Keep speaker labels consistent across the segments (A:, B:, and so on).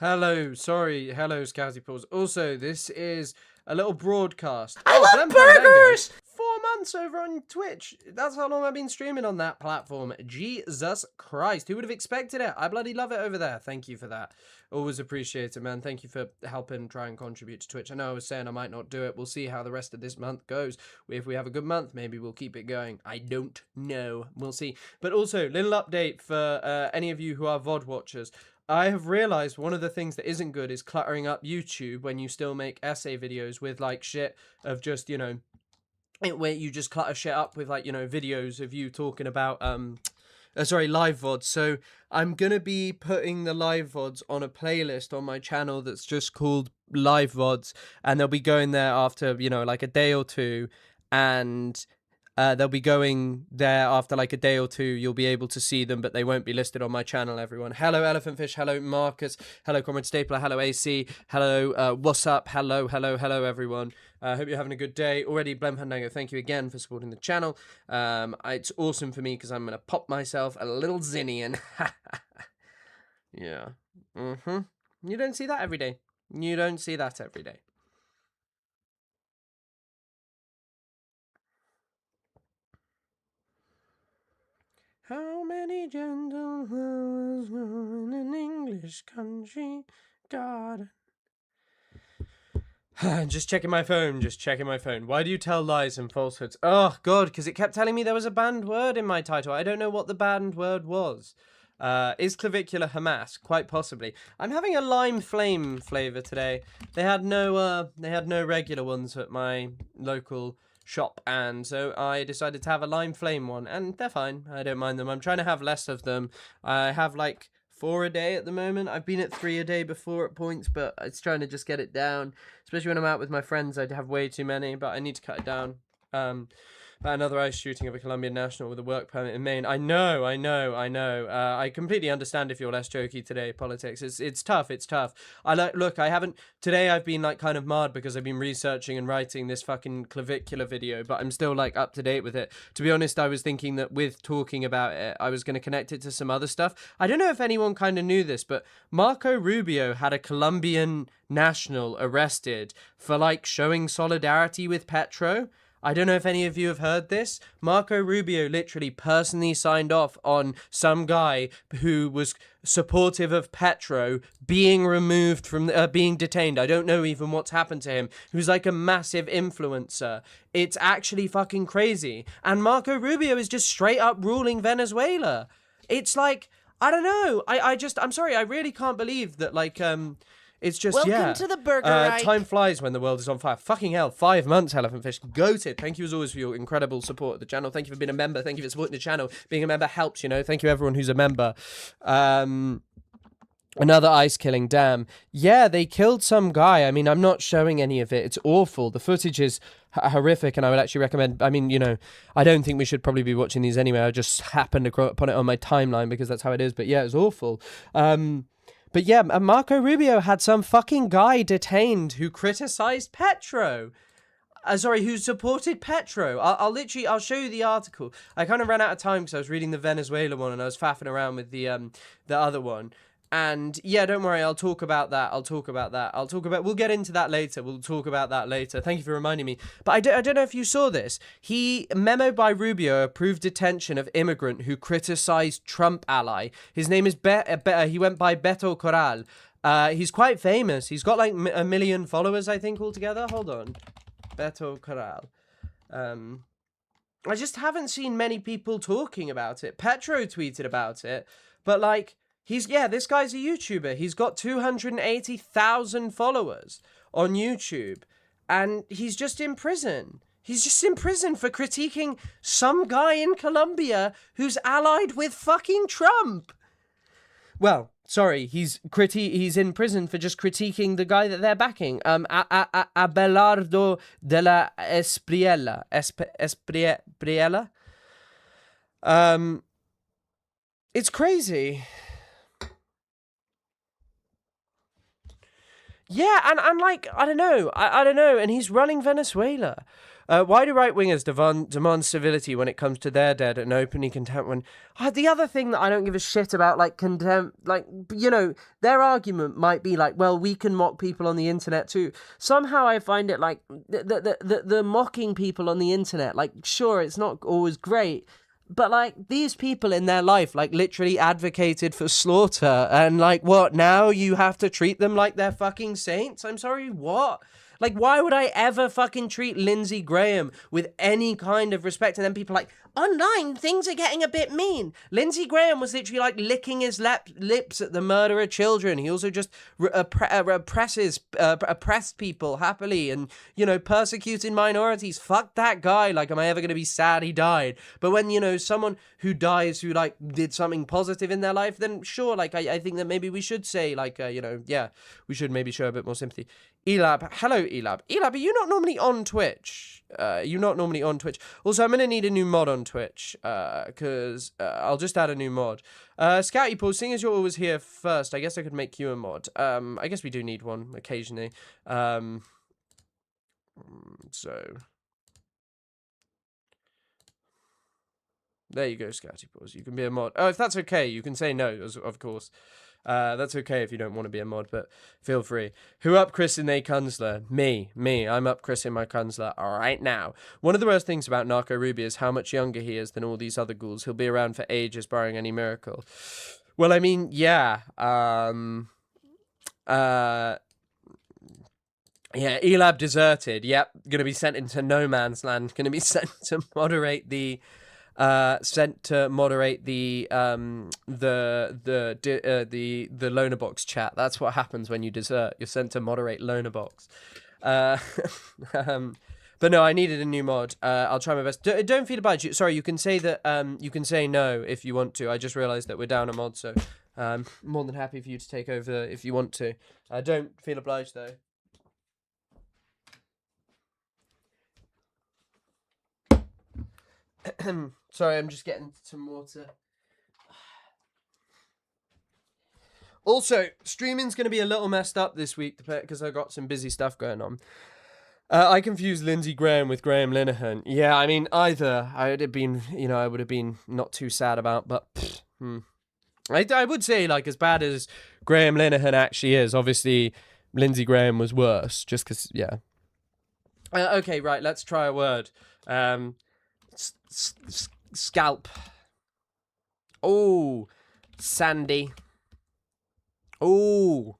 A: Hello, sorry, hello, Scouty Paws. Also, this is a little broadcast.
B: I love
A: Blem Fandango.
B: burgers!
A: 4 months over on Twitch. That's how long I've been streaming on that platform. Jesus Christ, who would have expected it? I bloody love it over there. Thank you for that. Always appreciate it, man. Thank you for helping try and contribute to Twitch. I know I was saying I might not do it. We'll see how the rest of this month goes. If we have a good month, maybe we'll keep it going. I don't know. We'll see. But also, little update for any of you who are VOD watchers. I have realized one of the things that isn't good is cluttering up YouTube when you still make essay videos with like shit of just, you know, where you just clutter shit up with like, you know, videos of you talking about, live VODs. So I'm going to be putting the live VODs on a playlist on my channel that's just called Live VODs. And they'll be going there after, you know, like a day or two. And they'll be going there after like a day or two. You'll be able to see them, but they won't be listed on my channel, everyone. Hello, Elephant Fish. Hello, Marcus. Hello, Comrade Stapler. Hello, AC. Hello, what's up? Hello, everyone. I hope you're having a good day. Already, Blem Fandango, thank you again for supporting the channel. It's awesome for me because I'm going to pop myself a little Zinnian. Yeah. You don't see that every day. You don't see that every day. How many gentle flowers grow in an English country garden? Just checking my phone, Why do you tell lies and falsehoods? Oh, God, because it kept telling me there was a banned word in my title. I don't know what the banned word was. Is clavicular Hamas? Quite possibly. I'm having a lime flame flavor today. They had no regular ones at my local shop, and so I decided to have a lime flame one, and they're fine. I don't mind them. I'm trying to have less of them. I have like 4 a day at the moment. I've been at 3 a day before at points, but it's trying to just get it down. Especially when I'm out with my friends, I'd have way too many, but I need to cut it down. Another ice shooting of a Colombian national with a work permit in Maine. I know. I completely understand if you're less jokey today, politics. It's tough. Today I've been like kind of marred because I've been researching and writing this fucking clavicular video, but I'm still like up to date with it. To be honest, I was thinking that with talking about it, I was going to connect it to some other stuff. I don't know if anyone kind of knew this, but Marco Rubio had a Colombian national arrested for like showing solidarity with Petro. I don't know if any of you have heard this. Marco Rubio literally personally signed off on some guy who was supportive of Petro being removed from, being detained. I don't know even what's happened to him. Who's like a massive influencer. It's actually fucking crazy. And Marco Rubio is just straight up ruling Venezuela. It's like, I don't know. I'm sorry. I really can't believe that like, it's just,
B: Welcome to the Burger Reich.
A: Time flies when the world is on fire. Fucking hell, 5 months, Elephant Fish. Goated. Thank you as always for your incredible support of the channel. Thank you for being a member. Thank you for supporting the channel. Being a member helps, you know. Thank you everyone who's a member. Another ice killing, damn. Yeah, they killed some guy. I mean, I'm not showing any of it. It's awful. The footage is horrific, and I would actually recommend, I mean, you know, I don't think we should probably be watching these anyway. I just happened to put it on my timeline because that's how it is. But yeah, it's awful. But yeah, Marco Rubio had some fucking guy detained who criticized Petro. Who supported Petro. I'll show you the article. I kind of ran out of time because I was reading the Venezuela one and I was faffing around with the other one. And yeah, don't worry, I'll talk about that. We'll get into that later. We'll talk about that later. Thank you for reminding me. But I don't know if you saw this. Memo by Rubio approved detention of immigrant who criticized Trump ally. His name is he went by Beto Corral. He's quite famous. He's got like 1 million followers, I think, altogether. Hold on. Beto Corral. I just haven't seen many people talking about it. Petro tweeted about it, but like, this guy's a YouTuber. He's got 280,000 followers on YouTube, and he's just in prison. He's just in prison for critiquing some guy in Colombia who's allied with fucking Trump. Well, sorry, he's in prison for just critiquing the guy that they're backing. Abelardo de la Espriella. Espriella? It's crazy. Yeah, and like, I don't know. I don't know. And he's running Venezuela. Why do right-wingers demand civility when it comes to their dead and openly contempt when... the other thing that I don't give a shit about, like, contempt, like, you know, their argument might be like, well, we can mock people on the internet too. Somehow I find it like, the mocking people on the internet, like, sure, it's not always great, but, like, these people in their life, like, literally advocated for slaughter. And, like, what? Now you have to treat them like they're fucking saints? I'm sorry, what? Like, why would I ever fucking treat Lindsey Graham with any kind of respect? And then people are like, online, things are getting a bit mean. Lindsey Graham was literally, like, licking his lips at the murder of children. He also just oppressed people happily and, you know, persecuting minorities. Fuck that guy. Like, am I ever going to be sad he died? But when, you know, someone who dies who, like, did something positive in their life, then sure, like, I think that maybe we should say, like, you know, yeah, we should maybe show a bit more sympathy. Elab, hello Elab. Elab, are you not normally on Twitch? You're not normally on Twitch. Also, I'm gonna need a new mod on Twitch, because I'll just add a new mod. Scouty Paul, seeing as you're always here first, I guess I could make you a mod. I guess we do need one occasionally. So there you go, Scouty Paws. You can be a mod. Oh, if that's okay, you can say no, of course. That's okay if you don't want to be a mod, but feel free. Who up Chrising they Kunzler? Me. I'm up Chrising my Kunzler right now. One of the worst things about Narco Ruby is how much younger he is than all these other ghouls. He'll be around for ages, barring any miracle. Well, I mean, yeah. Yeah, Elab deserted. Yep, gonna be sent into no man's land. Gonna be sent to moderate the loner box chat. That's what happens when you desert. You're sent to moderate loner box. But no, I needed a new mod. I'll try my best. Don't feel obliged. Sorry, you can say that. You can say no if you want to. I just realised that we're down a mod, so more than happy for you to take over if you want to. Don't feel obliged though. Sorry, I'm just getting some water. Also, streaming's going to be a little messed up this week because I've got some busy stuff going on. I confused Lindsey Graham with Graham Linehan. Yeah, I mean, either I would have been, you know, I would have been not too sad about, but I would say, like, as bad as Graham Linehan actually is, obviously Lindsey Graham was worse, just because, yeah. Okay, right, let's try a word. Scalp. Oh, Sandy. Oh.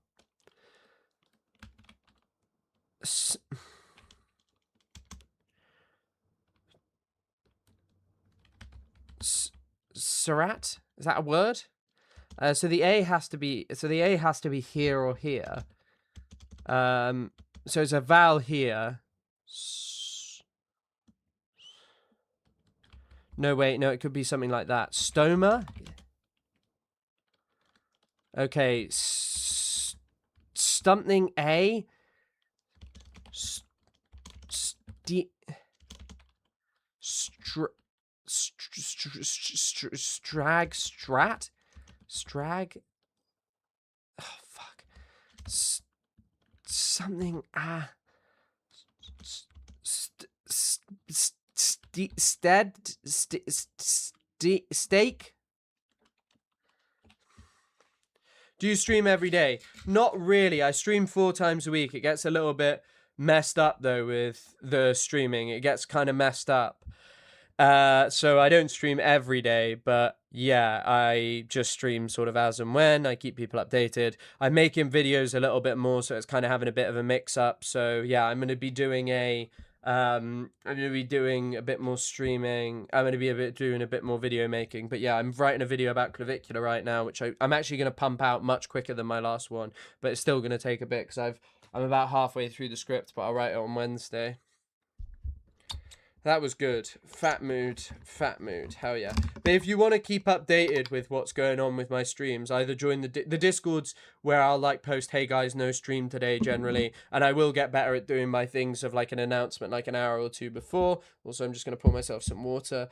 A: Surat? Is that a word? So the A has to be here or here. So it's a vowel here. No, wait, no, it could be something like that. Stoma? Okay, something A? Strag? Oh, fuck. Something, steak? Do you stream every day? Not really. I stream 4 times a week. It gets a little bit messed up though with the streaming. It gets kind of messed up. So I don't stream every day, but yeah, I just stream sort of as and when. I keep people updated. I'm making videos a little bit more, so it's kind of having a bit of a mix up. So yeah, I'm going to be doing a bit more streaming. I'm going to be doing a bit more video making. But yeah, I'm writing a video about Clavicular right now, which I'm actually going to pump out much quicker than my last one. But it's still going to take a bit because I'm about halfway through the script, but I'll write it on Wednesday. That was good. Fat mood. Hell yeah. But if you want to keep updated with what's going on with my streams, either join the Discords where I'll like post, hey guys, no stream today generally. And I will get better at doing my things of like an announcement like an hour or 2 before. Also, I'm just going to pour myself some water.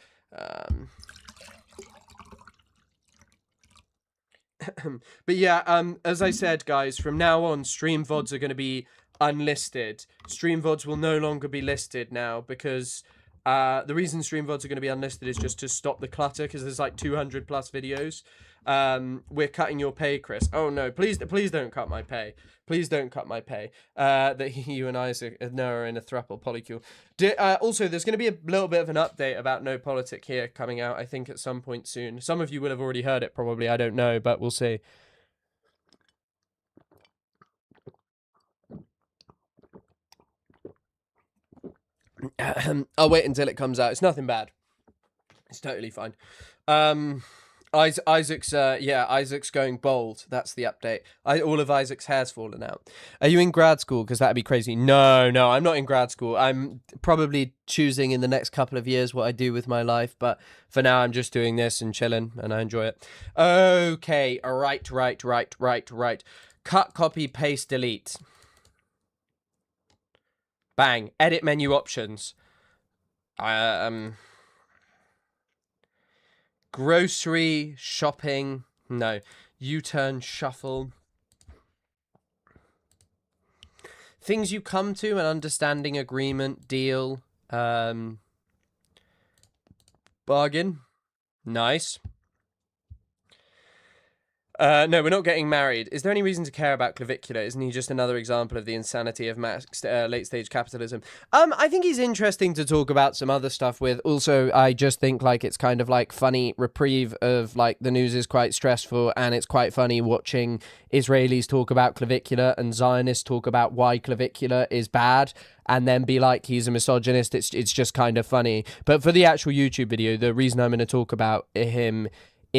A: But yeah, as I said, guys, from now on, stream VODs are going to be unlisted. Stream VODs will no longer be listed now because the reason stream VODs are going to be unlisted is just to stop the clutter because there's like 200 plus videos. We're cutting your pay, Chris. Oh no, please don't cut my pay. Please don't cut my pay. That you and Isaac are in a thruple polycule. Also, there's going to be a little bit of an update about No Politic here coming out, I think, at some point soon. Some of you will have already heard it, probably. I don't know, but we'll see. I'll wait until it comes out. It's nothing bad. It's totally fine. Isaac's Isaac's going bald. That's the update. All of Isaac's hair's fallen out. Are you in grad school? Because that'd be crazy. No, I'm not in grad school. I'm probably choosing in the next couple of years what I do with my life. But for now, I'm just doing this and chilling, and I enjoy it. Okay, right. Cut, copy, paste, delete. Bang. Edit menu options. Grocery, shopping, no. U-turn, shuffle. Things you come to, an understanding, agreement, deal, bargain. Nice. No, we're not getting married. Is there any reason to care about Clavicular? Isn't he just another example of the insanity of late-stage capitalism? I think he's interesting to talk about some other stuff with. Also, I just think, like, it's kind of, like, funny reprieve of, like, the news is quite stressful, and it's quite funny watching Israelis talk about Clavicular and Zionists talk about why Clavicular is bad, and then be like, he's a misogynist. It's just kind of funny. But for the actual YouTube video, the reason I'm going to talk about him for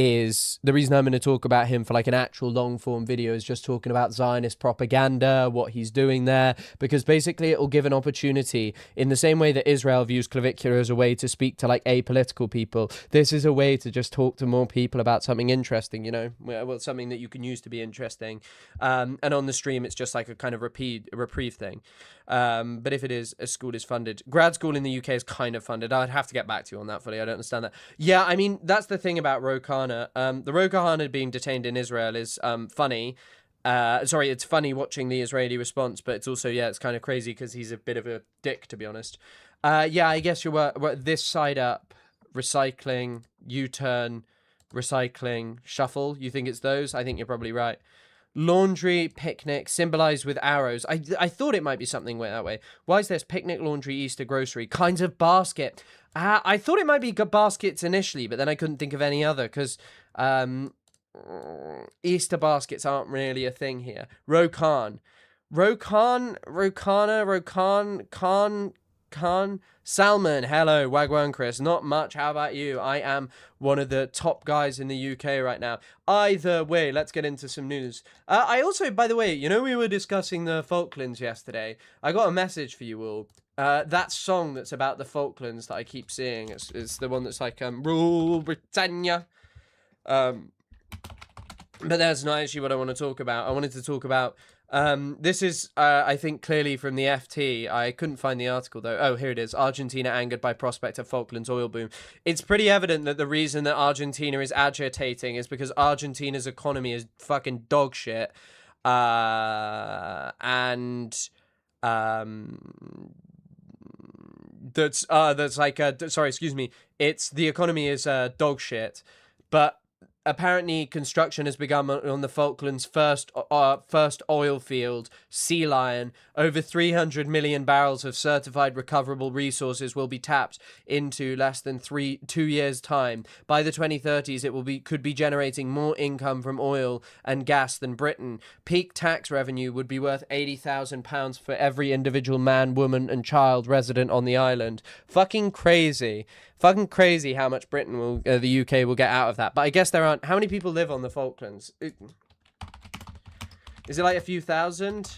A: like an actual long form video is just talking about Zionist propaganda, what he's doing there, because basically it will give an opportunity in the same way that Israel views Clavicular as a way to speak to like apolitical people. This is a way to just talk to more people about something interesting, you know, well, something that you can use to be interesting. And on the stream, it's just like a kind of reprieve thing. But if it is, a school is funded. Grad school in the UK is kind of funded. I'd have to get back to you on that fully. I don't understand that. Yeah, I mean, that's the thing about Ro Khanna. The Ro Khanna being detained in Israel is funny. It's funny watching the Israeli response, but it's also, it's kind of crazy because he's a bit of a dick, to be honest. I guess you're this side up, recycling, U-turn, recycling, shuffle. You think it's those? I think you're probably right. Laundry, picnic, symbolized with arrows. I thought it might be something that way. Why is this? Picnic, laundry, Easter, grocery. Kinds of basket. I thought it might be baskets initially, but then I couldn't think of any other because Easter baskets aren't really a thing here. Khan. Salmon, hello, Wagwan Chris. Not much, how about you? I am one of the top guys in the UK right now. Either way, let's get into some news. I also, by the way, you know we were discussing the Falklands yesterday. I got a message for you all. That song that's about the Falklands that I keep seeing, it's the one that's like, Rule Britannia. But that's not actually what I want to talk about. I wanted to talk about this is, I think, clearly from the FT. I couldn't find the article, though. Oh, here it is. Argentina angered by prospect of Falklands oil boom. It's pretty evident that the reason that Argentina is agitating is because Argentina's economy is fucking dog shit. It's the economy is dog shit, but apparently construction has begun on the Falklands' first oil field, Sea Lion. Over 300 million barrels of certified recoverable resources will be tapped into less than 2 years' time. By the 2030s, it could be generating more income from oil and gas than Britain. Peak tax revenue would be worth £80,000 for every individual man, woman, and child resident on the island. Fucking crazy how much the UK will get out of that. But I guess there aren't. How many people live on the Falklands? Is it like a few thousand?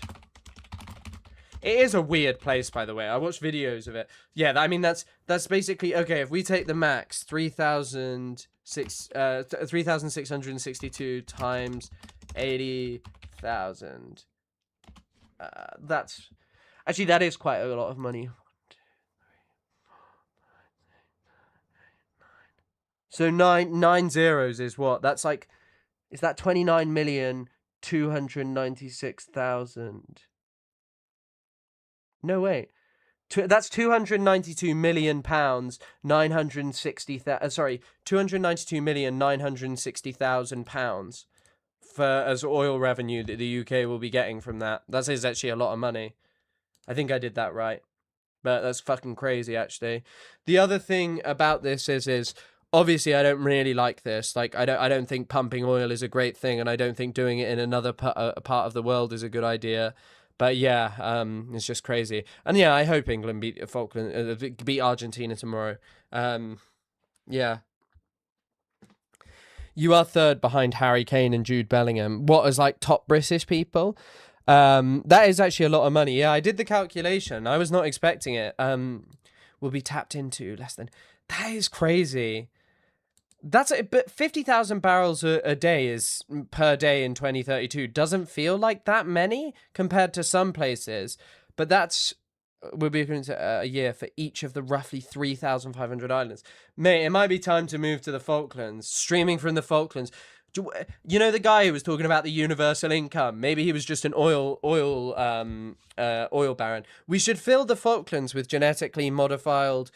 A: It is a weird place, by the way. I watched videos of it. Yeah, I mean that's basically okay. If we take the max 3,662 times 80,000, that is quite a lot of money. So nine zeros is what? That's like Is that 29,296,000? No, wait. That's 292 million pounds, 960,000. Sorry, 292,960,000 pounds for as oil revenue that the UK will be getting from that. That is actually a lot of money. I think I did that right, but that's fucking crazy, actually. The other thing about this is obviously I don't really like this. Like I don't think pumping oil is a great thing, and I don't think doing it in another part of the world is a good idea. But yeah, it's just crazy. And yeah, I hope England beat beat Argentina tomorrow. Yeah. You are third behind Harry Kane and Jude Bellingham. What, as like top British people? That is actually a lot of money. Yeah, I did the calculation. I was not expecting it. Will be tapped into less than. That is crazy. That's it, but 50,000 barrels a day is per day in 2032. Doesn't feel like that many compared to some places, but that's will be equivalent to a year for each of the roughly 3,500 islands. Mate, it might be time to move to the Falklands. Streaming from the Falklands. You know the guy who was talking about the universal income? Maybe he was just an oil baron. We should fill the Falklands with genetically modified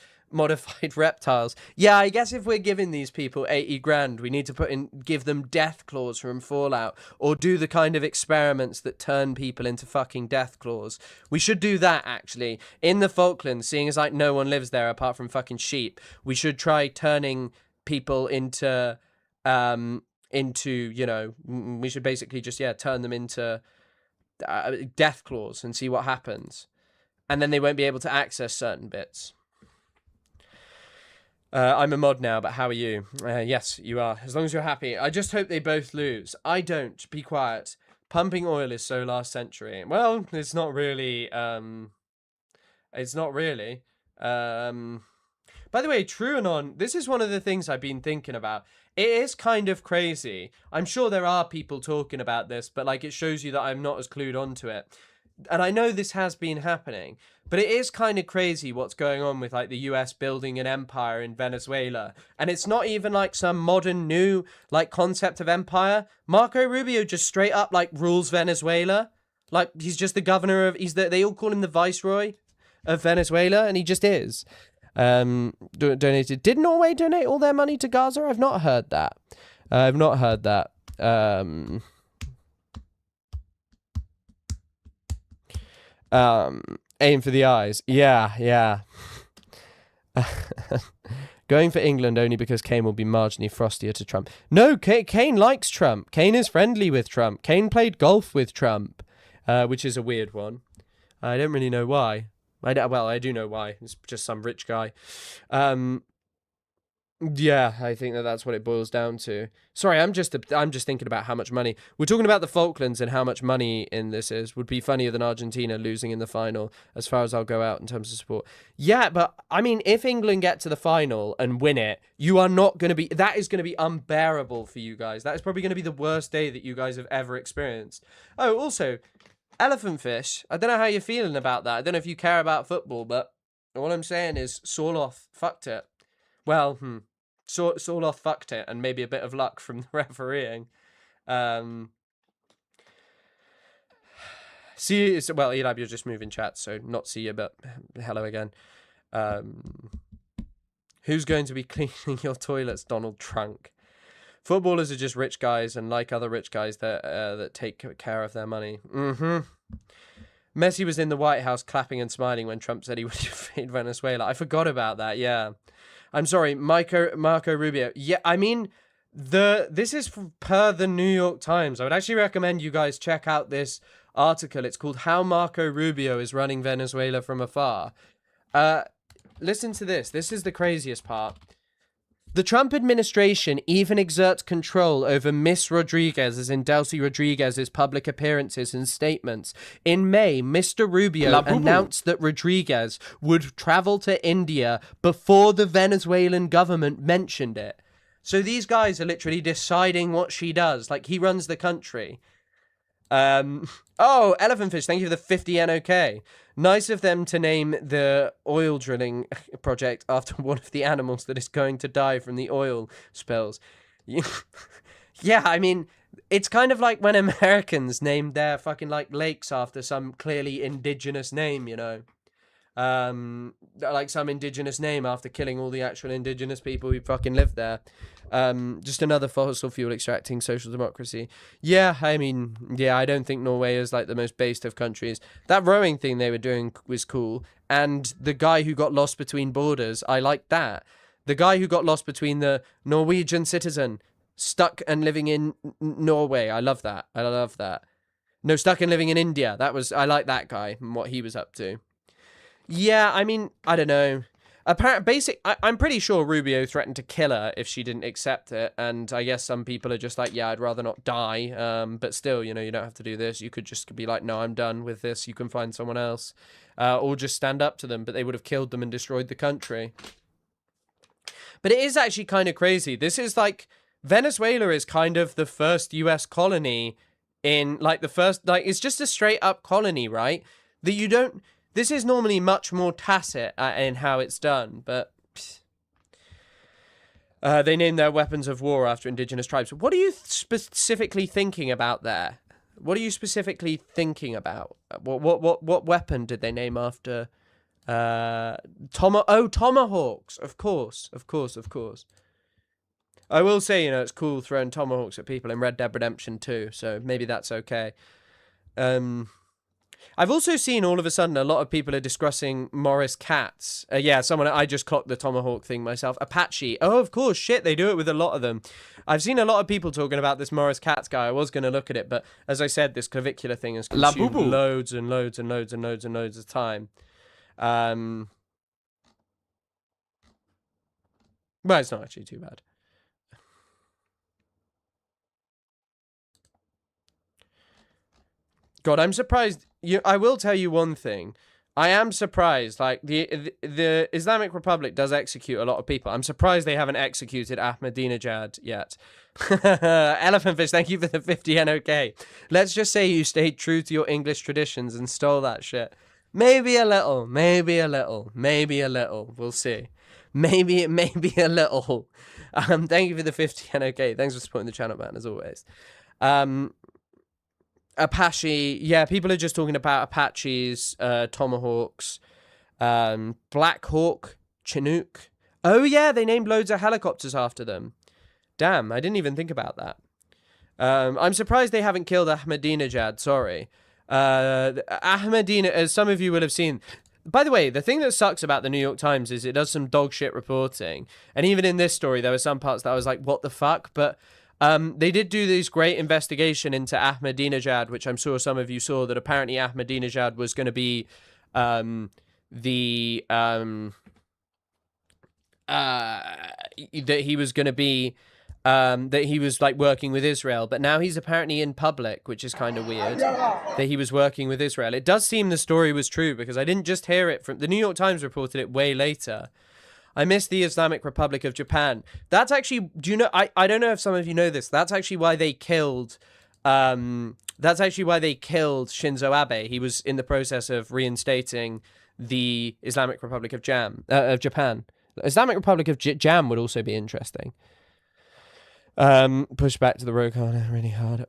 A: reptiles. Yeah, I guess if we're giving these people 80 grand, we need to give them death claws from Fallout, or do the kind of experiments that turn people into fucking death claws. We should do that, actually. In the Falklands, seeing as like no one lives there apart from fucking sheep, we should try turning people into, you know, we should basically just, turn them into death claws and see what happens. And then they won't be able to access certain bits. I'm a mod now, but how are you? Yes, you are. As long as you're happy. I just hope they both lose. I don't. Be quiet. Pumping oil is so last century. Well, it's not really. It's not really. By the way, TrueAnon, this is one of the things I've been thinking about. It is kind of crazy. I'm sure there are people talking about this, but like it shows you that I'm not as clued onto it. And I know this has been happening, but it is kind of crazy what's going on with like the US building an empire in Venezuela. And it's not even like some modern new like concept of empire. Marco Rubio just straight up like rules Venezuela. Like he's just the governor of, they all call him the viceroy of Venezuela, and he just is. Donated. Did Norway donate all their money to Gaza? I've not heard that. Aim for the eyes. Yeah. Going for England only because Kane will be marginally frostier to Trump. No, Kane likes Trump. Kane is friendly with Trump. Kane played golf with Trump, which is a weird one. I don't really know why. I do know why. It's just some rich guy. Yeah, I think that's what it boils down to. Sorry, I'm just thinking about how much money. We're talking about the Falklands and how much money in this is. Would be funnier than Argentina losing in the final, as far as I'll go out in terms of support. Yeah, but I mean, if England get to the final and win it, you are not going to be... That is going to be unbearable for you guys. That is probably going to be the worst day that you guys have ever experienced. Oh, also, elephant fish. I don't know how you're feeling about that. I don't know if you care about football, but all I'm saying is Sorloth fucked it. Well, Sorloth fucked it, and maybe a bit of luck from the refereeing. See you. Well, Elab, you're just moving chat, so not see you, but hello again. Who's going to be cleaning your toilets, Donald Trump? Footballers are just rich guys, and like other rich guys that take care of their money. Messi was in the White House clapping and smiling when Trump said he would invade Venezuela. I forgot about that. Yeah. I'm sorry, Marco Rubio. Yeah, I mean, this is per the New York Times. I would actually recommend you guys check out this article. It's called How Marco Rubio is Running Venezuela from Afar. Listen to this. This is the craziest part. The Trump administration even exerts control over Miss Rodriguez, as in Delcy Rodriguez's public appearances and statements. In May, Mr. Rubio announced that Rodriguez would travel to India before the Venezuelan government mentioned it. So these guys are literally deciding what she does. Like, he runs the country. Oh, Elephant Fish, thank you for the 50 NOK. Nice of them to name the oil drilling project after one of the animals that is going to die from the oil spills. Yeah, I mean, It's kind of like when Americans named their fucking like lakes after some clearly indigenous name, you know. Like some indigenous name after killing all the actual indigenous people who fucking lived there. Just another fossil fuel extracting social democracy. Yeah, I mean, yeah, I don't think Norway is like the most based of countries. That rowing thing they were doing was cool, and the guy who got lost between borders, I liked that. The guy who got lost between the Norwegian citizen stuck and living in Norway, I love that. I love that. No, stuck and living in India. I like that guy and what he was up to. Yeah, I mean, I don't know. I'm pretty sure Rubio threatened to kill her if she didn't accept it, and I guess some people are just like, yeah, I'd rather not die. But still, you know, you don't have to do this. You could just be like, no, I'm done with this. You can find someone else, or just stand up to them. But they would have killed them and destroyed the country. But it is actually kind of crazy. This is like Venezuela is kind of the first U.S. colony in like the first it's just a straight up colony, right? That you don't. This is normally much more tacit in how it's done, but they name their weapons of war after indigenous tribes. What are you specifically thinking about there? What are you specifically thinking about? What weapon did they name after? Tomahawks. Of course. I will say, you know, it's cool throwing tomahawks at people in Red Dead Redemption 2, so maybe that's okay. I've also seen all of a sudden a lot of people are discussing Morris cats. Yeah, I just clocked the tomahawk thing myself. Apache. Oh, of course, shit, they do it with a lot of them. I've seen a lot of people talking about this Morris cats guy. I was going to look at it, but as I said, this clavicular thing has consumed loads and loads of time. Well, it's not actually too bad. God, I'm surprised. I will tell you one thing. I am surprised. Like the Islamic Republic does execute a lot of people. I'm surprised they haven't executed Ahmadinejad yet. Elephant Fish, thank you for the 50 NOK. Let's just say you stayed true to your English traditions and stole that shit. Maybe a little. We'll see. Maybe a little. Thank you for the 50 NOK. Thanks for supporting the channel, man, as always. Apache, yeah, people are just talking about Apaches, Tomahawks, Black Hawk, Chinook. Oh yeah, they named loads of helicopters after them. Damn, I didn't even think about that. I'm surprised they haven't killed Ahmadinejad, sorry. Ahmadinejad, as some of you will have seen. By the way, the thing that sucks about the New York Times is it does some dog shit reporting. And even in this story, there were some parts that I was like, what the fuck? But they did do this great investigation into Ahmadinejad, which I'm sure some of you saw, that apparently Ahmadinejad was going to be that he was going to be that he was like working with Israel, but now he's apparently in public, which is kind of weird that he was working with Israel. It does seem the story was true because I didn't just hear it from the New York Times reported it way later. I miss the Islamic Republic of Japan. That's actually, do you know, I don't know if some of you know this. That's actually why they killed, Shinzo Abe. He was in the process of reinstating the Islamic Republic of Japan. Islamic Republic of Jam would also be interesting. Push back to the rogue corner really hard.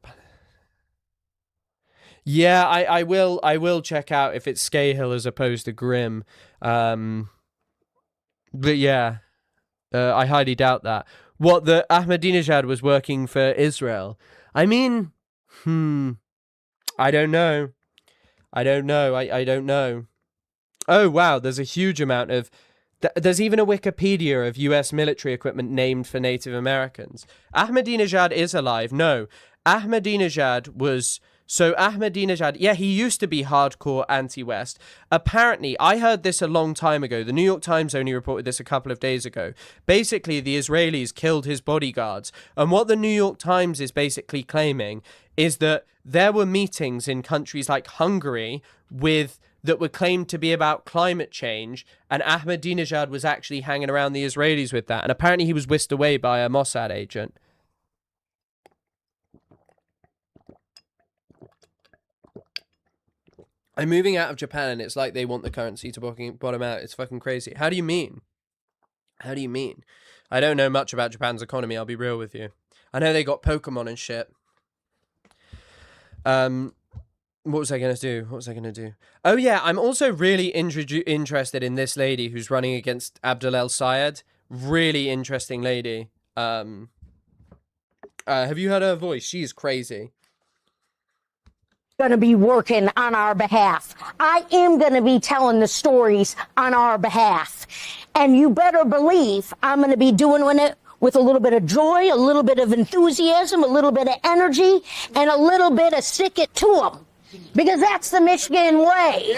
A: Yeah, I will check out if it's Scahill as opposed to Grimm. But yeah, I highly doubt that. What, the Ahmadinejad was working for Israel? I mean, I don't know. I don't know. Oh, wow, there's a huge amount of... There's even a Wikipedia of US military equipment named for Native Americans. Ahmadinejad is alive. No, Ahmadinejad was... So Ahmadinejad, yeah, he used to be hardcore anti-West. Apparently, I heard this a long time ago. The New York Times only reported this a couple of days ago. Basically, the Israelis killed his bodyguards. And what the New York Times is basically claiming is that there were meetings in countries like Hungary that were claimed to be about climate change, and Ahmadinejad was actually hanging around the Israelis with that. And apparently he was whisked away by a Mossad agent. I'm moving out of Japan and it's like they want the currency to bottom out. It's fucking crazy. How do you mean? How do you mean? I don't know much about Japan's economy, I'll be real with you. I know they got Pokemon and shit. What was I going to do? Oh, yeah, I'm also really interested in this lady who's running against Abdel El Sayed. Really interesting lady. Have you heard her voice? She's crazy.
B: Going to be working on our behalf. I am going to be telling the stories on our behalf. And you better believe I'm going to be doing it with a little bit of joy, a little bit of enthusiasm, a little bit of energy, and a little bit of stick it to them. Because that's the Michigan way.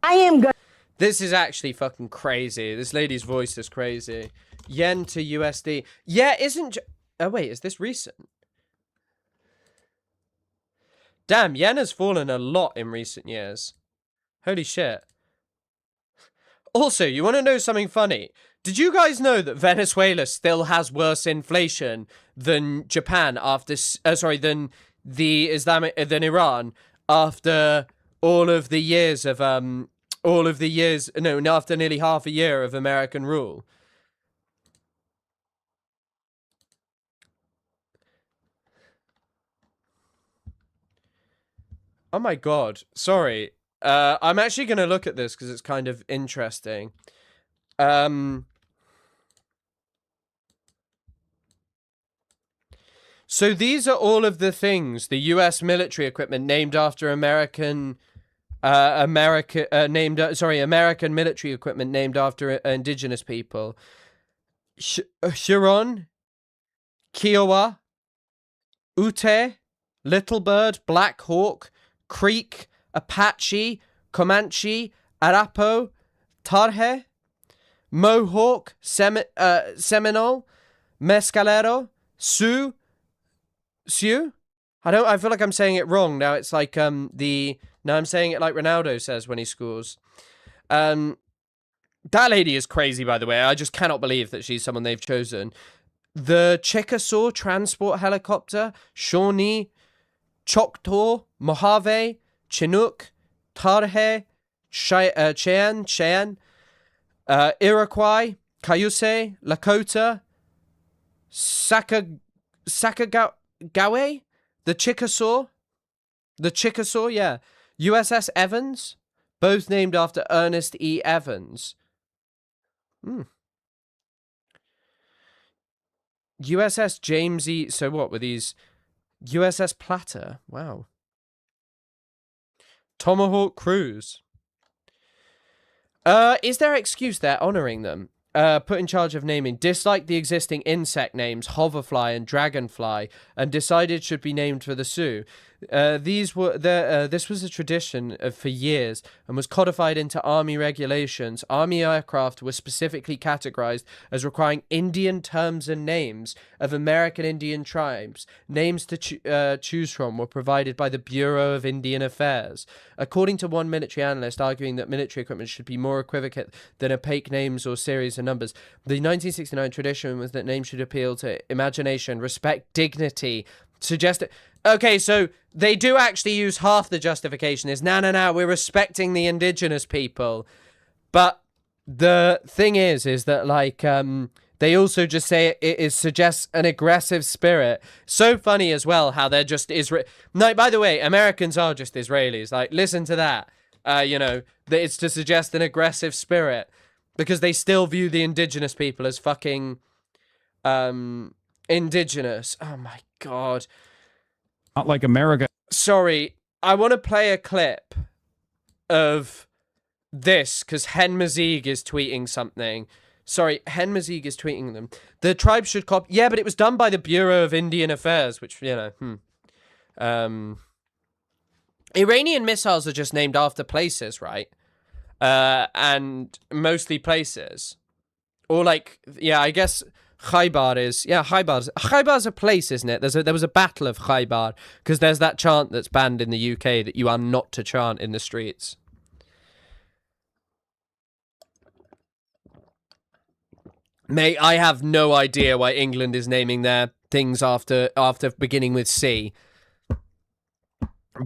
B: I am going.
A: This is actually fucking crazy. This lady's voice is crazy. Yen to USD. Yeah, oh, wait, is this recent? Damn, yen has fallen a lot in recent years. Holy shit. Also, you want to know something funny? Did you guys know that Venezuela still has worse inflation than Japan after, than Iran after all of the years of, after nearly half a year of American rule? Oh my god. Sorry. I'm actually going to look at this because it's kind of interesting. So these are all of the things, the US military equipment named after American military equipment named after indigenous people. Huron, Kiowa, Ute, Little Bird, Black Hawk, Creek, Apache, Comanche, Arapaho, Tarhe, Mohawk, Seminole, Mescalero, Sioux. I feel like I'm saying it wrong. Now it's like now I'm saying it like Ronaldo says when he scores. That lady is crazy, by the way. I just cannot believe that she's someone they've chosen. The Chickasaw transport helicopter, Shawnee, Choctaw, Mojave, Chinook, Tarhe, Cheyenne, Iroquois, Cayuse, Lakota, Sacagawea, the Chickasaw, yeah, USS Evans, both named after Ernest E. Evans. USS James E. So what were these? USS Platter. Wow. Tomahawk Cruise. Is there excuse they're honoring them? Put in charge of naming, disliked the existing insect names, hoverfly and dragonfly, and decided should be named for the Sioux. This was a tradition for years and was codified into Army regulations. Army aircraft were specifically categorized as requiring Indian terms and names of American Indian tribes. Names to choose from were provided by the Bureau of Indian Affairs. According to one military analyst arguing that military equipment should be more equivocate than opaque names or series of numbers, the 1969 tradition was that names should appeal to imagination, respect, dignity, suggest it. Okay, so they do actually use half the justification is, no, we're respecting the indigenous people. But the thing is that, like, they also just say it suggests an aggressive spirit. So funny as well how they're just No, by the way, Americans are just Israelis. Like, listen to that. That it's to suggest an aggressive spirit. Because they still view the indigenous people as fucking indigenous. Oh my god.
C: Not like America.
A: Sorry, I want to play a clip of this because Hen Mazig is tweeting something. Sorry, Hen Mazig is tweeting them. The tribe should copy. Yeah, but it was done by the Bureau of Indian Affairs, which, Iranian missiles are just named after places, right? And mostly places. Or like, yeah, I guess Khaybar is, yeah, Khaybar's a place, isn't it? There was a battle of Khaybar, because there's that chant that's banned in the UK that you are not to chant in the streets. Mate, I have no idea why England is naming their things after beginning with C.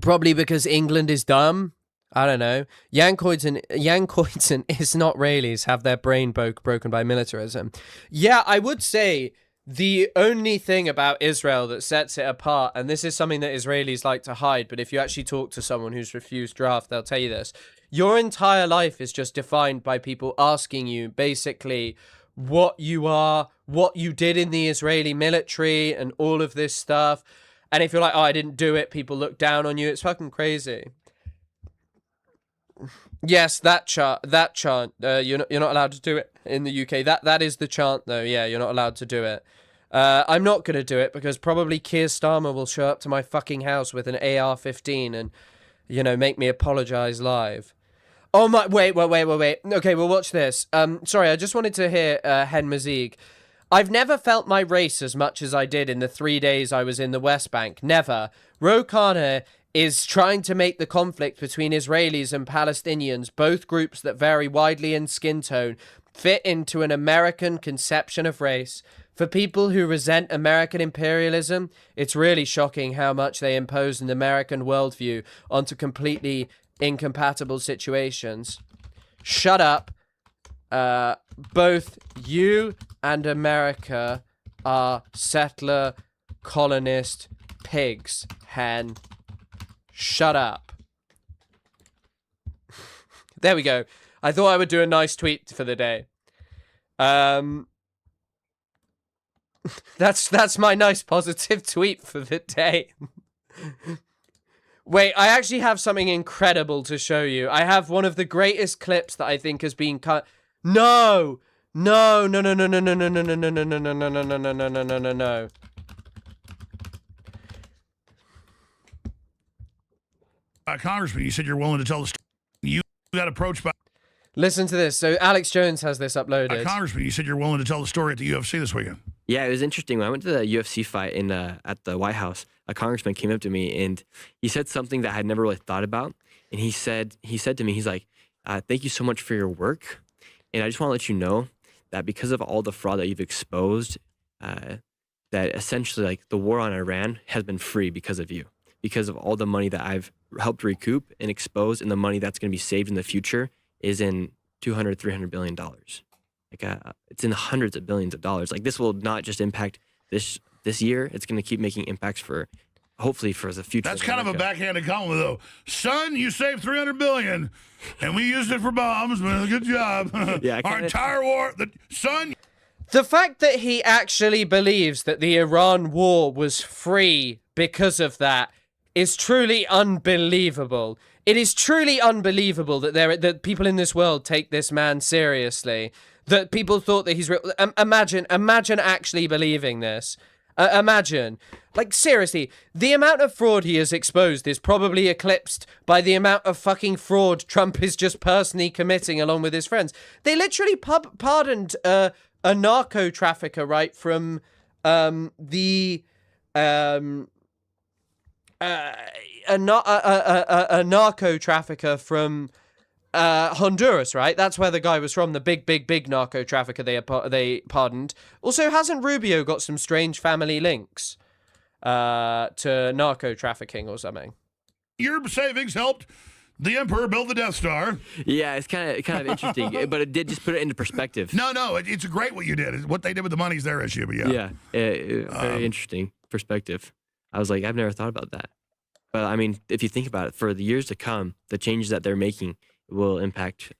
A: Probably because England is dumb. I don't know. Yankoids and Israelis have their brain broken by militarism. Yeah, I would say the only thing about Israel that sets it apart, and this is something that Israelis like to hide, but if you actually talk to someone who's refused draft, they'll tell you this. Your entire life is just defined by people asking you, basically, what you are, what you did in the Israeli military, and all of this stuff. And if you're like, oh, I didn't do it, people look down on you. It's fucking crazy. Yes, that chant. You're not allowed to do it in the UK. That is the chant, though. Yeah, you're not allowed to do it. I'm not gonna do it because probably Keir Starmer will show up to my fucking house with an AR-15 and, you know, make me apologize live. Oh my! Wait. Okay, well, watch this. Sorry, I just wanted to hear Hen Mazik. I've never felt my race as much as I did in the 3 days I was in the West Bank. Never. Ro Khanna is trying to make the conflict between Israelis and Palestinians, both groups that vary widely in skin tone, fit into an American conception of race. For people who resent American imperialism, it's really shocking how much they impose an American worldview onto completely incompatible situations. Shut up. Both you and America are settler colonist pigs, Hen. Shut up. There we go. I thought I would do a nice tweet for the day. That's my nice positive tweet for the day. Wait, I actually have something incredible to show you. I have one of the greatest clips that I think has been cut. No. No.
D: Congressman, you said you're willing to tell the story. You got approached by...
A: Listen to this. So Alex Jones has this uploaded.
D: Congressman, you said you're willing to tell the story at the UFC this weekend.
E: Yeah, it was interesting. When I went to the UFC fight at the White House, a congressman came up to me and he said something that I had never really thought about. And he said to me, he's like, thank you so much for your work. And I just want to let you know that because of all the fraud that you've exposed, that essentially like the war on Iran has been free because of you, because of all the money that I've helped recoup and expose, and the money that's going to be saved in the future is in $200-300 billion. Like it's in the hundreds of billions of dollars. Like this will not just impact this year. It's going to keep making impacts for, hopefully, for the future.
D: That's kind of a backhanded compliment, though. Son, you saved $300 billion, and we used it for bombs. Man, good job.
E: Yeah,
D: our entire war. Son.
A: The fact that he actually believes that the Iran war was free because of that is truly unbelievable. It is truly unbelievable that that people in this world take this man seriously. That people thought that he's real. Imagine actually believing this. Imagine. Like, seriously, the amount of fraud he has exposed is probably eclipsed by the amount of fucking fraud Trump is just personally committing along with his friends. They literally pardoned a narco trafficker, right, from a narco trafficker from Honduras, right? That's where the guy was from, the big narco trafficker they pardoned. Also, hasn't Rubio got some strange family links to narco trafficking or something?
D: Your savings helped the emperor build the Death Star.
E: Yeah, it's kind of interesting, but it did just put it into perspective.
D: No, it's great what you did. What they did with the money is their issue, but yeah.
E: Very interesting perspective. I was like, I've never thought about that. But I mean, if you think about it, for the years to come, the changes that they're making will impact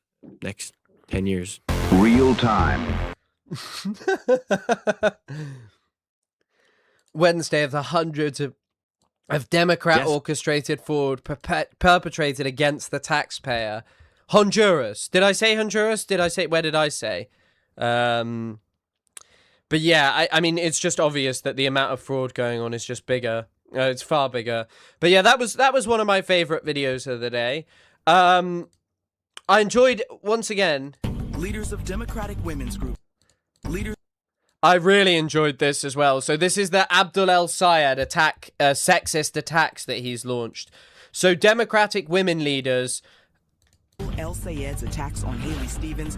E: next 10 years.
F: Real time.
A: Wednesday of the hundreds of Democrat-orchestrated fraud perpetrated against the taxpayer. Honduras. Did I say Honduras? Where did I say? But yeah, I mean, it's just obvious that the amount of fraud going on is just bigger. It's far bigger. But yeah, that was one of my favorite videos of the day. I enjoyed, once again,
G: leaders of Democratic Women's Group.
A: I really enjoyed this as well. So this is the Abdul El Sayed attack, sexist attacks that he's launched. So Democratic women leaders.
G: El Sayed's attacks on Haley Stevens.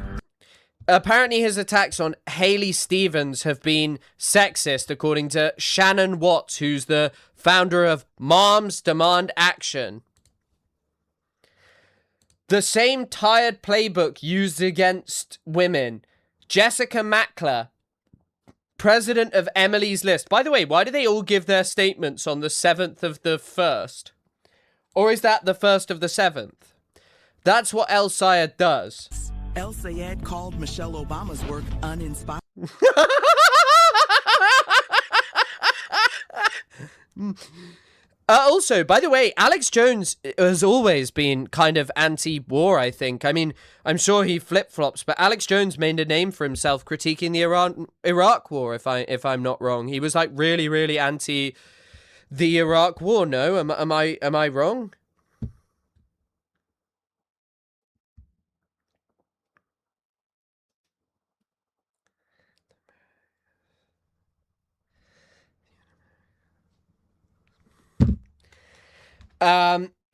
A: Apparently his attacks on Haley Stevens have been sexist, according to Shannon Watts, who's the founder of Moms Demand Action. The same tired playbook used against women. Jessica Mackler President of Emily's List. By the way, why do they all give their statements on the 7th of the 1st? Or is that the 1st of the 7th? That's what El Sayed does.
G: El Sayed called Michelle Obama's work uninspired.
A: Also, by the way, Alex Jones has always been kind of anti-war, I think. I mean, I'm sure he flip-flops, but Alex Jones made a name for himself critiquing the Iraq war, if I'm not wrong. He was like really, really anti the Iraq war. No, am I wrong?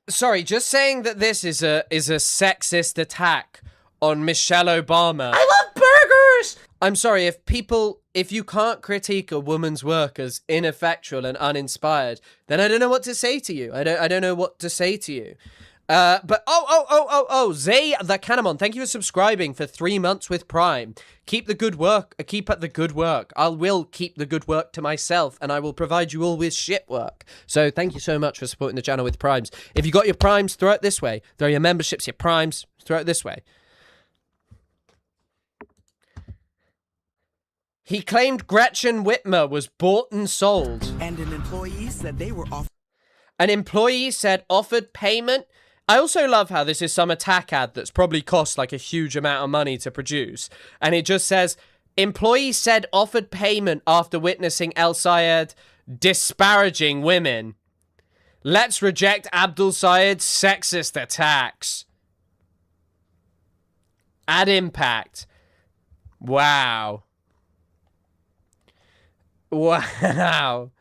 A: Sorry, just saying that this is a sexist attack on Michelle Obama. I love burgers! I'm sorry, if you can't critique a woman's work as ineffectual and uninspired, then I don't know what to say to you. I don't know what to say to you. But Zay the Canamon, thank you for subscribing for 3 months with Prime. Keep the good work. Keep up the good work. I will keep the good work to myself, and I will provide you all with shit work. So thank you so much for supporting the channel with Primes. If you got your Primes, throw it this way. Throw your memberships, your Primes, throw it this way. He claimed Gretchen Whitmer was bought and sold.
G: And an employee said they were off.
A: An employee said offered payment. I also love how this is some attack ad that's probably cost like a huge amount of money to produce. And it just says, employee said offered payment after witnessing El Sayed disparaging women. Let's reject Abdul Sayed's sexist attacks. Ad impact. Wow. Wow.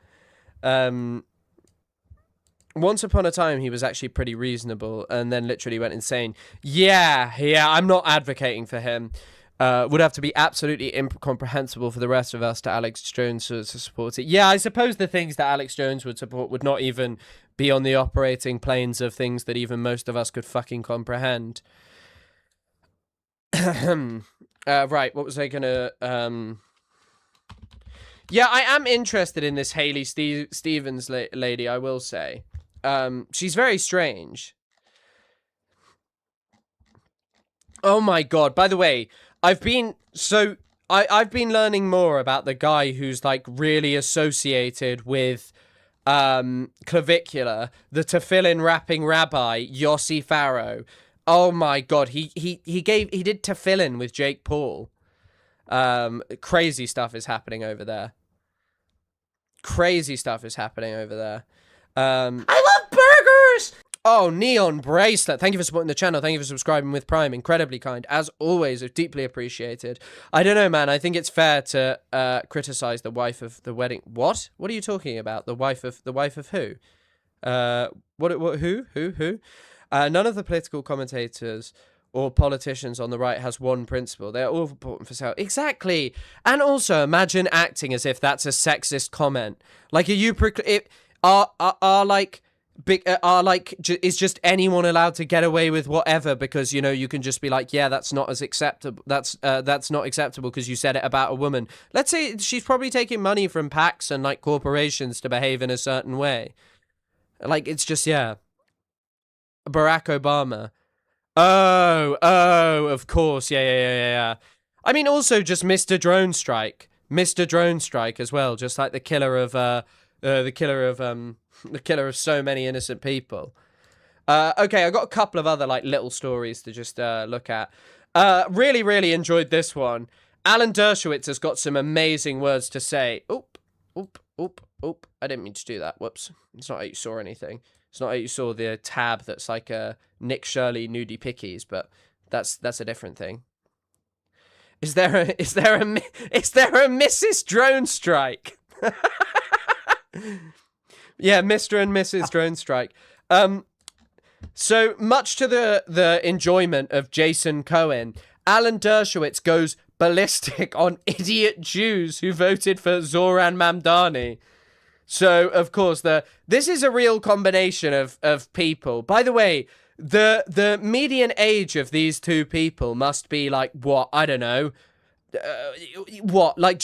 A: Once upon a time, he was actually pretty reasonable and then literally went insane. Yeah, I'm not advocating for him. Would have to be absolutely incomprehensible for the rest of us to Alex Jones to support it. Yeah, I suppose the things that Alex Jones would support would not even be on the operating planes of things that even most of us could fucking comprehend. Right, what was I gonna... Yeah, I am interested in this Haley Stevens lady, I will say. She's very strange. Oh my god, by the way, I've been learning more about the guy who's like really associated with Clavicular, the tefillin rapping rabbi, Yossi Farrow. Oh my god, he did tefillin with Jake Paul. Crazy stuff is happening over there. Crazy stuff is happening over there. I love burgers! Oh, Neon Bracelet. Thank you for supporting the channel. Thank you for subscribing with Prime. Incredibly kind. As always, deeply appreciated. I don't know, man. I think it's fair to criticize the wife of the wedding. What? What are you talking about? The wife of who? Who? None of the political commentators or politicians on the right has one principle. They're all important for sale. Exactly. And also, imagine acting as if that's a sexist comment. Like, is just anyone allowed to get away with whatever because, you know, you can just be like, yeah, that's not as acceptable. That's not acceptable because you said it about a woman. Let's say she's probably taking money from PACs and like corporations to behave in a certain way. Like, it's just, yeah. Barack Obama. Oh, of course. Yeah. I mean, also just Mr. Drone Strike as well. Just like the killer of so many innocent people. Okay, I got a couple of other like little stories to just look at. Really, really enjoyed this one. Alan Dershowitz has got some amazing words to say. Oop. I didn't mean to do that. Whoops. It's not how you saw anything. It's not how you saw the tab that's like a Nick Shirley nudie pickies, but that's a different thing. Is there a Mrs. Drone Strike? Yeah, Mr. and Mrs. Drone Strike. So much to the enjoyment of Jason Cohen, Alan Dershowitz goes ballistic on idiot Jews who voted for Zoran Mamdani. So, of course, this is a real combination of people. By the way, the median age of these two people must be like, what, I don't know, what? Like,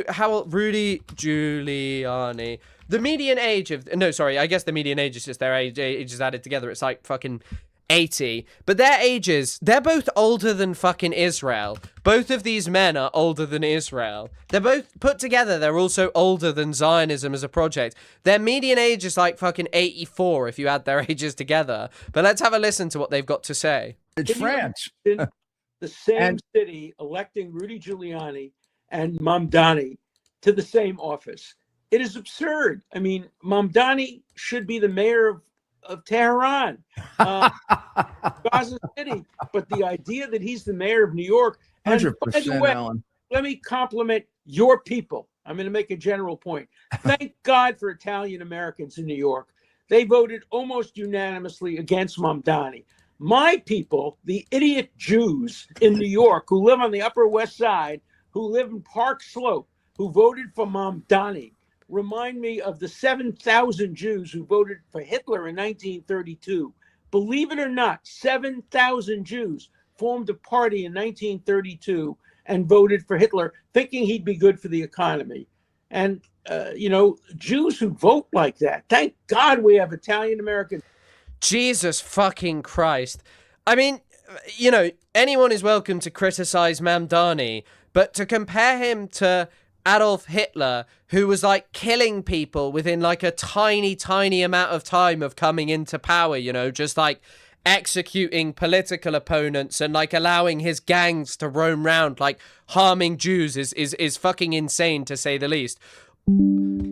A: how Rudy Giuliani. The median age of... No, sorry, I guess the median age is just their ages added together. It's like fucking 80. But their ages, they're both older than fucking Israel. Both of these men are older than Israel. They're both put together. They're also older than Zionism as a project. Their median age is like fucking 84 if you add their ages together. But let's have a listen to what they've got to say.
F: It's France.
H: In the same city electing Rudy Giuliani and Mamdani to the same office. It is absurd. I mean, Mamdani should be the mayor of Tehran, Gaza City. But the idea that he's the mayor of New York, and by the way,
F: Alan.
H: let me compliment your people. I'm going to make a general point. Thank God for Italian Americans in New York. They voted almost unanimously against Mamdani. My people, the idiot Jews in New York who live on the Upper West Side, who live in Park Slope, who voted for Mamdani, remind me of the 7,000 Jews who voted for Hitler in 1932. Believe it or not, 7,000 Jews formed a party in 1932 and voted for Hitler, thinking he'd be good for the economy. And, Jews who vote like that, thank God we have Italian Americans.
A: Jesus fucking Christ. I mean, anyone is welcome to criticize Mamdani, but to compare him to Adolf Hitler, who was like killing people within like a tiny, tiny amount of time of coming into power, just like executing political opponents and like allowing his gangs to roam around, like harming Jews is fucking insane to say the least.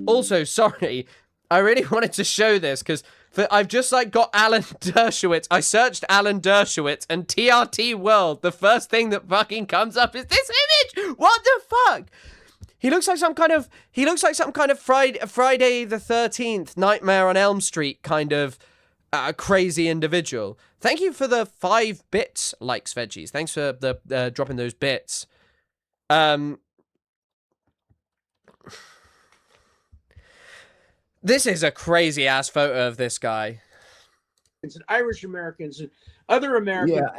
A: Also, sorry, I really wanted to show this because I've just like got Alan Dershowitz. I searched Alan Dershowitz and TRT World. The first thing that fucking comes up is this image. What the fuck? He looks like some kind of Friday the 13th, Nightmare on Elm Street kind of crazy individual. Thank you for the 5 bits, likes veggies. Thanks for the dropping those bits. This is a crazy ass photo of this guy.
H: And Irish Americans and other Americans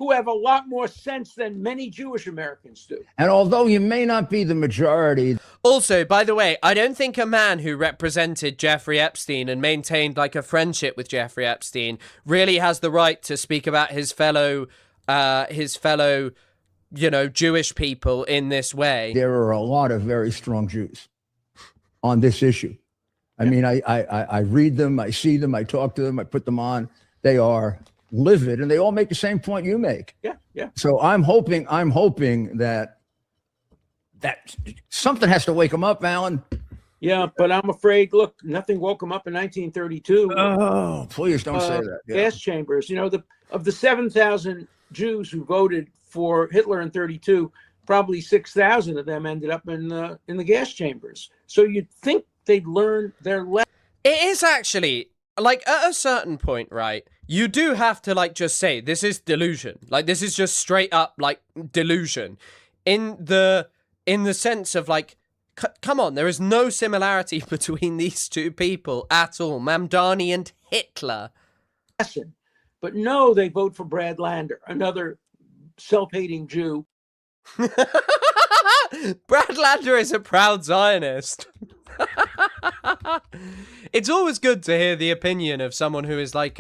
H: who have a lot more sense than many Jewish Americans do.
F: And although you may not be the majority.
A: Also, by the way, I don't think a man who represented Jeffrey Epstein and maintained like a friendship with Jeffrey Epstein really has the right to speak about his fellow, Jewish people in this way.
F: There are a lot of very strong Jews on this issue. I mean, I read them, I see them, I talk to them, I put them on. They are livid, and they all make the same point you make.
H: Yeah.
F: So I'm hoping that something has to wake them up, Alan.
H: Yeah, but I'm afraid, look, nothing woke them up in 1932.
F: Oh, please don't say that. Yeah.
H: Gas chambers. Of the 7,000 Jews who voted for Hitler in 32, probably 6,000 of them ended up in the gas chambers. So you'd think they'd learn their lesson.
A: It is actually, like, at a certain point, right, you do have to, like, just say, this is delusion. Like, this is just straight up, like, delusion. In the sense of, like, come on, there is no similarity between these two people at all. Mamdani and Hitler.
H: But no, they vote for Brad Lander, another self-hating Jew.
A: Brad Lander is a proud Zionist. It's always good to hear the opinion of someone who is like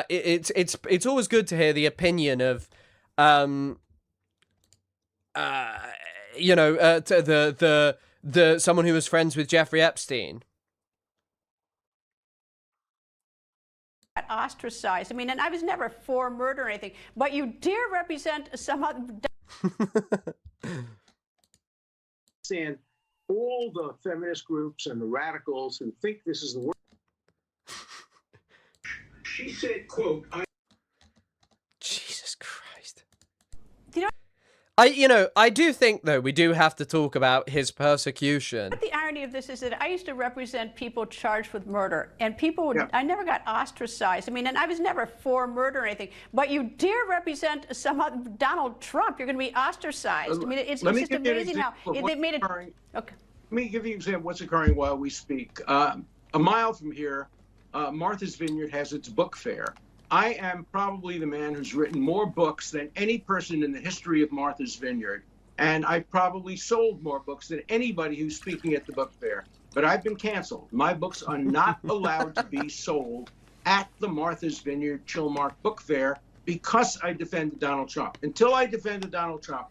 A: it's always good to hear the opinion of the someone who was friends with Jeffrey Epstein.
I: Ostracized. I mean, and I was never for murder or anything, but you dare represent some other.
J: And all the feminist groups and the radicals who think this is the worst. She said, quote,
A: Jesus Christ.
I: You know,
A: I do think, though, we do have to talk about his persecution.
I: the irony of this is that I used to represent people charged with murder, and people would, I never got ostracized. I mean, and I was never for murder or anything, but you dare represent some other, Donald Trump, you're going to be ostracized. I mean, it's just amazing how they made it. Okay.
J: Let me give you an example of what's occurring while we speak. A mile from here, Martha's Vineyard has its book fair. I am probably the man who's written more books than any person in the history of Martha's Vineyard. And I've probably sold more books than anybody who's speaking at the book fair. But I've been canceled. My books are not allowed to be sold at the Martha's Vineyard Chilmark Book Fair because I defended Donald Trump. Until I defended Donald Trump,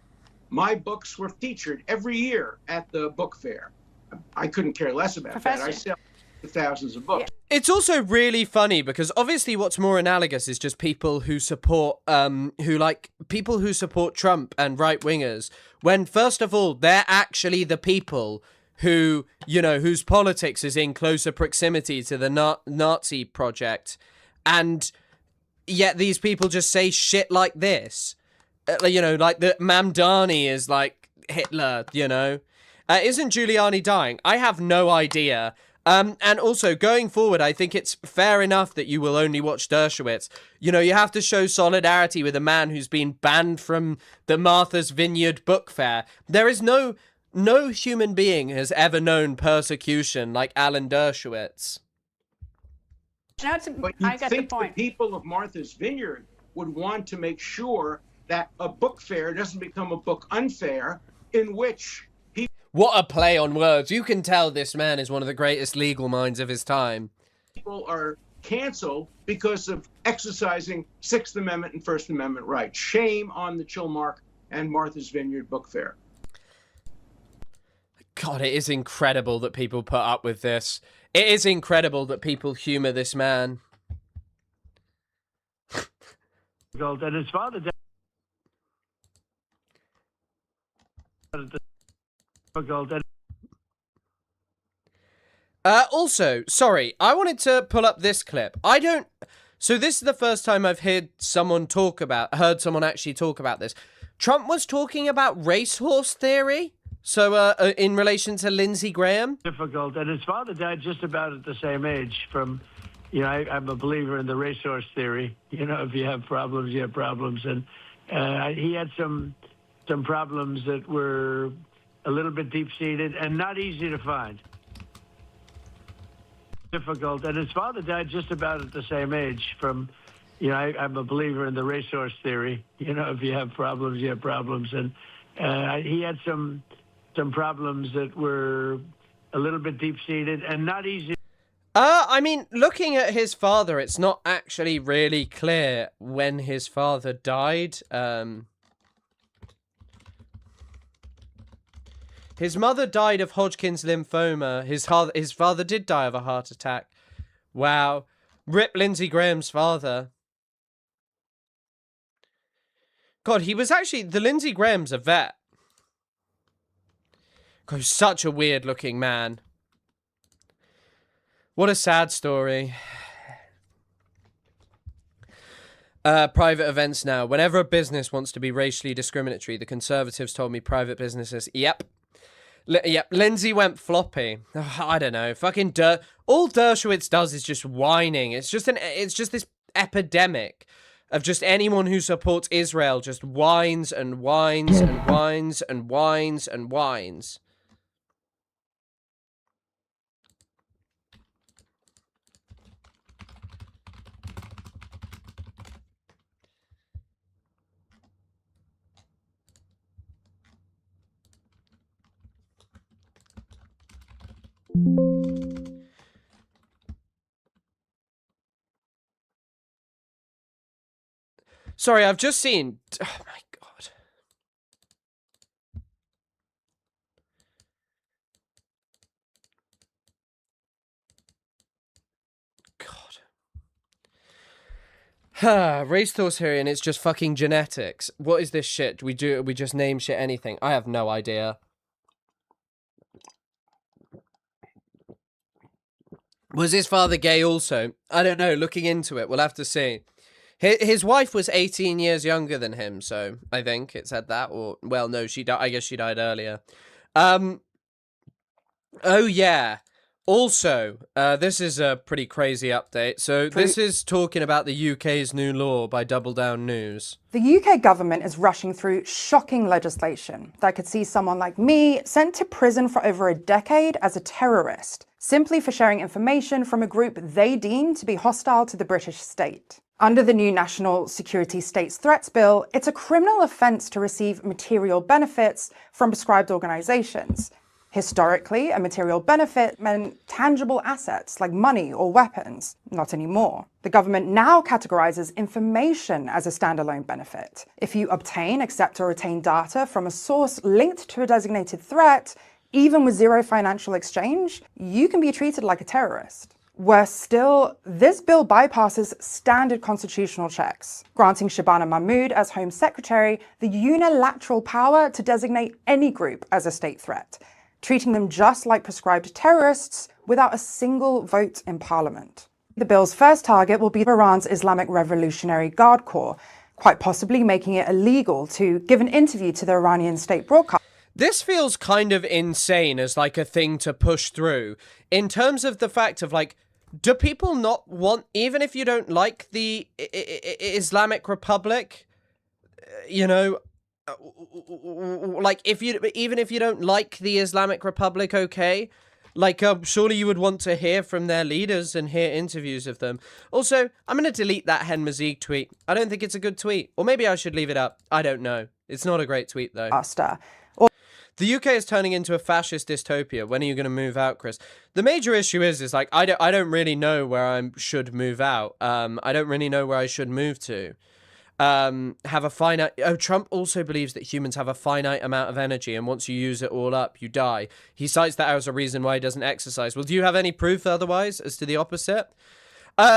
J: my books were featured every year at the book fair. I couldn't care less about that. I sell thousands of books.
A: It's also really funny because obviously what's more analogous is just people who support people who support Trump and right wingers, when first of all they're actually the people who, you know, whose politics is in closer proximity to the Nazi project, and yet these people just say shit like this. You know, like the Mamdani is like Hitler, you know. Isn't Giuliani dying? I have no idea. And also, going forward, I think it's fair enough that you will only watch Dershowitz. You know, you have to show solidarity with a man who's been banned from the Martha's Vineyard Book Fair. There is no human being has ever known persecution like Alan Dershowitz.
J: But you think the people of Martha's Vineyard would want to make sure that a book fair doesn't become a book unfair in which
A: What a play on words. You can tell this man is one of the greatest legal minds of his time.
J: People are canceled because of exercising Sixth Amendment and First Amendment rights. Shame on the Chilmark and Martha's Vineyard Book Fair.
A: God, it is incredible that people put up with this. It is incredible that people humor this man.
K: And his father
A: Also, sorry, I wanted to pull up this clip. So this is the first time I've heard someone actually talk about this. Trump was talking about racehorse theory. So, in relation to Lindsey Graham?
K: Difficult. And his father died just about at the same age from, you know, I'm a believer in the racehorse theory. You know, if you have problems, you have problems. And he had some problems that were a little bit deep-seated and not easy to find. Difficult. And his father died just about at the same age from, you know, I'm a believer in the racehorse theory. You know, if you have problems, you have problems. And he had some problems that were a little bit deep-seated and not easy.
A: I mean, looking at his father, it's not actually really clear when his father died. His mother died of Hodgkin's lymphoma. His father did die of a heart attack. Wow. Rip Lindsey Graham's father. God, he was actually... The Lindsey Graham's a vet. God, he's such a weird-looking man. What a sad story. Private events now. Whenever a business wants to be racially discriminatory, the Conservatives told me private businesses... Yep. Yep, Lindsay went floppy. Oh, I don't know. Fucking all Dershowitz does is just whining. It's just this epidemic of just anyone who supports Israel just whines and whines and whines and whines and whines. Sorry, I've just seen... Oh my god. God. Racehorse theory and it's just fucking genetics. What is this shit? We just name shit anything. I have no idea. Was his father gay also? I don't know. Looking into it, we'll have to see. His wife was 18 years younger than him, so I think it said that. Or, well, no, I guess she died earlier. Oh, yeah. Also, this is a pretty crazy update. So this is talking about the UK's new law by Double Down News.
L: The UK government is rushing through shocking legislation that could see someone like me sent to prison for over a decade as a terrorist, simply for sharing information from a group they deem to be hostile to the British state. Under the new National Security States Threats Bill, it's a criminal offence to receive material benefits from prescribed organizations. Historically, a material benefit meant tangible assets like money or weapons. Not anymore. The government now categorizes information as a standalone benefit. If you obtain, accept, or retain data from a source linked to a designated threat, even with zero financial exchange, you can be treated like a terrorist. Worse still, this bill bypasses standard constitutional checks, granting Shabana Mahmood as Home Secretary the unilateral power to designate any group as a state threat, treating them just like prescribed terrorists without a single vote in Parliament. The bill's first target will be Iran's Islamic Revolutionary Guard Corps, quite possibly making it illegal to give an interview to the Iranian state broadcast.
A: This feels kind of insane as like a thing to push through in terms of the fact of like, do people not want, even if you don't like the Islamic Republic, you know, like even if you don't like the Islamic Republic, okay, like surely you would want to hear from their leaders and hear interviews of them. Also, I'm going to delete that Hen Mazik tweet. I don't think it's a good tweet, or maybe I should leave it up. I don't know. It's not a great tweet though. The UK is turning into a fascist dystopia. When are you going to move out, Chris? The major issue is like I don't really know where I should move out. I don't really know where I should move to. Have a finite... Oh, Trump also believes that humans have a finite amount of energy, and once you use it all up, you die. He cites that as a reason why he doesn't exercise. Well, do you have any proof otherwise as to the opposite?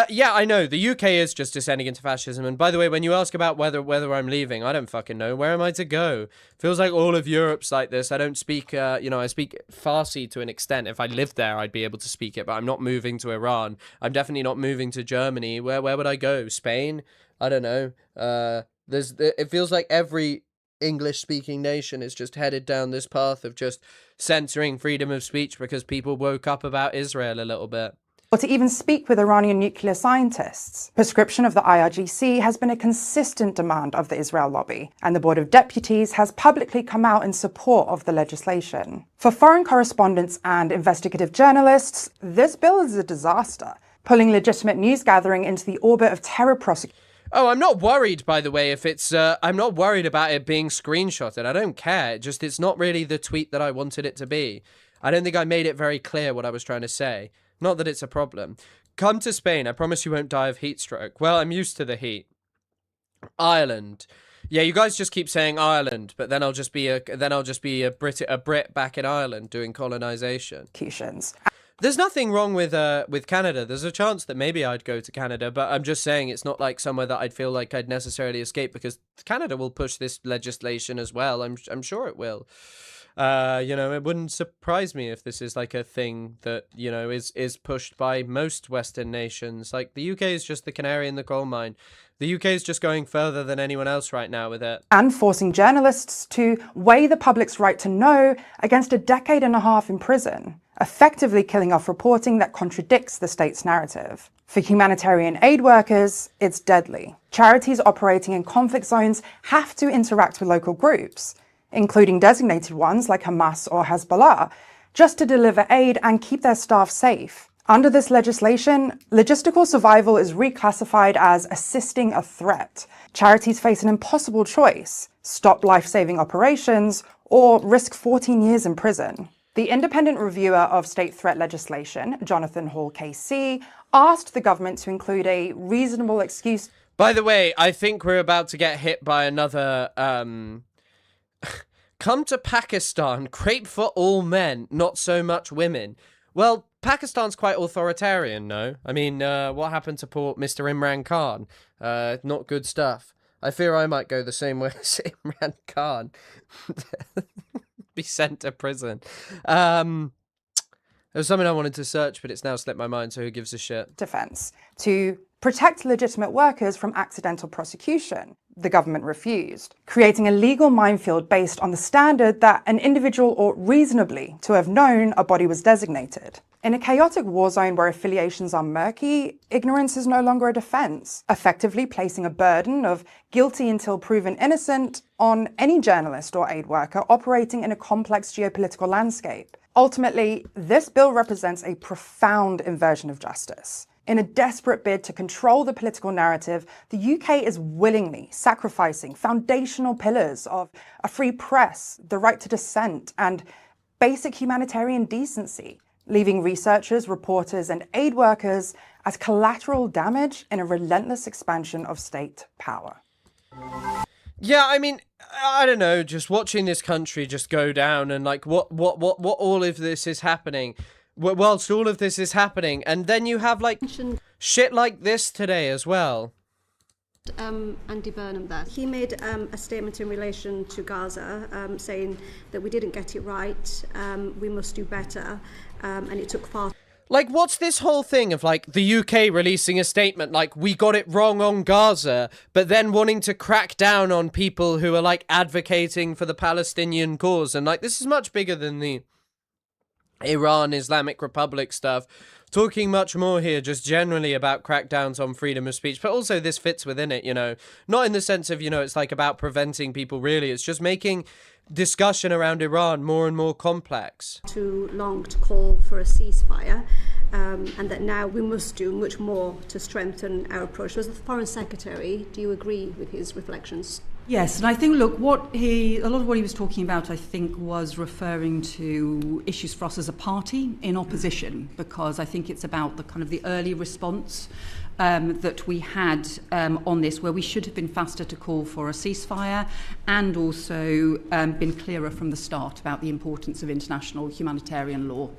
A: Yeah, I know. The UK is just descending into fascism. And by the way, when you ask about whether I'm leaving, I don't fucking know. Where am I to go? Feels like all of Europe's like this. I don't speak, you know, I speak Farsi to an extent. If I lived there, I'd be able to speak it, but I'm not moving to Iran. I'm definitely not moving to Germany. Where would I go? Spain? I don't know. It feels like every English-speaking nation is just headed down this path of just censoring freedom of speech because people woke up about Israel a little bit.
L: Or to even speak with Iranian nuclear scientists. Proscription of the IRGC has been a consistent demand of the Israel lobby, and the Board of Deputies has publicly come out in support of the legislation. For foreign correspondents and investigative journalists, this bill is a disaster, pulling legitimate news gathering into the orbit of terror prosecution.
A: Oh, I'm not worried, by the way, if it's, I'm not worried about it being screenshotted. I don't care. It's not really the tweet that I wanted it to be. I don't think I made it very clear what I was trying to say. Not that it's a problem. Come to Spain. I promise you won't die of heat stroke. Well, I'm used to the heat. Ireland. Yeah, you guys just keep saying Ireland, but then I'll just be a Brit back in Ireland doing colonization. There's nothing wrong with Canada. There's a chance that maybe I'd go to Canada, but I'm just saying it's not like somewhere that I'd feel like I'd necessarily escape, because Canada will push this legislation as well. I'm sure it will. You know, it wouldn't surprise me if this is like a thing that, you know, is pushed by most Western nations. Like, the UK is just the canary in the coal mine. The UK is just going further than anyone else right now with it.
L: And forcing journalists to weigh the public's right to know against a decade and a half in prison, effectively killing off reporting that contradicts the state's narrative. For humanitarian aid workers, it's deadly. Charities operating in conflict zones have to interact with local groups, including designated ones like Hamas or Hezbollah, just to deliver aid and keep their staff safe. Under this legislation, logistical survival is reclassified as assisting a threat. Charities face an impossible choice: stop life-saving operations or risk 14 years in prison. The independent reviewer of state threat legislation, Jonathan Hall KC, asked the government to include a reasonable excuse.
A: By the way, I think we're about to get hit by another, come to Pakistan, crepe for all men, not so much women. Well, Pakistan's quite authoritarian, no? I mean, what happened to poor Mr. Imran Khan? Not good stuff. I fear I might go the same way as Imran Khan. Be sent to prison. There was something I wanted to search, but it's now slipped my mind, so who gives a shit?
L: Defense to protect legitimate workers from accidental prosecution. The government refused, creating a legal minefield based on the standard that an individual ought reasonably to have known a body was designated. In a chaotic war zone where affiliations are murky, ignorance is no longer a defense, effectively placing a burden of guilty until proven innocent on any journalist or aid worker operating in a complex geopolitical landscape. Ultimately, this bill represents a profound inversion of justice. In a desperate bid to control the political narrative, the UK is willingly sacrificing foundational pillars of a free press, the right to dissent, and basic humanitarian decency, leaving researchers, reporters, and aid workers as collateral damage in a relentless expansion of state power.
A: Yeah, I mean, I don't know, just watching this country just go down and like what all of this is happening. Whilst all of this is happening, and then you have like shit like this today as well.
M: Andy Burnham there. He made a statement in relation to Gaza saying that we didn't get it right, we must do better, and it took far.
A: Like, what's this whole thing of like the UK releasing a statement like we got it wrong on Gaza, but then wanting to crack down on people who are like advocating for the Palestinian cause, and like this is much bigger than the Iran Islamic Republic stuff. Talking much more here just generally about crackdowns on freedom of speech, but also this fits within it, you know, not in the sense of, you know, it's like about preventing people really, it's just making discussion around Iran more and more complex.
M: Too long to call for a ceasefire, and that now we must do much more to strengthen our approach. As the Foreign Secretary, do you agree with his reflections?
N: Yes, and I think, look, a lot of what he was talking about, I think, was referring to issues for us as a party in opposition, because I think it's about the kind of the early response that we had on this, where we should have been faster to call for a ceasefire and also been clearer from the start about the importance of international humanitarian law.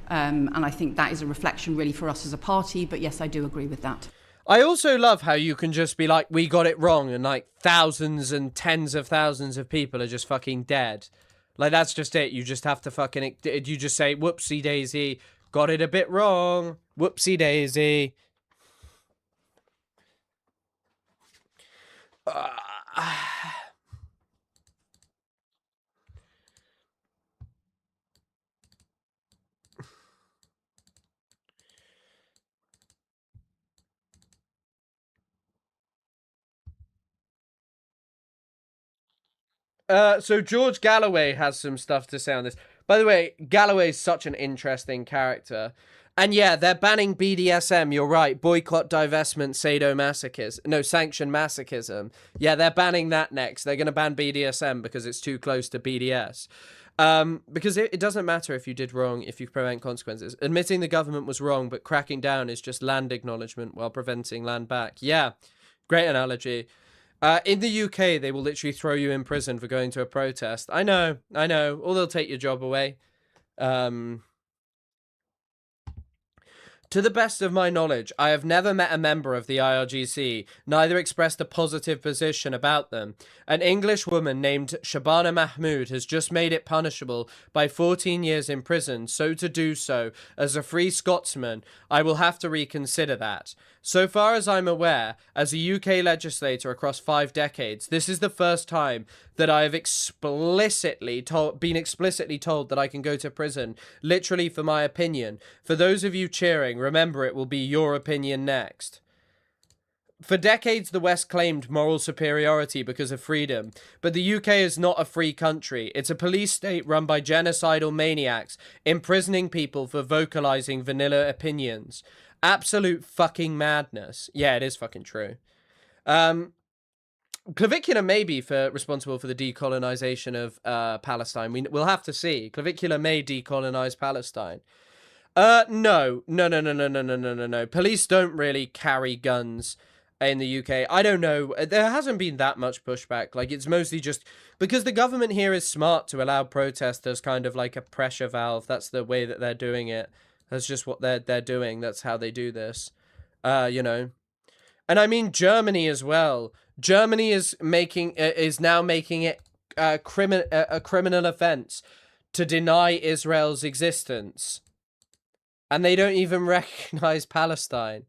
N: And I think that is a reflection really for us as a party, but yes, I do agree with that.
A: I also love how you can just be like, we got it wrong, and like thousands and tens of thousands of people are just fucking dead. Like, that's just it. You just have to fucking, you just say, whoopsie daisy, got it a bit wrong, whoopsie daisy. So George Galloway has some stuff to say on this. By the way, Galloway's such an interesting character. And yeah, they're banning BDSM, you're right. Boycott, divestment, sadomasochism. No, sanctioned masochism. Yeah, they're banning that next. They're going to ban BDSM because it's too close to BDS. Because it doesn't matter if you did wrong, if you prevent consequences. Admitting the government was wrong, but cracking down is just land acknowledgement while preventing land back. Yeah, great analogy. In the UK, they will literally throw you in prison for going to a protest. I know. Or they'll take your job away. To the best of my knowledge, I have never met a member of the IRGC, neither expressed a positive position about them. An English woman named Shabana Mahmood has just made it punishable by 14 years in prison, so to do so, as a free Scotsman, I will have to reconsider that. So far as I'm aware, as a UK legislator across 5 decades, this is the first time that I have been explicitly told that I can go to prison, literally for my opinion. For those of you cheering, remember it will be your opinion next. For decades, the West claimed moral superiority because of freedom, but the UK is not a free country. It's a police state run by genocidal maniacs, imprisoning people for vocalizing vanilla opinions. Absolute fucking madness. Yeah, it is fucking true. Clavicular may be responsible for the decolonization of Palestine. We'll have to see. Clavicular may decolonize Palestine. No. Police don't really carry guns in the UK. I don't know. There hasn't been that much pushback. Like, it's mostly just because the government here is smart to allow protest as kind of like a pressure valve. That's the way that they're doing it. That's just what they're doing. That's how they do this. You know. And I mean Germany as well. Germany is now making it a criminal offense to deny Israel's existence. And they don't even recognize Palestine.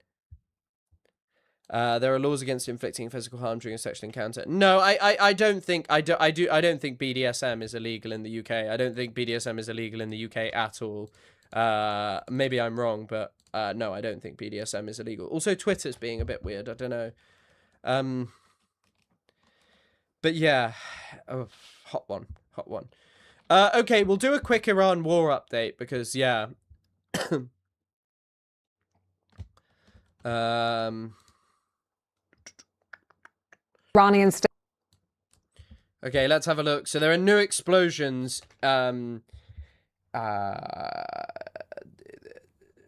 A: There are laws against inflicting physical harm during a sexual encounter. No, I don't think I don't think BDSM is illegal in the UK. I don't think BDSM is illegal in the UK at all. Maybe I'm wrong, but no, I don't think BDSM is illegal. Also, Twitter's being a bit weird. I don't know. But yeah, oh, hot one. Okay, we'll do a quick Iran war update because yeah.
O: Iranian state.
A: Okay, let's have a look. So there are new explosions.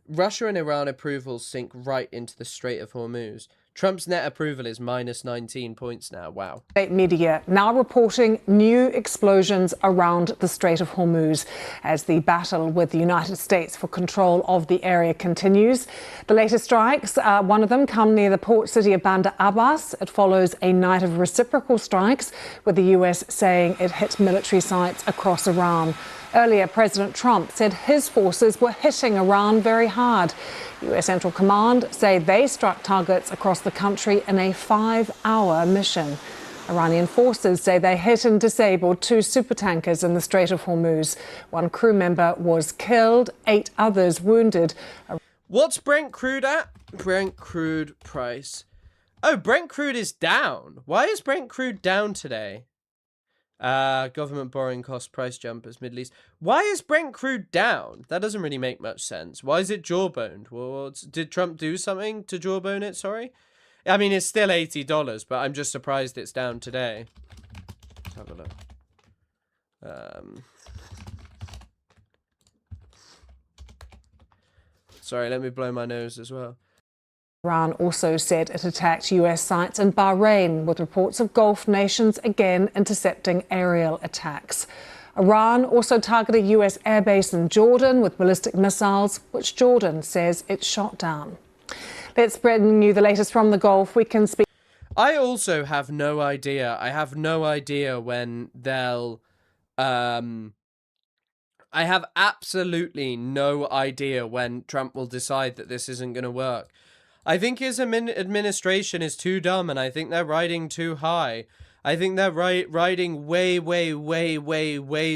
A: Russia and Iran approvals sink right into the Strait of Hormuz. Trump's net approval is minus 19 points now. Wow.
O: State media now reporting new explosions around the Strait of Hormuz as the battle with the United States for control of the area continues. The latest strikes, one of them come near the port city of Bandar Abbas. It follows a night of reciprocal strikes, with the US saying it hit military sites across Iran. Earlier, President Trump said his forces were hitting Iran very hard. US Central Command say they struck targets across the country in a 5-hour mission. Iranian forces say they hit and disabled 2 supertankers in the Strait of Hormuz. 1 crew member was killed, 8 others wounded.
A: What's Brent crude at? Brent crude price. Oh, Brent crude is down. Why is Brent crude down today? Government borrowing cost price jumpers, Middle East. Why is Brent crude down? That doesn't really make much sense. Why is it jawboned? Well, did Trump do something to jawbone it? Sorry. I mean, it's still $80, but I'm just surprised it's down today. Let's have a look. Sorry, let me blow my nose as well.
O: Iran also said it attacked US sites in Bahrain, with reports of Gulf nations again intercepting aerial attacks. Iran also targeted US airbase in Jordan with ballistic missiles, which Jordan says it shot down. Let's bring you the latest from the Gulf. We can speak.
A: I also have no idea. I have no idea when they'll... I have absolutely no idea when Trump will decide that this isn't going to work. I think his administration is too dumb, and I think they're riding too high. I think they're riding way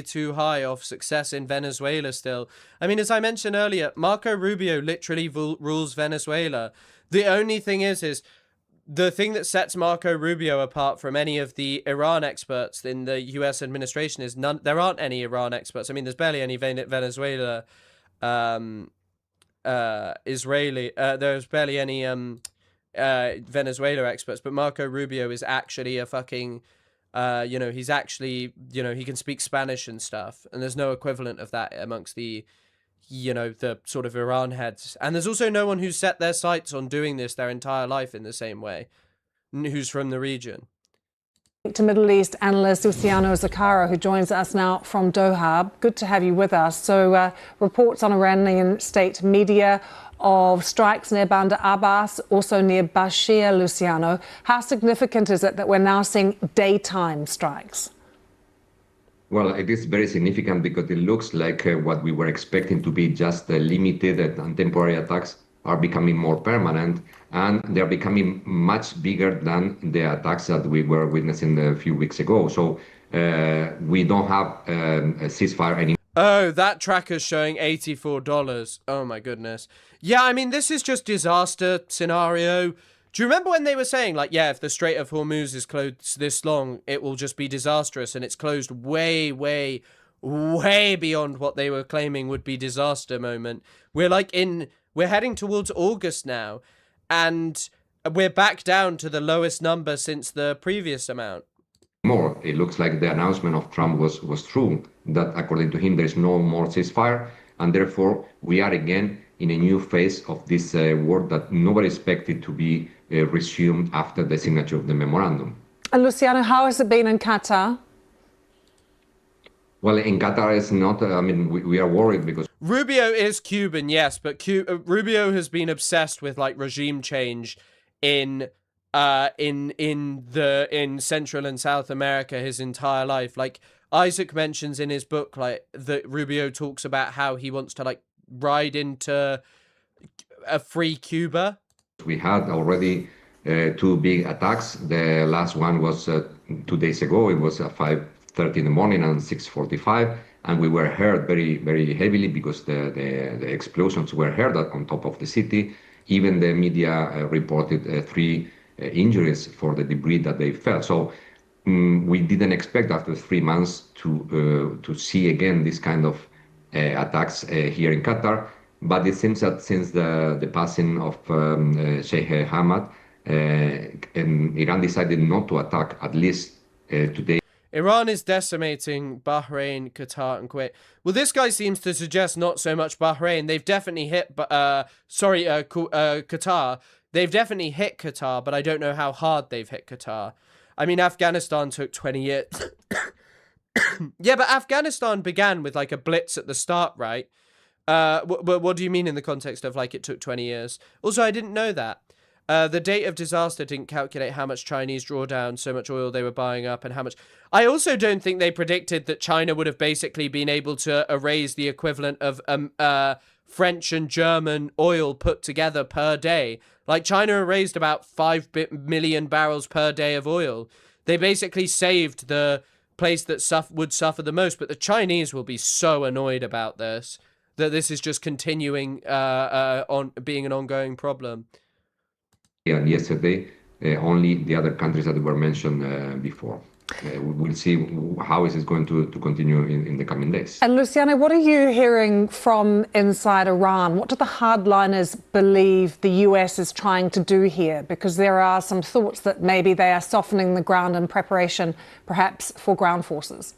A: too high off success in Venezuela still. I mean, as I mentioned earlier, Marco Rubio literally rules Venezuela. The only thing is the thing that sets Marco Rubio apart from any of the Iran experts in the US administration is there aren't any Iran experts. I mean, there's barely any Venezuela Israeli, there's barely any Venezuela experts, but Marco Rubio is actually a fucking he's actually, he can speak Spanish and stuff, and there's no equivalent of that amongst the the sort of Iran heads. And there's also no one who's set their sights on doing this their entire life in the same way, who's from the region.
O: To Middle East analyst Luciano Zakara, who joins us now from Doha. Good to have you with us. So reports on Iranian state media of strikes near Bandar Abbas, also near Bashir, Luciano. How significant is it that we're now seeing daytime strikes?
P: Well, it is very significant because it looks like what we were expecting to be just limited and temporary attacks are becoming more permanent, and they're becoming much bigger than the attacks that we were witnessing a few weeks ago. So we don't have a ceasefire anymore.
A: Oh, that tracker's showing $84. Oh my goodness. Yeah, I mean, this is just disaster scenario. Do you remember when they were saying, like, yeah, if the Strait of Hormuz is closed this long, it will just be disastrous, and it's closed way beyond what they were claiming would be disaster moment. We're heading towards August now, and we're back down to the lowest number since the previous amount.
P: More. It looks like the announcement of Trump was true, that according to him, there is no more ceasefire, and therefore we are again in a new phase of this war that nobody expected to be resumed after the signature of the memorandum.
O: And Luciano, how has it been in Qatar?
P: Well, in Qatar, it's not. I mean, we are worried because
A: Rubio is Cuban, yes, but Rubio has been obsessed with like regime change in Central and South America his entire life. Like Isaac mentions in his book, like that Rubio talks about how he wants to like ride into a free Cuba.
P: We had already 2 big attacks. The last one was 2 days ago. It was at 5:30 in the morning and 6:45, and we were hurt very heavily because the explosions were heard on top of the city. Even the media reported 3 injuries for the debris that they felt. So we didn't expect after 3 months to see again this kind of attacks here in Qatar. But it seems that since the passing of Sheikh Hamad, Iran decided not to attack, at least today.
A: Iran is decimating Bahrain, Qatar, and Kuwait. Well, this guy seems to suggest not so much Bahrain. They've definitely hit, Qatar. They've definitely hit Qatar, but I don't know how hard they've hit Qatar. I mean, Afghanistan took 20 years. Yeah, but Afghanistan began with like a blitz at the start, right? What do you mean in the context of like it took 20 years? Also, I didn't know that. The date of disaster didn't calculate how much Chinese drawdown, so much oil they were buying up, and how much. I also don't think they predicted that China would have basically been able to erase the equivalent of French and German oil put together per day. Like, China erased about 5 million barrels per day of oil. They basically saved the place that would suffer the most, but the Chinese will be so annoyed about this, that this is just continuing on being an ongoing problem.
P: And yesterday, only the other countries that were mentioned before. We'll see how is it going to continue in the coming days.
O: And Luciano, what are you hearing from inside Iran? What do the hardliners believe the US is trying to do here? Because there are some thoughts that maybe they are softening the ground in preparation, perhaps, for ground forces.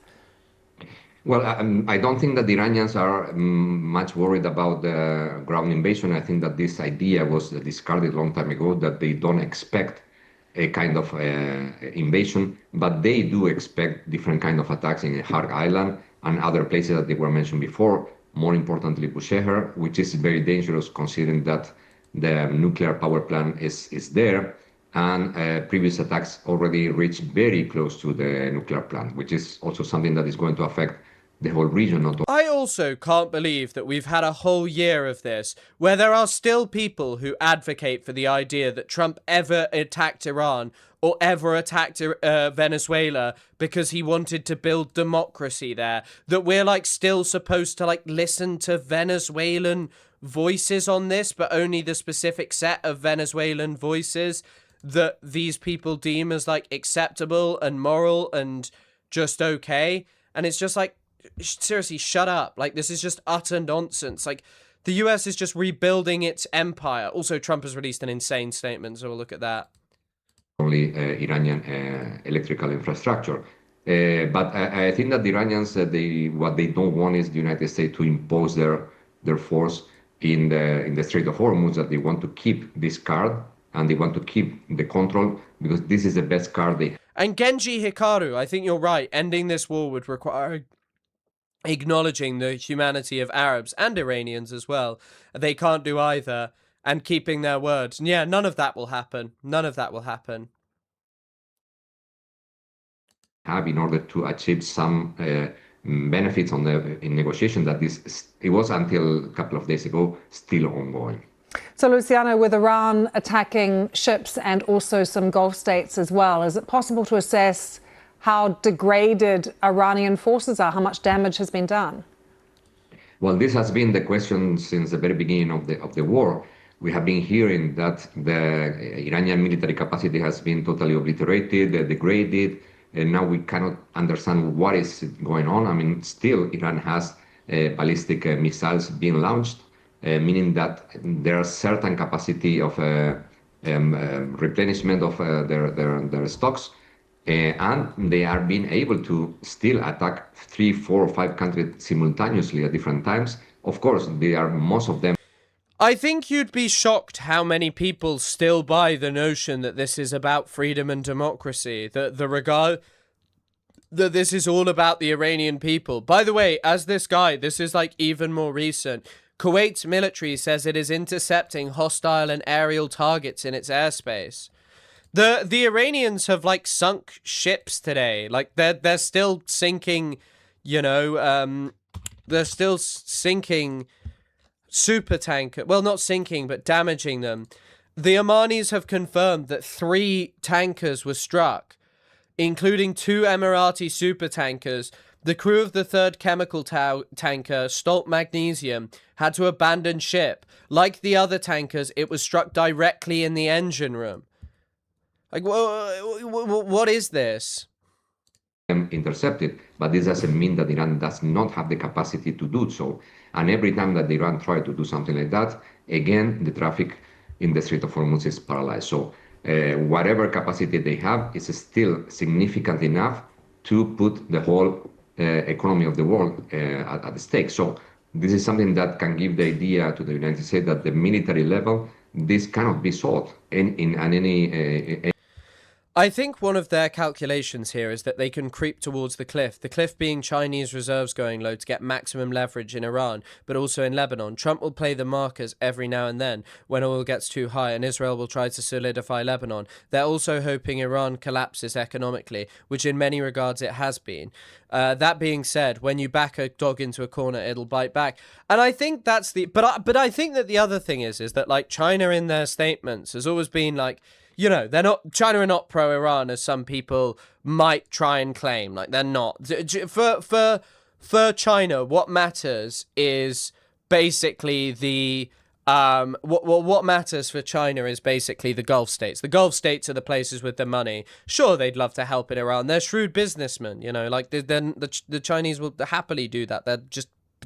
P: Well, I don't think that the Iranians are much worried about the ground invasion. I think that this idea was discarded a long time ago, that they don't expect a kind of invasion, but they do expect different kind of attacks in Harg Island and other places that they were mentioned before. More importantly, Bushehr, which is very dangerous considering that the nuclear power plant is there, and previous attacks already reached very close to the nuclear plant, which is also something that is going to affect the whole region.
A: I also can't believe that we've had a whole year of this, where there are still people who advocate for the idea that Trump ever attacked Iran or ever attacked Venezuela because he wanted to build democracy there. That we're like still supposed to like listen to Venezuelan voices on this, but only the specific set of Venezuelan voices that these people deem as like acceptable and moral and just okay. And it's just like, seriously, shut up. Like, this is just utter nonsense. Like, the US is just rebuilding its empire. Also, Trump has released an insane statement, so we'll look at that.
P: Only Iranian electrical infrastructure. But I think that the Iranians, what they don't want is the United States to impose their force in the Strait of Hormuz, that they want to keep this card and they want to keep the control because this is the best card they have.
A: And Genji Hikaru, I think you're right. Ending this war would require acknowledging the humanity of Arabs and Iranians as well. They can't do either, and keeping their word. And yeah, none of that will happen. None of that will happen.
P: Have in order to achieve some benefits on in negotiation that it was until a couple of days ago still ongoing.
O: So, Luciano, with Iran attacking ships and also some Gulf states as well, is it possible to assess how degraded Iranian forces are, how much damage has been done?
P: Well, this has been the question since the very beginning of the war. We have been hearing that the Iranian military capacity has been totally obliterated, degraded, and now we cannot understand what is going on. I mean, still Iran has ballistic missiles being launched, meaning that there are certain capacity of replenishment of their stocks. And they are being able to still attack 3, 4, or 5 countries simultaneously at different times. Of course, they are most of them.
A: I think you'd be shocked how many people still buy the notion that this is about freedom and democracy, that this is all about the Iranian people. By the way, as this guy, this is like even more recent. Kuwait's military says it is intercepting hostile and aerial targets in its airspace. The Iranians have like sunk ships today. Like they're still sinking, you know, they're still sinking super tanker. Well, not sinking, but damaging them. The Omanis have confirmed that 3 tankers were struck, including 2 Emirati super tankers. The crew of the 3rd chemical tanker, Stolt Magnesium, had to abandon ship. Like the other tankers, it was struck directly in the engine room. Like, what is this?
P: intercepted, but this doesn't mean that Iran does not have the capacity to do so. And every time that Iran tries to do something like that, again, the traffic in the Strait of Hormuz is paralyzed. So whatever capacity they have is still significant enough to put the whole economy of the world at stake. So this is something that can give the idea to the United States that the military level, this cannot be solved in any
A: I think one of their calculations here is that they can creep towards the cliff being Chinese reserves going low to get maximum leverage in Iran, but also in Lebanon. Trump will play the markers every now and then when oil gets too high, and Israel will try to solidify Lebanon. They're also hoping Iran collapses economically, which in many regards it has been. That being said, when you back a dog into a corner, it'll bite back. And I think that's the... But I think that the other thing is that, like, China in their statements has always been like, you know, they're not, China are not pro-Iran as some people might try and claim. Like, they're not. For China, what matters is basically the, what matters for China is basically the Gulf states. The Gulf states are the places with the money. Sure, they'd love to help in Iran. They're shrewd businessmen, you know, like the Chinese will happily do that.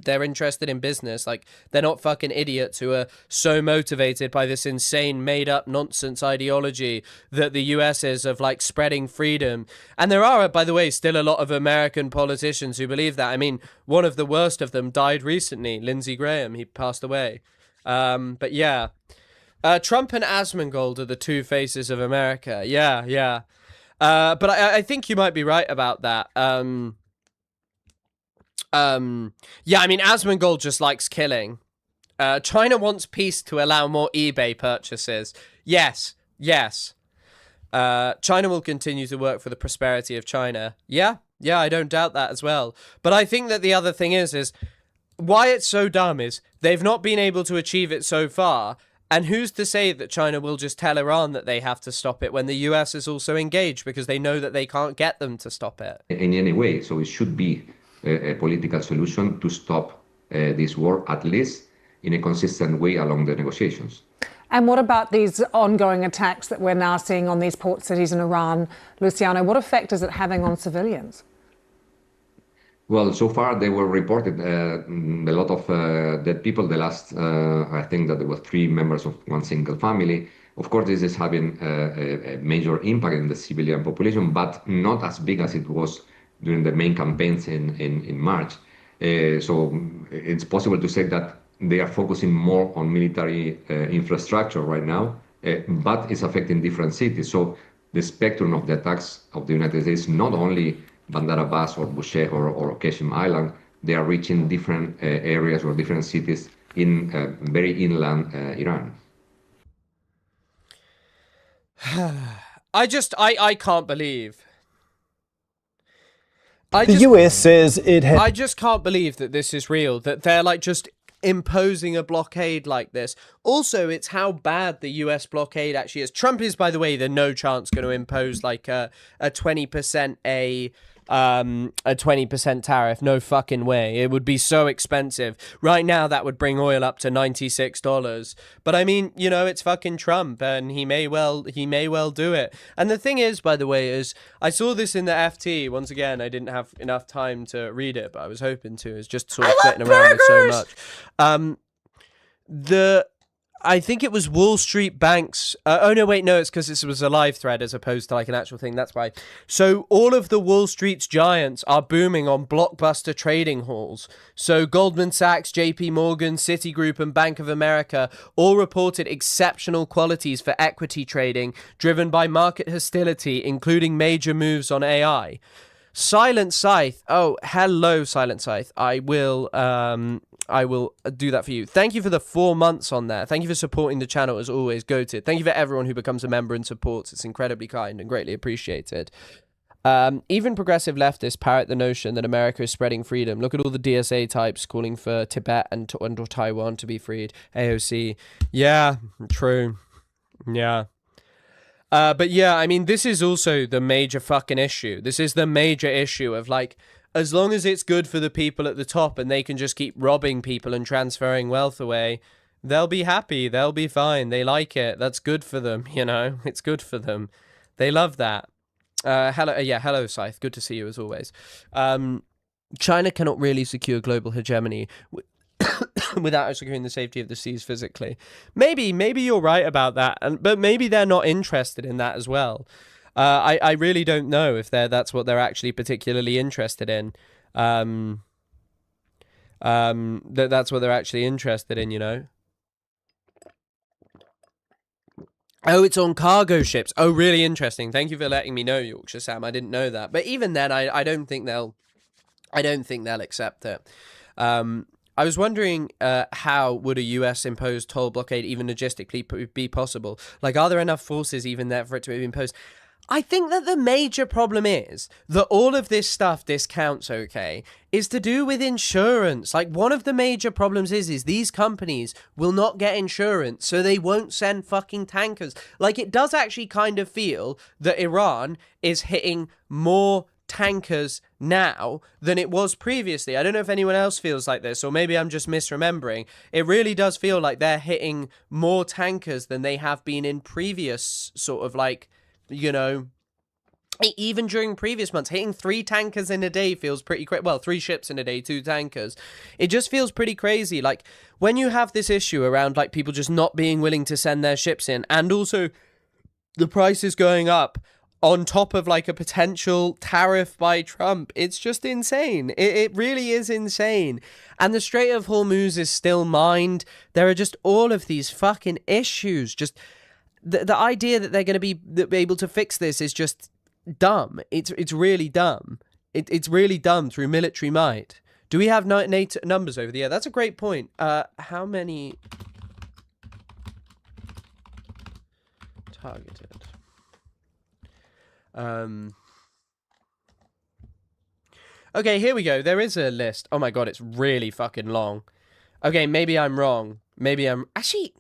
A: They're interested in business. Like, they're not fucking idiots who are so motivated by this insane made-up nonsense ideology that the US is of, like, spreading freedom. And there are, by the way, still a lot of American politicians who believe that. I mean, one of the worst of them died recently, Lindsey Graham. He passed away. But yeah. Trump and Asmongold are the two faces of America. Yeah. But I think you might be right about that. Yeah, I mean, Asmongold just likes killing. China wants peace to allow more eBay purchases. Yes. China will continue to work for the prosperity of China. Yeah, I don't doubt that as well. But I think that the other thing is why it's so dumb is they've not been able to achieve it so far. And who's to say that China will just tell Iran that they have to stop it when the US is also engaged because they know that they can't get them to stop it?
P: In any way. So it should be a political solution to stop this war, at least in a consistent way along the negotiations.
O: And what about these ongoing attacks that we're now seeing on these port cities in Iran? Luciano, what effect is it having on civilians?
P: Well, so far they were reported a lot of dead people. The last, I think that there were 3 members of one single family. Of course, this is having a major impact in the civilian population, but not as big as it was during the main campaigns in March. So it's possible to say that they are focusing more on military infrastructure right now, but it's affecting different cities. So the spectrum of the attacks of the United States, not only Bandar Abbas or Bushehr or Qasem Island, they are reaching different areas or different cities in very inland Iran.
A: I can't believe.
Q: The US says it has...
A: I just can't believe that this is real, that they're like just imposing a blockade like this. Also, it's how bad the US blockade actually is. Trump is, by the way, the no chance going to impose like a 20% a 20% tariff. No fucking way. It would be so expensive. Right now, that would bring oil up to $96. But I mean, you know, it's fucking Trump, and he may well do it. And the thing is, by the way, is I saw this in the FT. Once again, I didn't have enough time to read it, but I was hoping to. It's just sort of flitting around it so much. I think it was Wall Street Bank's... oh, no, wait, no, it's because this was a live thread as opposed to like an actual thing. That's why. So all of the Wall Street's giants are booming on blockbuster trading halls. So Goldman Sachs, JP Morgan, Citigroup, and Bank of America all reported exceptional qualities for equity trading driven by market hostility, including major moves on AI. Silent Scythe. Oh, hello, Silent Scythe. I will do that for you. Thank you for the 4 months on there. Thank you for supporting the channel as always. Goated. Thank you for everyone who becomes a member and supports. It's incredibly kind and greatly appreciated. Even progressive leftists parrot the notion that America is spreading freedom. Look at all the DSA types calling for Tibet and Taiwan to be freed. AOC. Yeah, true. Yeah. But yeah, I mean, this is also the major fucking issue. This is the major issue of like, as long as it's good for the people at the top and they can just keep robbing people and transferring wealth away, they'll be happy. They'll be fine. They like it. That's good for them, you know. It's good for them. They love that. Hello, hello, Scythe. Good to see you as always. China cannot really secure global hegemony without securing the safety of the seas physically. Maybe you're right about that, but maybe they're not interested in that as well. I really don't know if that's what they're actually particularly interested in. That's what they're actually interested in, you know. Oh, it's on cargo ships. Oh, really interesting. Thank you for letting me know, Yorkshire Sam. I didn't know that. But even then, I don't think they'll accept it. I was wondering how would a US imposed toll blockade even logistically be possible? Like, are there enough forces even there for it to be imposed? I think that the major problem is that all of this stuff discounts, okay, is to do with insurance. Like, one of the major problems is these companies will not get insurance, so they won't send fucking tankers. Like, it does actually kind of feel that Iran is hitting more tankers now than it was previously. I don't know if anyone else feels like this, or maybe I'm just misremembering. It really does feel like they're hitting more tankers than they have been in previous sort of like, you know, even during previous months. Hitting 3 tankers in a day feels pretty crazy. Well, 3 ships in a day, 2 tankers. It just feels pretty crazy. Like, when you have this issue around, like, people just not being willing to send their ships in, and also the prices going up on top of, like, a potential tariff by Trump, it's just insane. It really is insane. And the Strait of Hormuz is still mined. There are just all of these fucking issues. Just the idea that they're going to be able to fix this is just dumb. It's really dumb. It's really dumb through military might. Do we have NATO numbers over there? That's a great point. How many targeted? Okay, here we go. There is a list. Oh my god, it's really fucking long. Okay, maybe I'm wrong. Maybe I'm actually.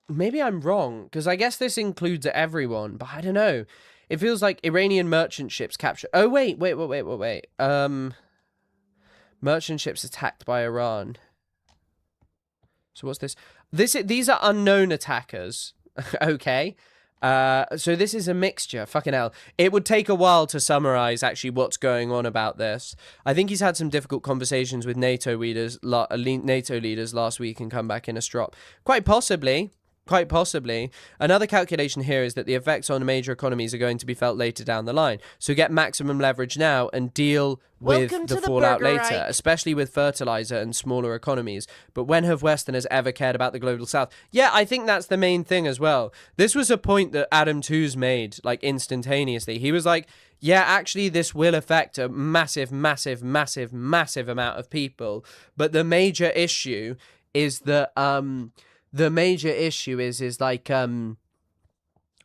A: Maybe I'm wrong, because I guess this includes everyone, but I don't know. It feels like Iranian merchant ships captured. Oh, wait. Merchant ships attacked by Iran. So what's this? These are unknown attackers. Okay. So this is a mixture. Fucking hell. It would take a while to summarize actually what's going on about this. I think he's had some difficult conversations with NATO leaders last week and come back in a strop. Quite possibly. Another calculation here is that the effects on major economies are going to be felt later down the line. So get maximum leverage now and deal with the fallout later, especially with fertilizer and smaller economies. But when have Westerners ever cared about the global south? Yeah, I think that's the main thing as well. This was a point that Adam Tooze made, like, instantaneously. He was like, yeah, actually, this will affect a massive amount of people. But the major issue is that, the major issue is like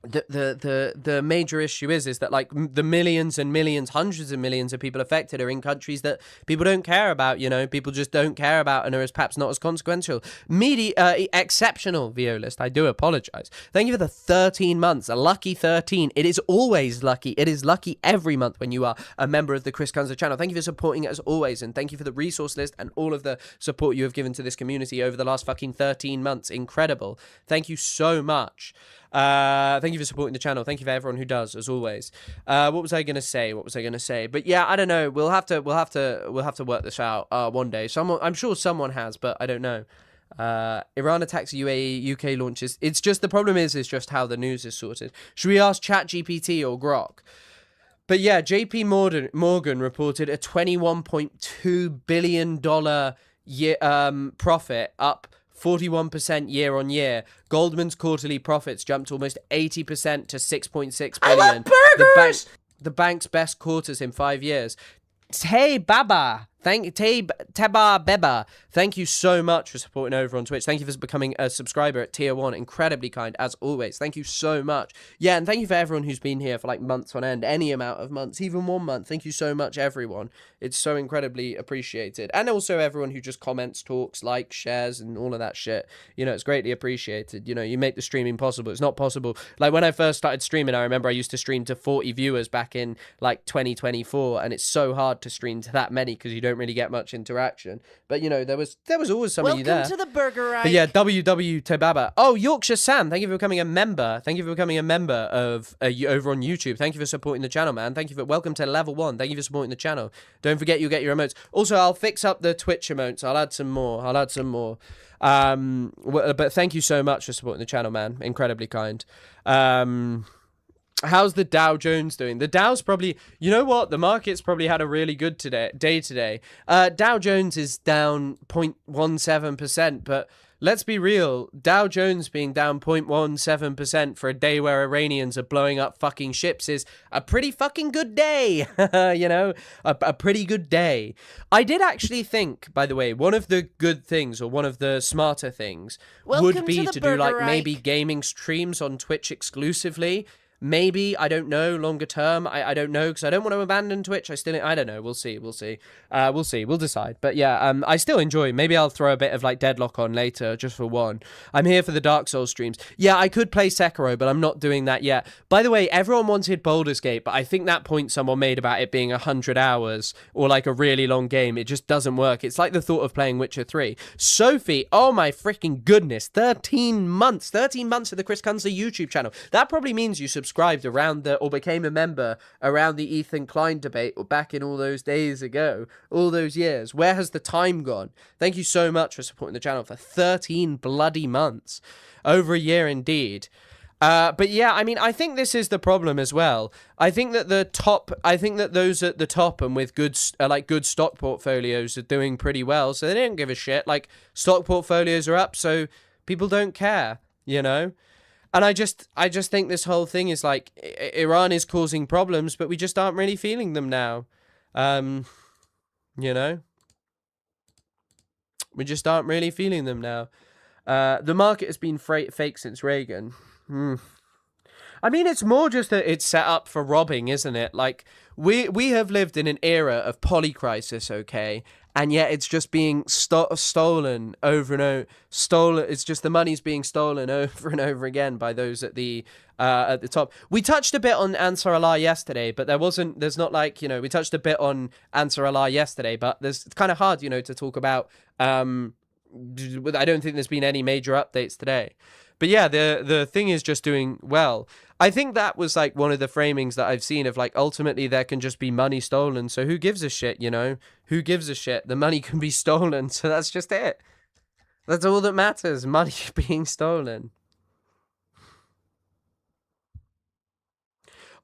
A: the major issue is that, like, the millions and millions, hundreds of millions of people affected are in countries that people don't care about, you know, people just don't care about and are perhaps not as consequential. Exceptional, Violist, I do apologize. Thank you for the 13 months, a lucky 13. It is always lucky. It is lucky every month when you are a member of the Chris Kunzer channel. Thank you for supporting it as always, and thank you for the resource list and all of the support you have given to this community over the last fucking 13 months. Incredible. Thank you so much. Thank you for supporting the channel. Thank you for everyone who does, as always. What was I gonna say? But yeah, I don't know. We'll have to work this out one day. I'm sure someone has, but I don't know. Iran attacks UAE, UK launches. It's just, the problem is just how the news is sorted. Should we ask ChatGPT or Grok? But yeah, JP Morgan reported a $21.2 billion profit, up 41% year on year. Goldman's quarterly profits jumped almost 80% to $6.6 billion.
H: I love burgers!
A: The bank's best quarters in 5 years. Hey Baba, Teba Beba, thank you so much for supporting over on Twitch. Thank you for becoming a subscriber at tier 1. Incredibly kind, as always. Thank you so much. Yeah, and thank you for everyone who's been here for like months on end, any amount of months, even 1 month. Thank you so much, everyone. It's so incredibly appreciated. And also everyone who just comments, talks, likes, shares, and all of that shit. You know, it's greatly appreciated. You know, you make the streaming possible. It's not possible. Like, when I first started streaming, I remember I used to stream to 40 viewers back in like 2024, and it's so hard to stream to that many because you don't really get much interaction. But, you know, there was always some of you there.
R: Welcome to the Burger Reich.
A: But yeah, WW Tobaba. Oh, Yorkshire Sam, thank you for becoming a member. Thank you for becoming a member of over on YouTube. Thank you for supporting the channel, man. Thank you for welcome to level 1. Thank you for supporting the channel. Don't forget you'll get your emotes. Also, I'll fix up the Twitch emotes. I'll add some more. But thank you so much for supporting the channel, man. Incredibly kind. How's the Dow Jones doing? The Dow's probably, you know what? The market's probably had a really good day today. Dow Jones is down 0.17%, but let's be real. Dow Jones being down 0.17% for a day where Iranians are blowing up fucking ships is a pretty fucking good day. You know, a pretty good day. I did actually think, by the way, one of the good things or one of the smarter things would be to do like maybe gaming streams on Twitch exclusively. Maybe, I don't know, longer term. I don't know, because I don't want to abandon Twitch. I don't know. We'll see. We'll decide. But yeah, I still enjoy. Maybe I'll throw a bit of like Deadlock on later, just for one. I'm here for the Dark Souls streams. Yeah, I could play Sekiro, but I'm not doing that yet. By the way, everyone wanted Baldur's Gate, but I think that point someone made about it being 100 hours or like a really long game, it just doesn't work. It's like the thought of playing Witcher 3. Sophie, oh my freaking goodness, 13 months of the Chris Kunzler YouTube channel. That probably means you subscribed around or became a member around the Ethan Klein debate or back in all those days ago, all those years. Where has the time gone? Thank you so much for supporting the channel for 13 bloody months. Over a year indeed. But yeah, I mean, I think this is the problem as well. I think that those at the top and with good stock portfolios are doing pretty well, so they don't give a shit. Like, stock portfolios are up, so people don't care, you know? And I just think this whole thing is like, Iran is causing problems, but we just aren't really feeling them now. You know? We just aren't really feeling them now. The market has been fake since Reagan. I mean, it's more just that it's set up for robbing, isn't it? Like, we have lived in an era of polycrisis, okay? And yet it's just being stolen over and over. It's just the money's being stolen over and over again by those at the top. We touched a bit on Ansar Allah yesterday, but there's not like, you know, we touched a bit on Ansar Allah yesterday, but it's kind of hard, you know, to talk about. I don't think there's been any major updates today. But yeah, the thing is just doing well. I think that was like one of the framings that I've seen of like, ultimately there can just be money stolen. So who gives a shit, you know? Who gives a shit? The money can be stolen. So that's just it. That's all that matters. Money being stolen.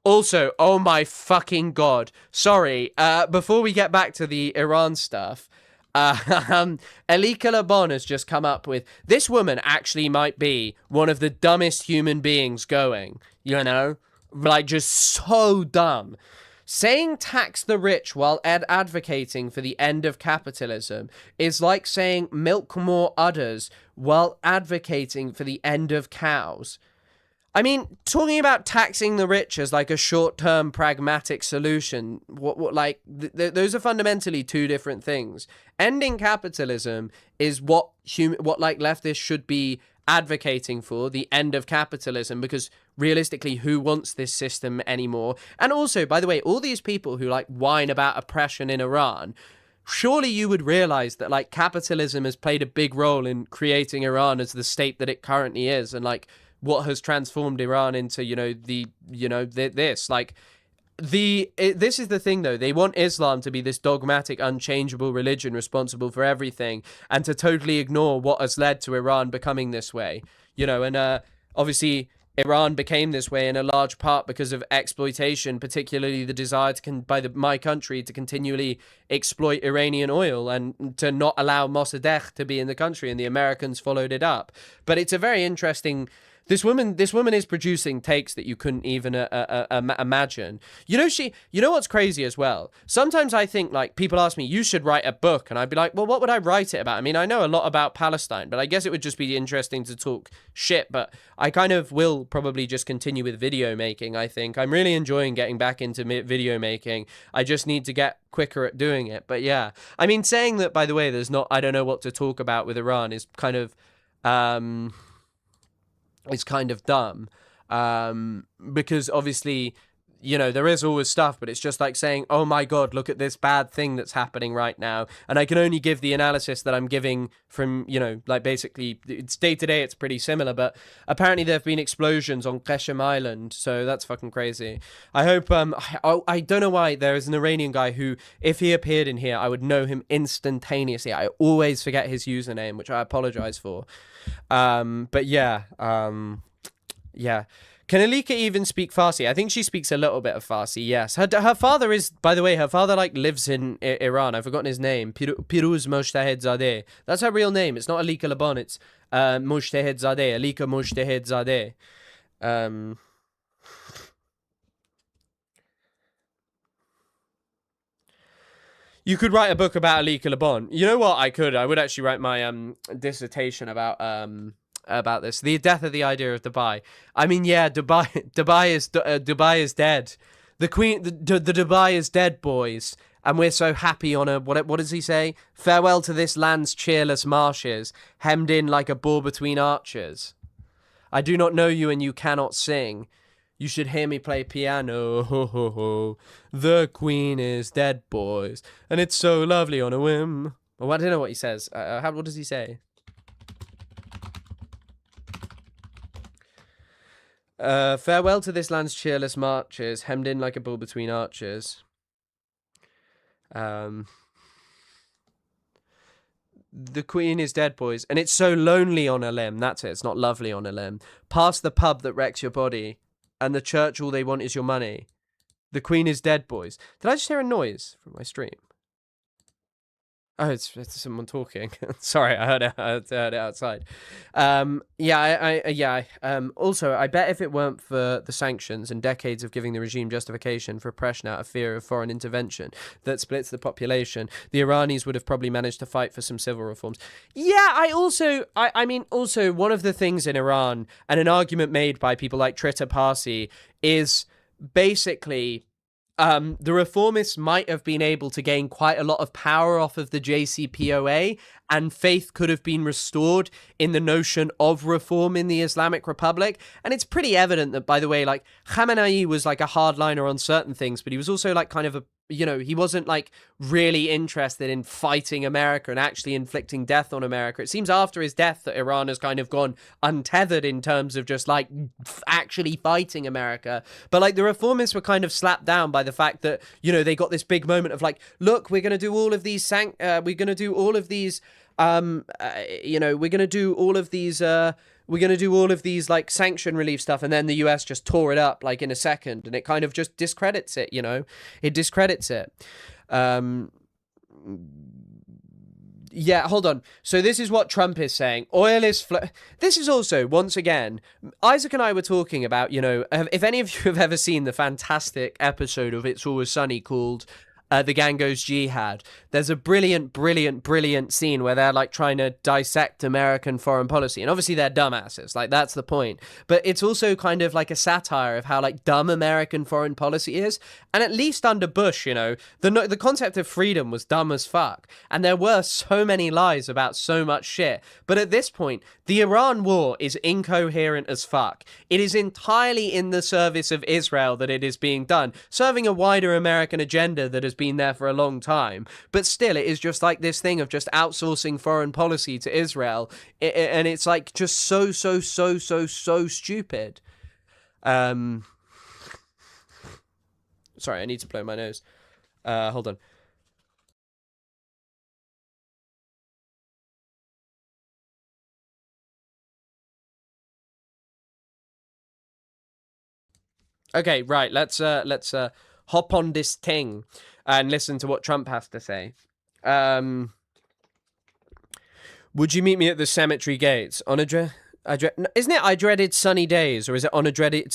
A: Also, oh my fucking God. Sorry, before we get back to the Iran stuff, Elika Labon has just come up with, this woman actually might be one of the dumbest human beings going, you know? Like, just so dumb. Saying tax the rich while advocating for the end of capitalism is like saying milk more udders while advocating for the end of cows. I mean, talking about taxing the rich as like a short-term pragmatic solution, those are fundamentally two different things. Ending capitalism is what like leftists should be advocating for, the end of capitalism, because realistically, who wants this system anymore? And also, by the way, all these people who like whine about oppression in Iran, surely you would realize that like capitalism has played a big role in creating Iran as the state that it currently is, and like what has transformed Iran into, this. Like, this is the thing, though. They want Islam to be this dogmatic, unchangeable religion responsible for everything, and to totally ignore what has led to Iran becoming this way. You know, and obviously Iran became this way in a large part because of exploitation, particularly the desire by my country to continually exploit Iranian oil and to not allow Mossadegh to be in the country, and the Americans followed it up. But it's a very interesting. This woman is producing takes that you couldn't even imagine. You know what's crazy as well? Sometimes I think, like, people ask me, you should write a book. And I'd be like, well, what would I write it about? I mean, I know a lot about Palestine, but I guess it would just be interesting to talk shit. But I kind of will probably just continue with video making, I think. I'm really enjoying getting back into video making. I just need to get quicker at doing it. But yeah, I mean, saying that, by the way, I don't know what to talk about with Iran is kind of... it's kind of dumb, because obviously, you know, there is always stuff, but it's just like saying, oh my God, look at this bad thing that's happening right now. And I can only give the analysis that I'm giving from, you know, like basically it's day to day, it's pretty similar, but apparently there have been explosions on Qeshm Island. So that's fucking crazy. I hope, I don't know why there is an Iranian guy who, if he appeared in here, I would know him instantaneously. I always forget his username, which I apologize for. But yeah, yeah. Can Alika even speak Farsi? I think she speaks a little bit of Farsi, yes. Her father is, by the way, her father like lives in Iran. I've forgotten his name. Piruz Mojtahed Zadeh. That's her real name. It's not Alika Laban. It's Mojtahed Zadeh. Alika Mojtahed Zadeh. You could write a book about Alika Laban. You know what? I would actually write my dissertation about this, the death of the idea of Dubai. I mean, yeah, Dubai is dead. The Queen, the Dubai is dead, boys, and we're so happy on a what does he say? Farewell to this land's cheerless marshes, hemmed in like a boar between archers. I do not know you, and you cannot sing. You should hear me play piano. Ho, ho, ho. The Queen is dead, boys, and it's so lovely on a whim. Well, I don't know what he says. What does he say? Farewell to this land's cheerless marches, hemmed in like a bull between archers. The Queen is dead, boys, and it's so lonely on a limb. That's it. It's not lovely on a limb. Past the pub that wrecks your body, and the church all they want is your money. The Queen is dead, boys. Did I just hear a noise from my stream? Oh, it's someone talking. Sorry, I heard it outside. Also, I bet if it weren't for the sanctions and decades of giving the regime justification for oppression out of fear of foreign intervention that splits the population, the Iranis would have probably managed to fight for some civil reforms. Yeah, I mean, one of the things in Iran, and an argument made by people like Trita Parsi, is basically the reformists might have been able to gain quite a lot of power off of the JCPOA, and faith could have been restored in the notion of reform in the Islamic Republic. And it's pretty evident that, by the way, like Khamenei was like a hardliner on certain things, but he was also like kind of a, you know, he wasn't like really interested in fighting America and actually inflicting death on America. It seems after his death that Iran has kind of gone untethered in terms of just like actually fighting America. But like the reformists were kind of slapped down by the fact that, you know, they got this big moment of like, look, we're going to do all of these we're going to do all of these like sanction relief stuff, and then the US just tore it up like in a second, and it kind of just discredits it, you know. It discredits it. Yeah, hold on. So this is what Trump is saying. Oil is this is also, once again, Isaac and I were talking about, you know, if any of you have ever seen the fantastic episode of It's Always Sunny called The Gang Goes Jihad, there's a brilliant scene where they're like trying to dissect American foreign policy, and obviously they're dumbasses, like that's the point, but it's also kind of like a satire of how like dumb American foreign policy is. And at least under Bush, you know, the concept of freedom was dumb as fuck, and there were so many lies about so much shit. But at this point, the Iran war is incoherent as fuck. It is entirely in the service of Israel that it is being done, serving a wider American agenda that has been there for a long time. But still, it is just like this thing of just outsourcing foreign policy to Israel, and it's like just so stupid. Sorry, I need to blow my nose. Hold on. Okay, right. Let's hop on this thing and listen to what Trump has to say. Would you meet me at the cemetery gates on isn't it I dreaded sunny days, or is it on I dreaded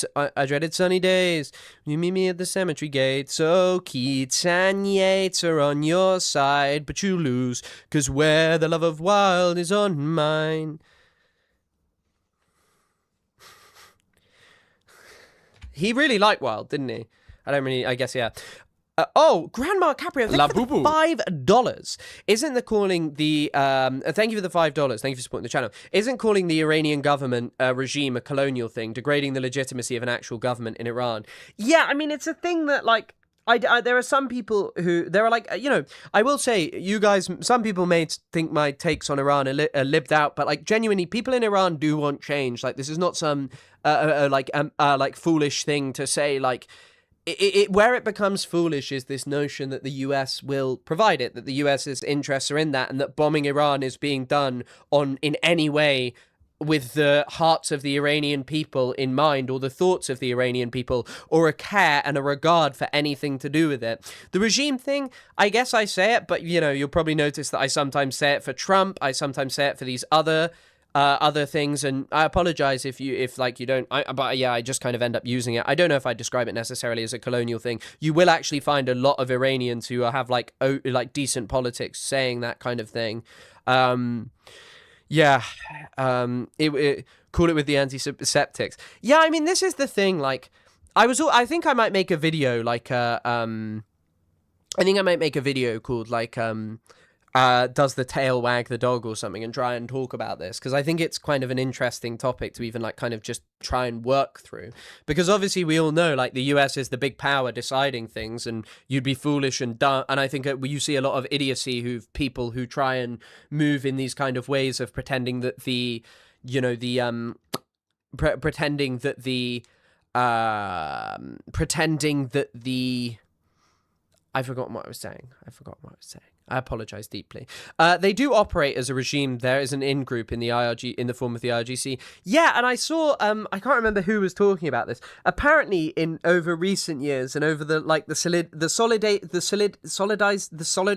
A: sunny days? You meet me at the cemetery gates. Oh, Keats and Yeats are on your side, but you lose, 'cause where the love of wild is on mine. He really liked Wilde, didn't he? I guess, yeah. Grandma Caprio, thank you for the $5. Isn't the calling the thank you for the $5. Thank you for supporting the channel. Isn't calling the Iranian government regime a colonial thing, degrading the legitimacy of an actual government in Iran? Yeah, I mean, it's a thing that, like, there are some people who, there are like, I will say, you guys, some people may think my takes on Iran are lived out, but like genuinely, people in Iran do want change. Like, this is not some like foolish thing to say. Like, where it becomes foolish is this notion that the US will provide it, that the US's interests are in that, and that bombing Iran is being done in any way with the hearts of the Iranian people in mind, or the thoughts of the Iranian people, or a care and a regard for anything to do with it. The regime thing, I guess I say it, but you'll probably notice that I sometimes say it for Trump, I sometimes say it for these other things, and I apologize if you don't, but yeah, I just kind of end up using it. I don't know if I describe it necessarily as a colonial thing. You will actually find a lot of Iranians who have like decent politics saying that kind of thing. Yeah, call it with the antiseptics. Yeah, I mean, this is the thing. Like, I think I might make a video called like does the tail wag the dog or something, and try and talk about this, because I think it's kind of an interesting topic to even like kind of just try and work through, because obviously we all know like the US is the big power deciding things, and you'd be foolish and dumb, and I think you see a lot of idiocy people who try and move in these kind of ways of pretending that I've forgotten what I was saying. I apologize deeply. They do operate as a regime. There is an in-group in the IRG, in the form of the IRGC. Yeah, and I saw, I can't remember who was talking about this. Apparently, over recent years and over the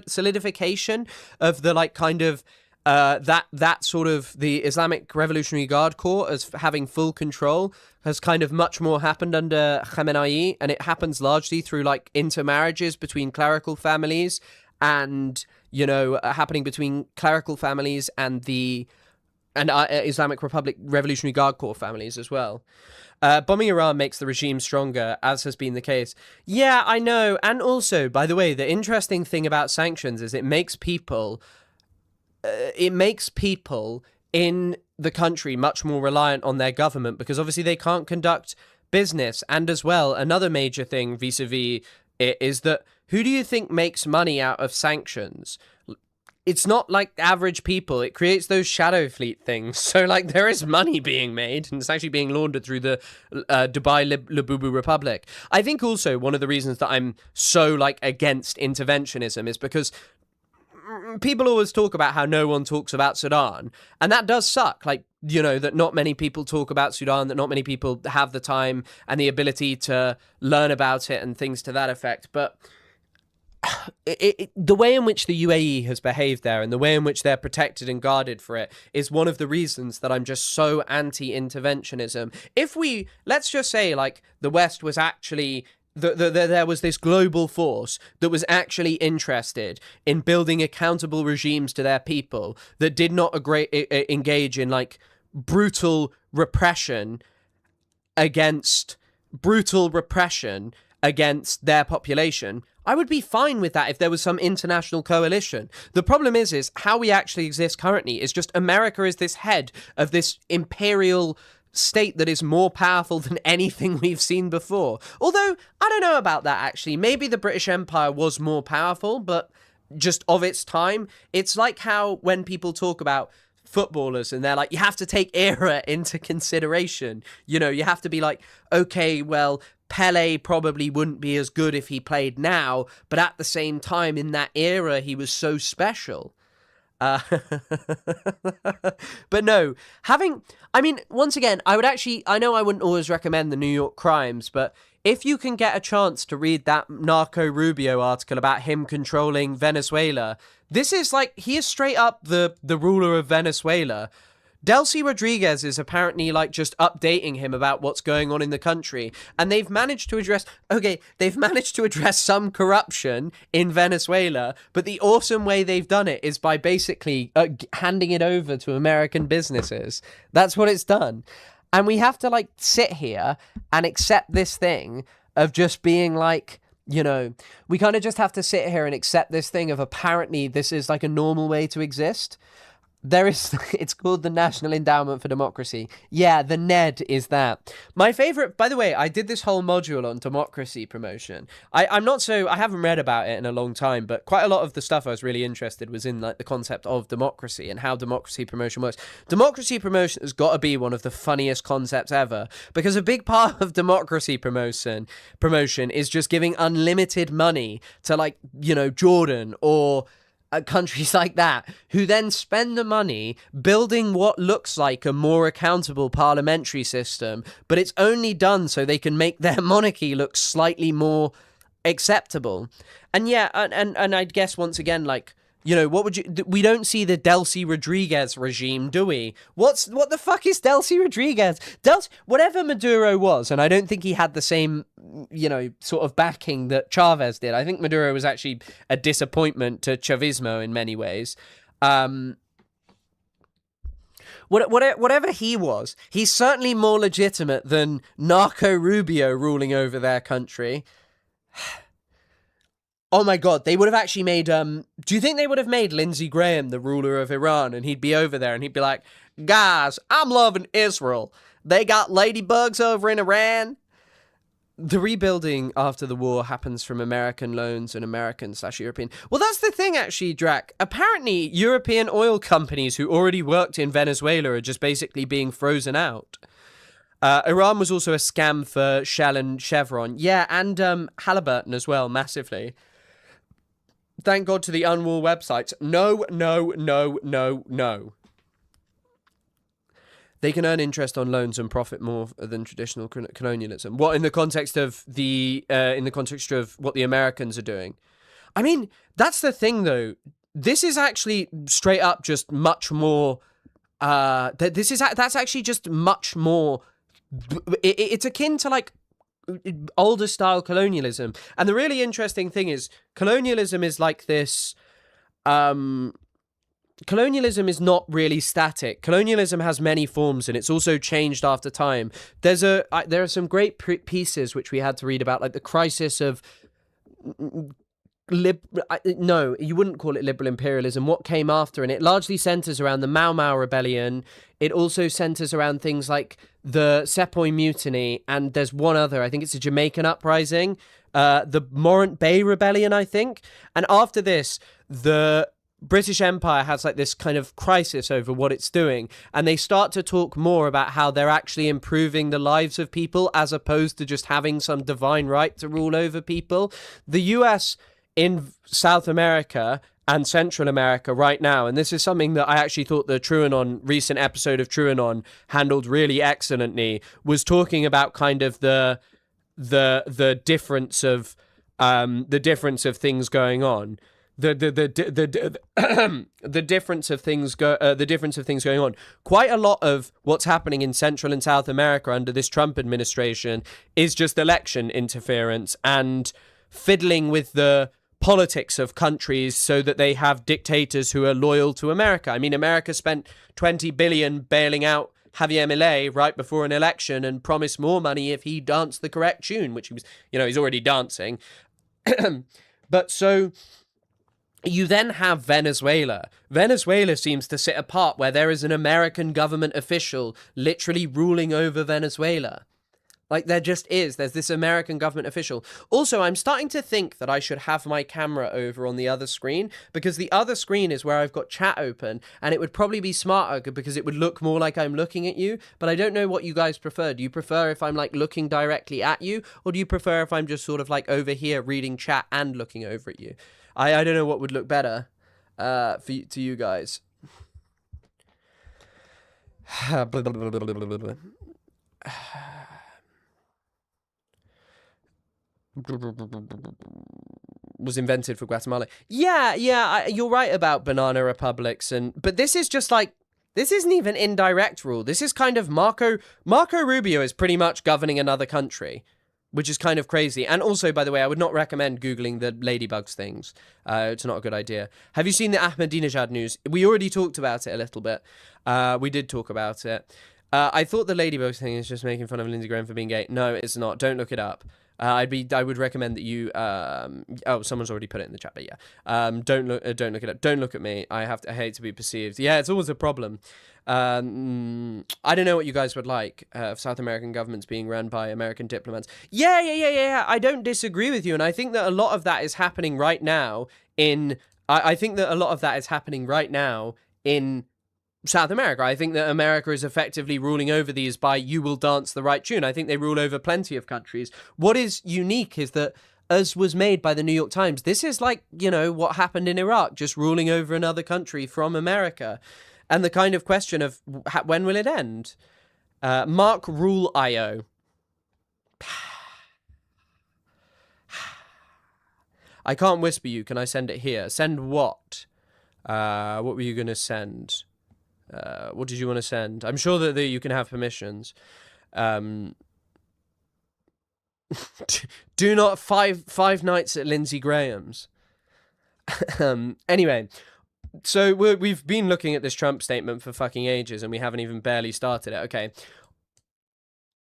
A: solidification of the like kind of that sort of the Islamic Revolutionary Guard Corps as having full control has kind of much more happened under Khamenei, and it happens largely through like intermarriages between clerical families, and happening between clerical families and Islamic Revolutionary Guard Corps families as well. Bombing Iran makes the regime stronger, as has been the case. Yeah, I know. And also, by the way, the interesting thing about sanctions is it makes people in the country much more reliant on their government, because obviously they can't conduct business. And as well, another major thing vis-a-vis it is that who do you think makes money out of sanctions? It's not like average people. It creates those shadow fleet things. So like there is money being made, and it's actually being laundered through the Dubai Labubu Republic. I think also one of the reasons that I'm so like against interventionism is because people always talk about how no one talks about Sudan, and that does suck. Like, that not many people talk about Sudan, that not many people have the time and the ability to learn about it and things to that effect. But the way in which the UAE has behaved there, and the way in which they're protected and guarded for it, is one of the reasons that I'm just so anti-interventionism. Let's just say like the West was actually there was this global force that was actually interested in building accountable regimes to their people, that did not engage in like brutal repression against their population. I would be fine with that if there was some international coalition. The problem is how we actually exist currently is just America is this head of this imperial state that is more powerful than anything we've seen before. Although, I don't know about that actually. Maybe the British Empire was more powerful, but just of its time. It's like how when people talk about footballers and they're like, you have to take era into consideration. You have to be like, okay, well, Pele probably wouldn't be as good if he played now, but at the same time, in that era, he was so special. But no, once again, I know I wouldn't always recommend the New York Crimes, but if you can get a chance to read that Marco Rubio article about him controlling Venezuela, this is like, he is straight up the ruler of Venezuela. Delcy Rodriguez is apparently like just updating him about what's going on in the country, and they've managed to address some corruption in Venezuela, but the awesome way they've done it is by basically handing it over to American businesses. That's what it's done. And we have to like sit here and accept this thing of just being like, you know, we kind of just have to sit here and accept this thing of apparently this is like a normal way to exist. There is, it's called the National Endowment for Democracy. Yeah, the NED is that. My favorite, by the way, I did this whole module on democracy promotion. I haven't read about it in a long time, but quite a lot of the stuff I was really interested was in like the concept of democracy and how democracy promotion works. Democracy promotion has got to be one of the funniest concepts ever, because a big part of democracy promotion is just giving unlimited money to, like, you know, Jordan or countries like that, who then spend the money building what looks like a more accountable parliamentary system, but it's only done so they can make their monarchy look slightly more acceptable. And yeah, and I'd guess once again, like, you know, what would you... We don't see the Delcy Rodriguez regime, do we? What the fuck is Delcy Rodriguez? Whatever Maduro was, and I don't think he had the same, you know, sort of backing that Chavez did. I think Maduro was actually a disappointment to Chavismo in many ways. Whatever he was, he's certainly more legitimate than Narco Rubio ruling over their country. Oh my God, they would have actually made, do you think they would have made Lindsey Graham the ruler of Iran, and he'd be over there and he'd be like, guys, I'm loving Israel. They got ladybugs over in Iran. The rebuilding after the war happens from American loans and American/European. Well, that's the thing, actually, Drac. Apparently, European oil companies who already worked in Venezuela are just basically being frozen out. Iran was also a scam for Shell and Chevron. Yeah, and Halliburton as well, massively. Thank God to the Unwall websites. No, no, no, no, no. They can earn interest on loans and profit more than traditional colonialism. What, in the context of what the Americans are doing? I mean, that's the thing, though. This is actually straight up just much more. That's actually just much more. It's akin to, like, older style colonialism. And the really interesting thing is colonialism is like this. Colonialism is not really static. Colonialism has many forms, and it's also changed after time. There are some great pieces which we had to read about, like the crisis of no, you wouldn't call it liberal imperialism. What came after, and it largely centers around the Mau Mau rebellion. It also centers around things like the Sepoy Mutiny, and there's one other, I think it's a Jamaican uprising, the Morant Bay Rebellion, I think. And after this, the British Empire has like this kind of crisis over what it's doing, and they start to talk more about how they're actually improving the lives of people as opposed to just having some divine right to rule over people. The US in South America and Central America right now, and this is something that I actually thought the recent episode of TrueAnon handled really excellently, was talking about kind of the difference of things going on. The difference of things going on. Quite a lot of what's happening in Central and South America under this Trump administration is just election interference and fiddling with the politics of countries so that they have dictators who are loyal to America. I mean, America spent $20 billion bailing out Javier Milei right before an election and promised more money if he danced the correct tune, which he was, he's already dancing. But so you then have Venezuela. Venezuela seems to sit apart, where there is an American government official literally ruling over Venezuela. Like, there just is. There's this American government official. Also, I'm starting to think that I should have my camera over on the other screen, because the other screen is where I've got chat open, and it would probably be smarter because it would look more like I'm looking at you. But I don't know what you guys prefer. Do you prefer if I'm like looking directly at you, or do you prefer if I'm just sort of like over here reading chat and looking over at you? I don't know what would look better to you guys. Was invented for Guatemala. Yeah, you're right about banana republics, but this is just like, this isn't even indirect rule. This is kind of Marco Rubio is pretty much governing another country, which is kind of crazy. And also, by the way, I would not recommend Googling the ladybugs things. It's not a good idea. Have you seen the Ahmadinejad news? We already talked about it a little bit. We did talk about it. I thought the ladybugs thing is just making fun of Lindsey Graham for being gay. No, it's not. Don't look it up. I would recommend that you. Oh, someone's already put it in the chat, but yeah. Don't look it up. Don't look at me. I hate to be perceived. Yeah, it's always a problem. I don't know what you guys would like of South American governments being run by American diplomats. Yeah. I don't disagree with you, and I think that a lot of that is happening right now in. I think that a lot of that is happening right now in South America. I think that America is effectively ruling over these by "you will dance the right tune." I think they rule over plenty of countries. What is unique is that, as was made by the New York Times, this is like, what happened in Iraq, just ruling over another country from America. And the kind of question of when will it end? Mark Rule IO. I can't whisper you. Can I send it here? Send what? What were you going to send? What did you want to send? I'm sure that you can have permissions. Do not five nights at Lindsey Graham's. Anyway, so we've been looking at this Trump statement for fucking ages, and we haven't even barely started it. Okay.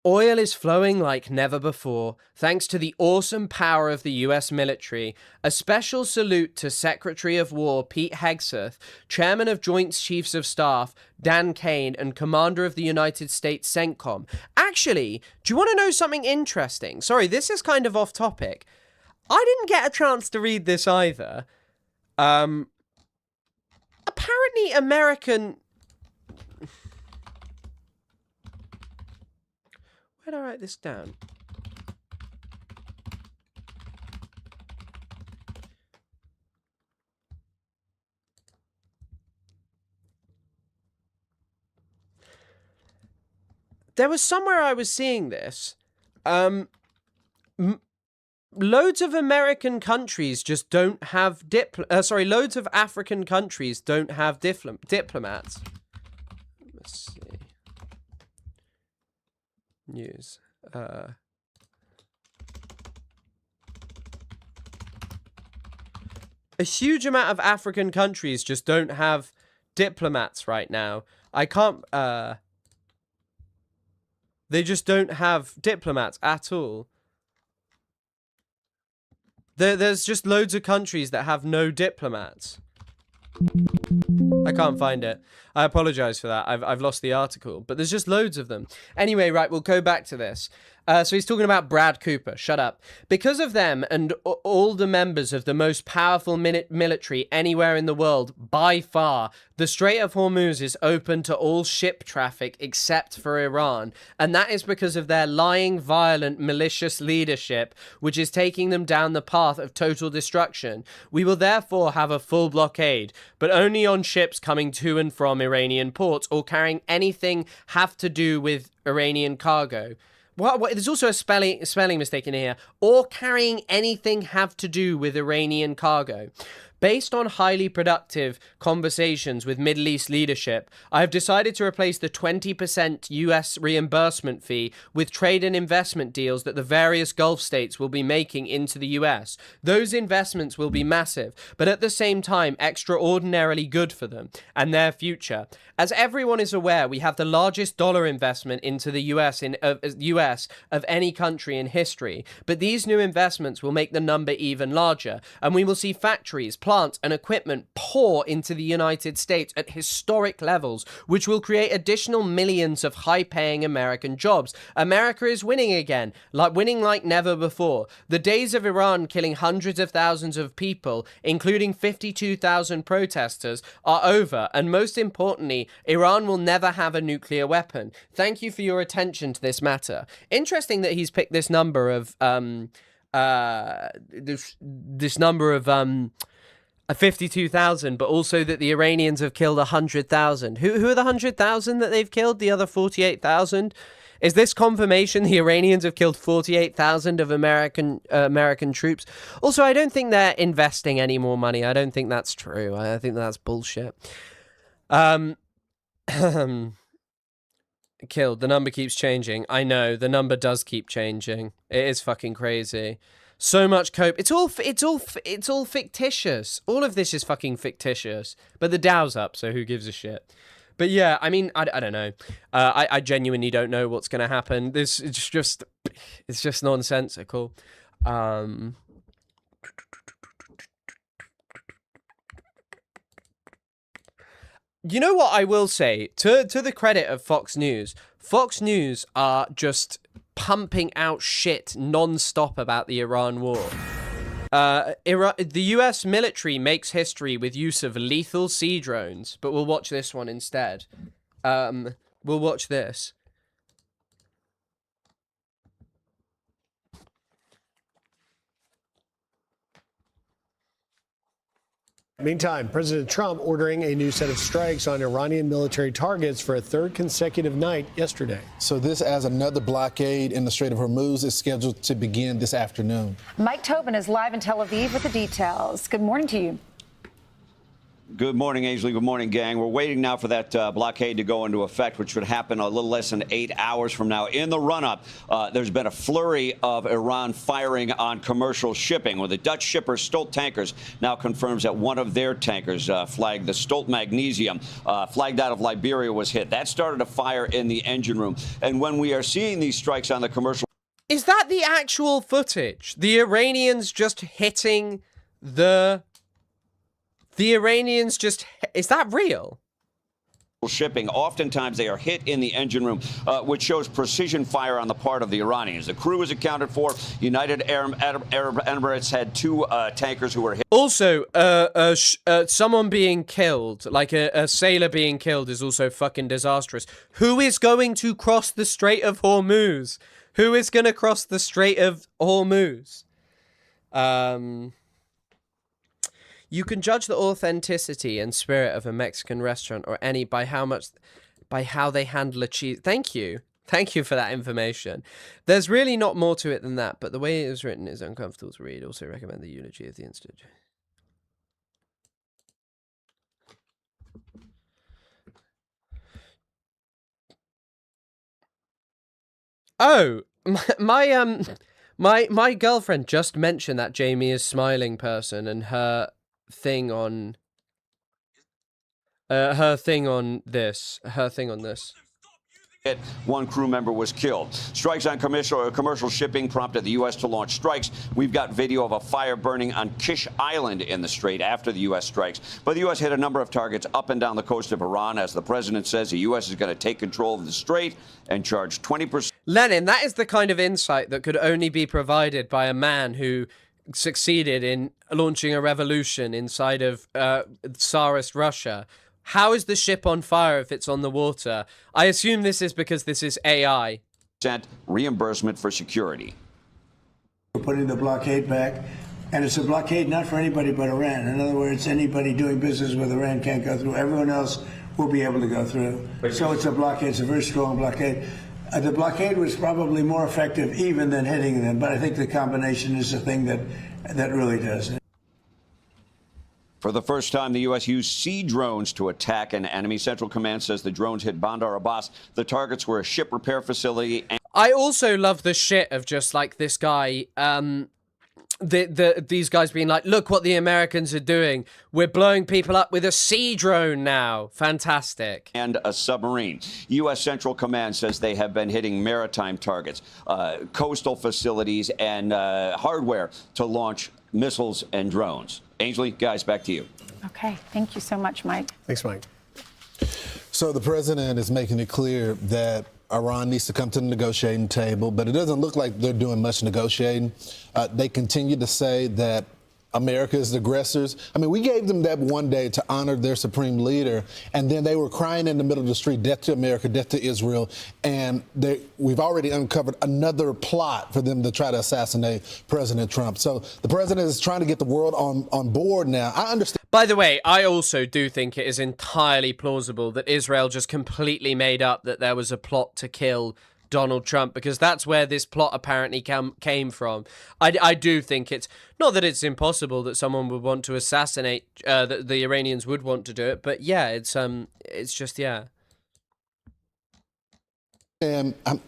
A: Oil is flowing like never before, thanks to the awesome power of the US military. A special salute to Secretary of War Pete Hegseth, Chairman of Joint Chiefs of Staff Dan Kane, and Commander of the United States CENTCOM. Actually, do you want to know something interesting? Sorry, this is kind of off topic. I didn't get a chance to read this either. Apparently American... Where did I write this down? There was somewhere I was seeing this. Loads of American countries just don't have loads of African countries don't have diplomats. Let's see. News. A huge amount of African countries just don't have diplomats right now. I can't... They just don't have diplomats at all. There's just loads of countries that have no diplomats. I can't find it. I apologize for that. I've lost the article, but there's just loads of them. Anyway, right, we'll go back to this. So he's talking about Brad Cooper. Shut up. Because of them and all the members of the most powerful military anywhere in the world, by far, the Strait of Hormuz is open to all ship traffic except for Iran. And that is because of their lying, violent, malicious leadership, which is taking them down the path of total destruction. We will therefore have a full blockade, but only on ships coming to and from Iranian ports or carrying anything have to do with Iranian cargo. What, there's also a spelling mistake in here. Or carrying anything have to do with Iranian cargo. Based on highly productive conversations with Middle East leadership, I have decided to replace the 20% US reimbursement fee with trade and investment deals that the various Gulf states will be making into the US. Those investments will be massive, but at the same time extraordinarily good for them and their future. As everyone is aware, we have the largest dollar investment into the US of any country in history, but these new investments will make the number even larger, and we will see factories, plants and equipment pour into the United States at historic levels, which will create additional millions of high-paying American jobs. America is winning again, winning like never before. The days of Iran killing hundreds of thousands of people, including 52,000 protesters, are over, and most importantly, Iran will never have a nuclear weapon. Thank you for your attention to this matter. Interesting that he's picked this number of 52,000, but also that the Iranians have killed 100,000. Who are the 100,000 that they've killed? The other 48,000? Is this confirmation the Iranians have killed 48,000 of American troops? Also, I don't think they're investing any more money. I don't think that's true. I think that's bullshit. Killed. The number keeps changing. I know the number does keep changing. It is fucking crazy. So much cope. It's all fictitious. All of this is fucking fictitious. But the Dow's up, so who gives a shit? But yeah, I mean, I don't know. I genuinely don't know what's going to happen. It's just nonsensical. You know what I will say, to the credit of Fox News are just pumping out shit non-stop about the Iran war. The US military makes history with use of lethal sea drones, but we'll watch this one instead. We'll watch this.
R: Meantime, President Trump ordering a new set of strikes on Iranian military targets for a third consecutive night yesterday.
S: So this, as another blockade in the Strait of Hormuz, is scheduled to begin this afternoon.
T: Mike Tobin is live in Tel Aviv with the details. Good morning to you.
U: Good morning, Ainsley. Good morning, gang. We're waiting now for that blockade to go into effect, which should happen a little less than 8 hours from now. In the run-up, there's been a flurry of Iran firing on commercial shipping, where the Dutch shipper Stolt Tankers now confirms that one of their tankers, flagged the Stolt Magnesium, flagged out of Liberia, was hit. That started a fire in the engine room. And when we are seeing these strikes on the commercial...
A: Is that the actual footage? The Iranians just hitting the... The Iranians just... Is that real?
U: Shipping, oftentimes they are hit in the engine room, which shows precision fire on the part of the Iranians. The crew is accounted for. United Arab Emirates had 2 tankers who were hit.
A: Also, someone being killed, like a sailor being killed, is also fucking disastrous. Who is going to cross the Strait of Hormuz? Who is going to cross the Strait of Hormuz? You can judge the authenticity and spirit of a Mexican restaurant or any by how they handle a cheese. Thank you for that information. There's really not more to it than that, but the way it was written is uncomfortable to read. Also recommend the eulogy of the incident. Oh, my girlfriend just mentioned that Jamie is smiling person and her thing on this.
U: One crew member was killed. Strikes on commercial shipping prompted the U.S. to launch strikes. We've got video of a fire burning on Kish Island in the Strait after the U.S. strikes. But the U.S. hit a number of targets up and down the coast of Iran. As the president says, the U.S. is going to take control of the Strait and charge 20%.
A: Lenin, that is the kind of insight that could only be provided by a man who succeeded in launching a revolution inside of Tsarist Russia. How is the ship on fire if it's on the water? I assume this is because this is AI.
U: Reimbursement for security.
V: We're putting the blockade back, and it's a blockade not for anybody but Iran. In other words, anybody doing business with Iran can't go through. Everyone else will be able to go through. So it's a blockade. It's a very strong blockade. The blockade was probably more effective even than hitting them, but I think the combination is the thing that really does it.
U: For the first time, the U.S. used sea drones to attack an enemy. Central Command says the drones hit Bandar Abbas. The targets were a ship repair facility.
A: I also love the shit of just like this guy, these guys being like, look what the Americans are doing. We're blowing people up with a sea drone now. Fantastic.
U: And a submarine. U.S. Central Command says they have been hitting maritime targets, coastal facilities, and hardware to launch missiles and drones. Ainsley, guys, back to you.
T: Okay. Thank you so much, Mike.
R: Thanks, Mike.
S: So the president is making it clear that Iran needs to come to the negotiating table, but it doesn't look like they're doing much negotiating. They continue to say that America is the aggressors. I mean, we gave them that one day to honor their supreme leader, and then they were crying in the middle of the street, death to America, death to Israel, and we've already uncovered another plot for them to try to assassinate President Trump. So the president is trying to get the world on board now. I understand.
A: By the way, I also do think it is entirely plausible that Israel just completely made up that there was a plot to kill Donald Trump, because that's where this plot apparently came from. I do think it's not that it's impossible that someone would want to assassinate, that the Iranians would want to do it, but yeah, it's just, yeah.
S: And I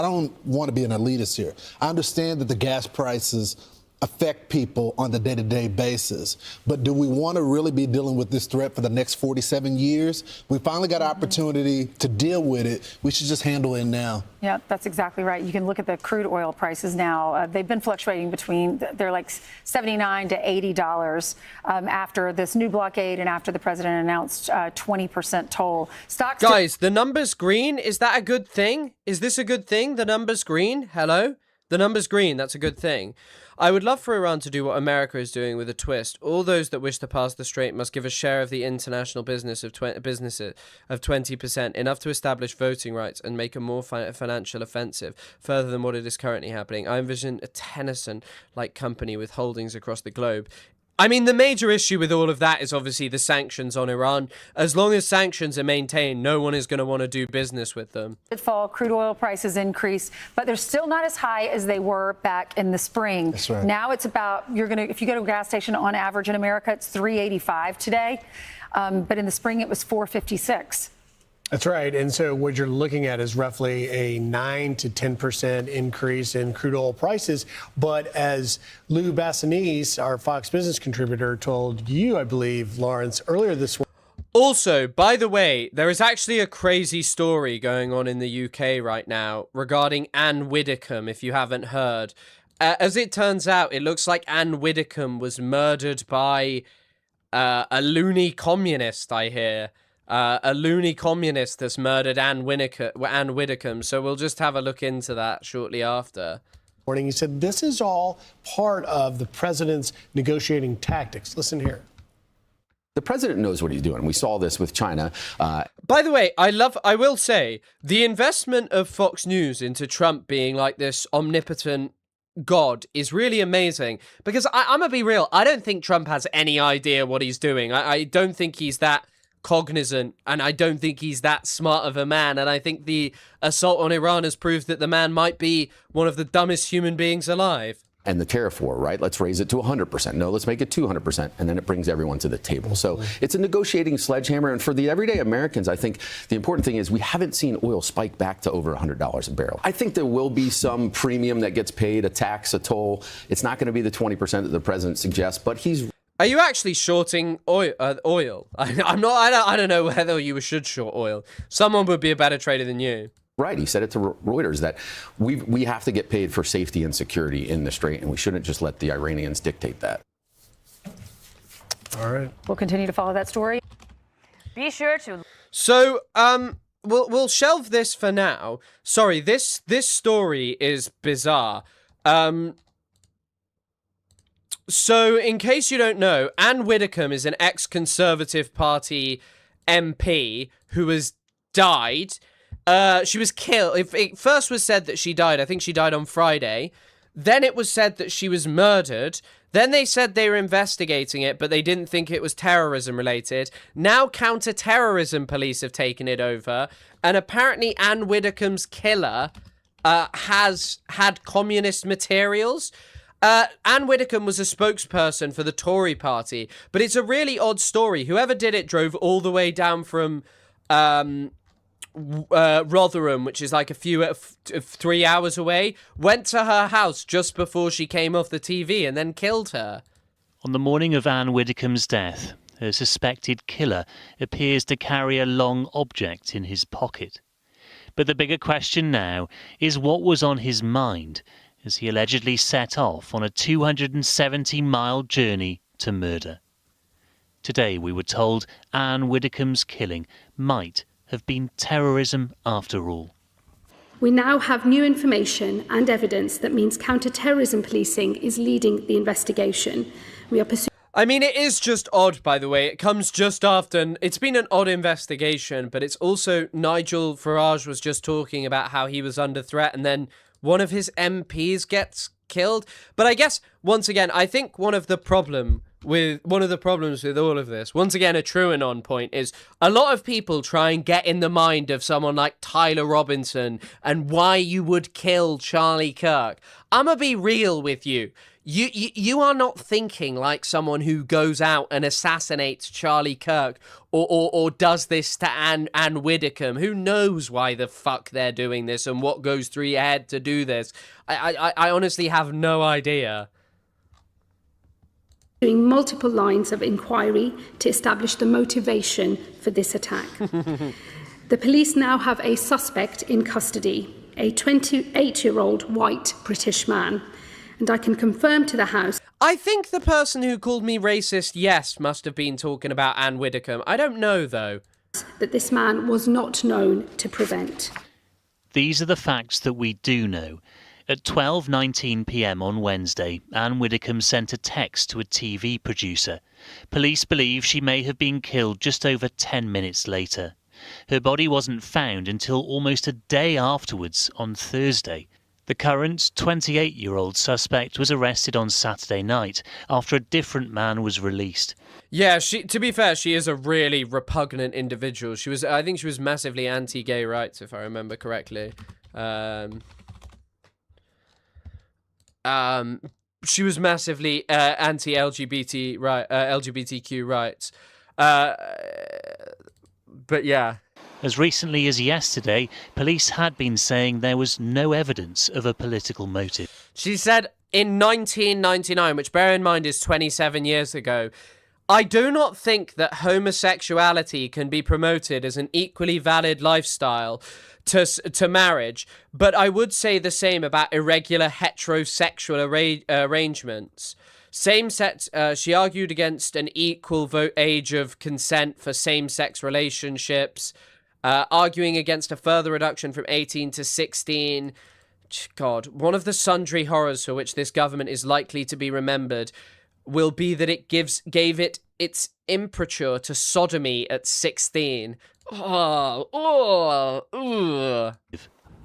S: don't want to be an elitist here. I understand that the gas prices affect people on the day-to-day basis. But do we want to really be dealing with this threat for the next 47 years? We finally got an opportunity to deal with it. We should just handle it now.
T: Yeah, that's exactly right. You can look at the crude oil prices now. They've been fluctuating between, they're like $79 to $80 after this new blockade and after the president announced 20% toll. Stocks.
A: Guys, the number's green. Is that a good thing? Is this a good thing? The number's green? Hello? The number's green. That's a good thing. I would love for Iran to do what America is doing with a twist. All those that wish to pass the strait must give a share of the international business of 20%, enough to establish voting rights and make a more financial offensive, further than what it is currently happening. I envision a Tennyson-like company with holdings across the globe. I mean, the major issue with all of that is obviously the sanctions on Iran. As long as sanctions are maintained, no one is going to want to do business with them.
T: Fall, crude oil prices increased, but they're still not as high as they were back in the spring.
S: That's right.
T: Now it's about, if you go to a gas station on average in America, it's $3.85 today. But in the spring, it was $4.56.
R: That's right. And so what you're looking at is roughly a 9 to 10% increase in crude oil prices. But as Lou Bassanese, our Fox Business contributor, told you, I believe, Lawrence, earlier this week.
A: Also, by the way, there is actually a crazy story going on in the UK right now regarding Anne Widdecombe, if you haven't heard. As it turns out, it looks like Anne Widdecombe was murdered by a loony communist, I hear. A loony communist that's murdered Anne Widdecombe, so we'll just have a look into that shortly after.
R: He said this is all part of the president's negotiating tactics. Listen here.
B: The president knows what he's doing. We saw this with China.
A: By the way, I will say, the investment of Fox News into Trump being like this omnipotent god is really amazing, because I'm gonna be real, I don't think Trump has any idea what he's doing. I don't think he's that cognizant, and I don't think he's that smart of a man, and I think the assault on Iran has proved that the man might be one of the dumbest human beings alive.
B: And the tariff war, right? Let's raise it to 100%. No, let's make it 200%. And then it brings everyone to the table. So it's a negotiating sledgehammer. And for the everyday Americans, I think the important thing is we haven't seen oil spike back to over $100 a barrel. I think there will be some premium that gets paid, a tax, a toll. It's not going to be the 20% that the president suggests, but he's...
A: Are you actually shorting oil? I'm not. I don't know whether you should short oil. Someone would be a better trader than you.
B: Right. He said it to Reuters that we have to get paid for safety and security in the strait, and we shouldn't just let the Iranians dictate that.
R: All right.
T: We'll continue to follow that story. Be sure to.
A: So, we'll shelve this for now. Sorry, this story is bizarre. So, in case you don't know, Anne Widdecombe is an ex-Conservative Party MP who has died. She was killed. It first was said that she died. I think she died on Friday. Then it was said that she was murdered. Then they said they were investigating it, but they didn't think it was terrorism related. Now counter-terrorism police have taken it over. And apparently Anne Widdecombe's killer has had communist materials. Anne Widdecombe was a spokesperson for the Tory party, but it's a really odd story. Whoever did it drove all the way down from Rotherham, which is like 3 hours away, went to her house just before she came off the TV and then killed her.
C: On the morning of Anne Widdecombe's death, her suspected killer appears to carry a long object in his pocket. But the bigger question now is what was on his mind as he allegedly set off on a 270-mile journey to murder. Today we were told Anne Widdecombe's killing might have been terrorism after all.
W: We now have new information and evidence that means counter-terrorism policing is leading the investigation. We are pursuing...
A: I mean, it is just odd, by the way. It comes just after... It's been an odd investigation, but it's also... Nigel Farage was just talking about how he was under threat, and then one of his MPs gets killed. But I guess, once again, I think one of the problems with all of this, once again, a TrueAnon point, is a lot of people try and get in the mind of someone like Tyler Robinson and why you would kill Charlie Kirk. I'ma be real with you. You are not thinking like someone who goes out and assassinates Charlie Kirk or does this to Anne Widdecombe. Who knows why the fuck they're doing this and what goes through your head to do this? I honestly have no idea.
W: doing multiple lines of inquiry to establish the motivation for this attack. The police now have a suspect in custody, a 28-year-old white British man. And I can confirm to the House...
A: I think the person who called me racist, yes, must have been talking about Anne Widdecombe. I don't know, though.
W: ...that this man was not known to prevent.
C: These are the facts that we do know. At 12:19 p.m. on Wednesday, Anne Widdecombe sent a text to a TV producer. Police believe she may have been killed just over 10 minutes later. Her body wasn't found until almost a day afterwards on Thursday. The current 28-year-old suspect was arrested on Saturday night after a different man was released.
A: Yeah, to be fair, she is a really repugnant individual. I think she was massively anti-gay rights, if I remember correctly. She was massively LGBTQ rights. But yeah.
C: As recently as yesterday, police had been saying there was no evidence of a political motive.
A: She said in 1999, which bear in mind is 27 years ago, I do not think that homosexuality can be promoted as an equally valid lifestyle to marriage, but I would say the same about irregular heterosexual arrangements. Same-sex, she argued against an equal age of consent for same-sex relationships, arguing against a further reduction from 18 to 16. God, one of the sundry horrors for which this government is likely to be remembered will be that it gave it its imprimatur to sodomy at 16.
D: I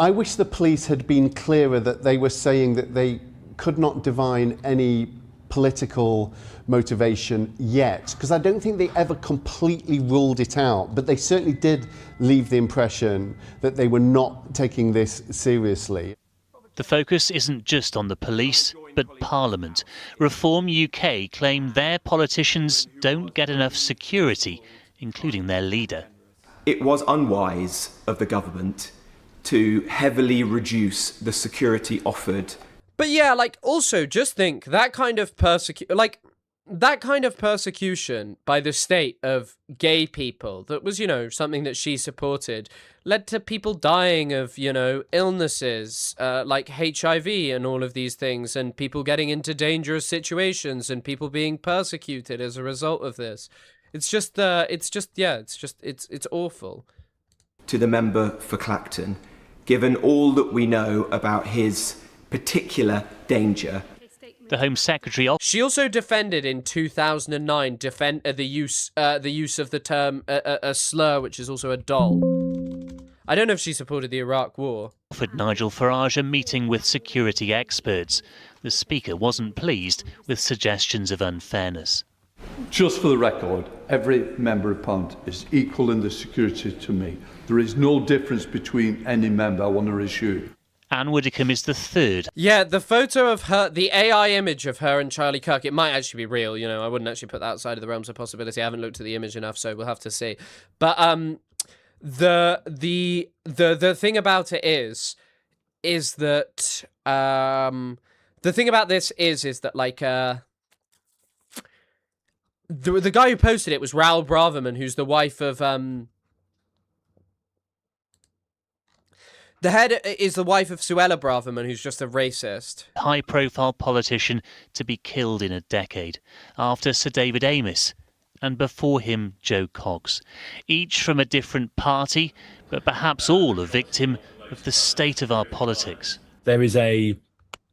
D: wish the police had been clearer that they were saying that they could not divine any political motivation yet, because I don't think they ever completely ruled it out, but they certainly did leave the impression that they were not taking this seriously.
C: The focus isn't just on the police, but Parliament. Reform UK claim their politicians don't get enough security, including their leader.
E: It was unwise of the government to heavily reduce the security offered.
A: But yeah, also just think that kind of persecution by the state of gay people that was, something that she supported, led to people dying of, illnesses like HIV and all of these things, and people getting into dangerous situations and people being persecuted as a result of this. It's awful.
E: To the member for Clacton, given all that we know about his particular danger.
C: The Home Secretary...
A: She also defended in 2009 the use of the term a slur, which is also a doll. I don't know if she supported the Iraq War.
C: Offered Nigel Farage a meeting with security experts. The Speaker wasn't pleased with suggestions of unfairness.
G: Just for the record, every member of Parliament is equal in the security to me. There is no difference between any member. I want to assure you.
C: Anne Widdecombe is the third.
A: Yeah, the photo of her, the AI image of her and Charlie Kirk, it might actually be real, I wouldn't actually put that outside of the realms of possibility. I haven't looked at the image enough, so we'll have to see. But the thing about it is that the thing about this is that the guy who posted it was Raoul Braverman, who's the wife of the head is the wife of Suella Braverman, who's just a racist.
C: High-profile politician to be killed in a decade, after Sir David Amess, and before him Joe Cox. Each from a different party, but perhaps all a victim of the state of our politics.
X: There is a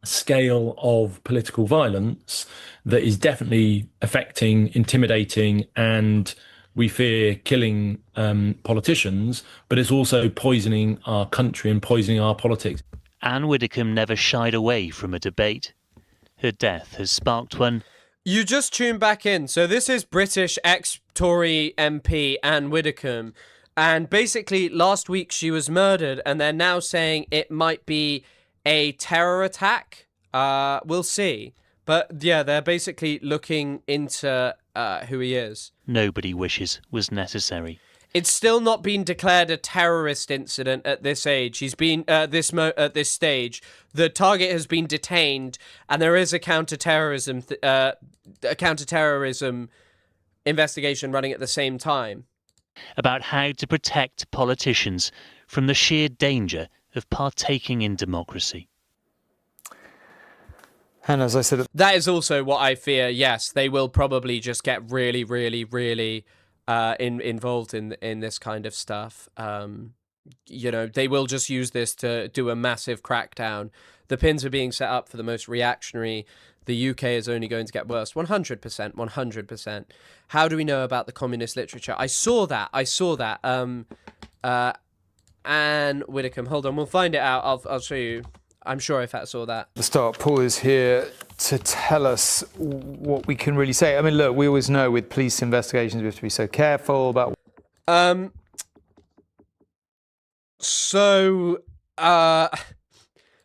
X: scale of political violence that is definitely affecting, intimidating, and we fear killing politicians, but it's also poisoning our country and poisoning our politics.
C: Anne Widdecombe never shied away from a debate. Her death has sparked one.
A: You just tuned back in. So this is British ex-Tory MP Anne Widdecombe. And basically last week she was murdered, and they're now saying it might be a terror attack. We'll see. But yeah, they're basically looking into who he is.
C: Nobody wishes was necessary.
A: It's still not been declared a terrorist incident at this age. He's been at this stage. The target has been detained, and there is a counter-terrorism a counter-terrorism investigation running at the same time.
C: About how to protect politicians from the sheer danger of partaking in democracy.
F: And as I said,
A: that is also what I fear. Yes, they will probably just get really, really, really involved in this kind of stuff. You know, they will just use this to do a massive crackdown. The pins are being set up for the most reactionary. The UK is only going to get worse. 100%, 100%. How do we know about the communist literature? I saw that. Anne Widdecombe. Hold on, we'll find it out. I'll show you. I'm sure I saw that.
F: The start, Paul is here to tell us what we can really say. I mean, look, we always know with police investigations we have to be so careful about.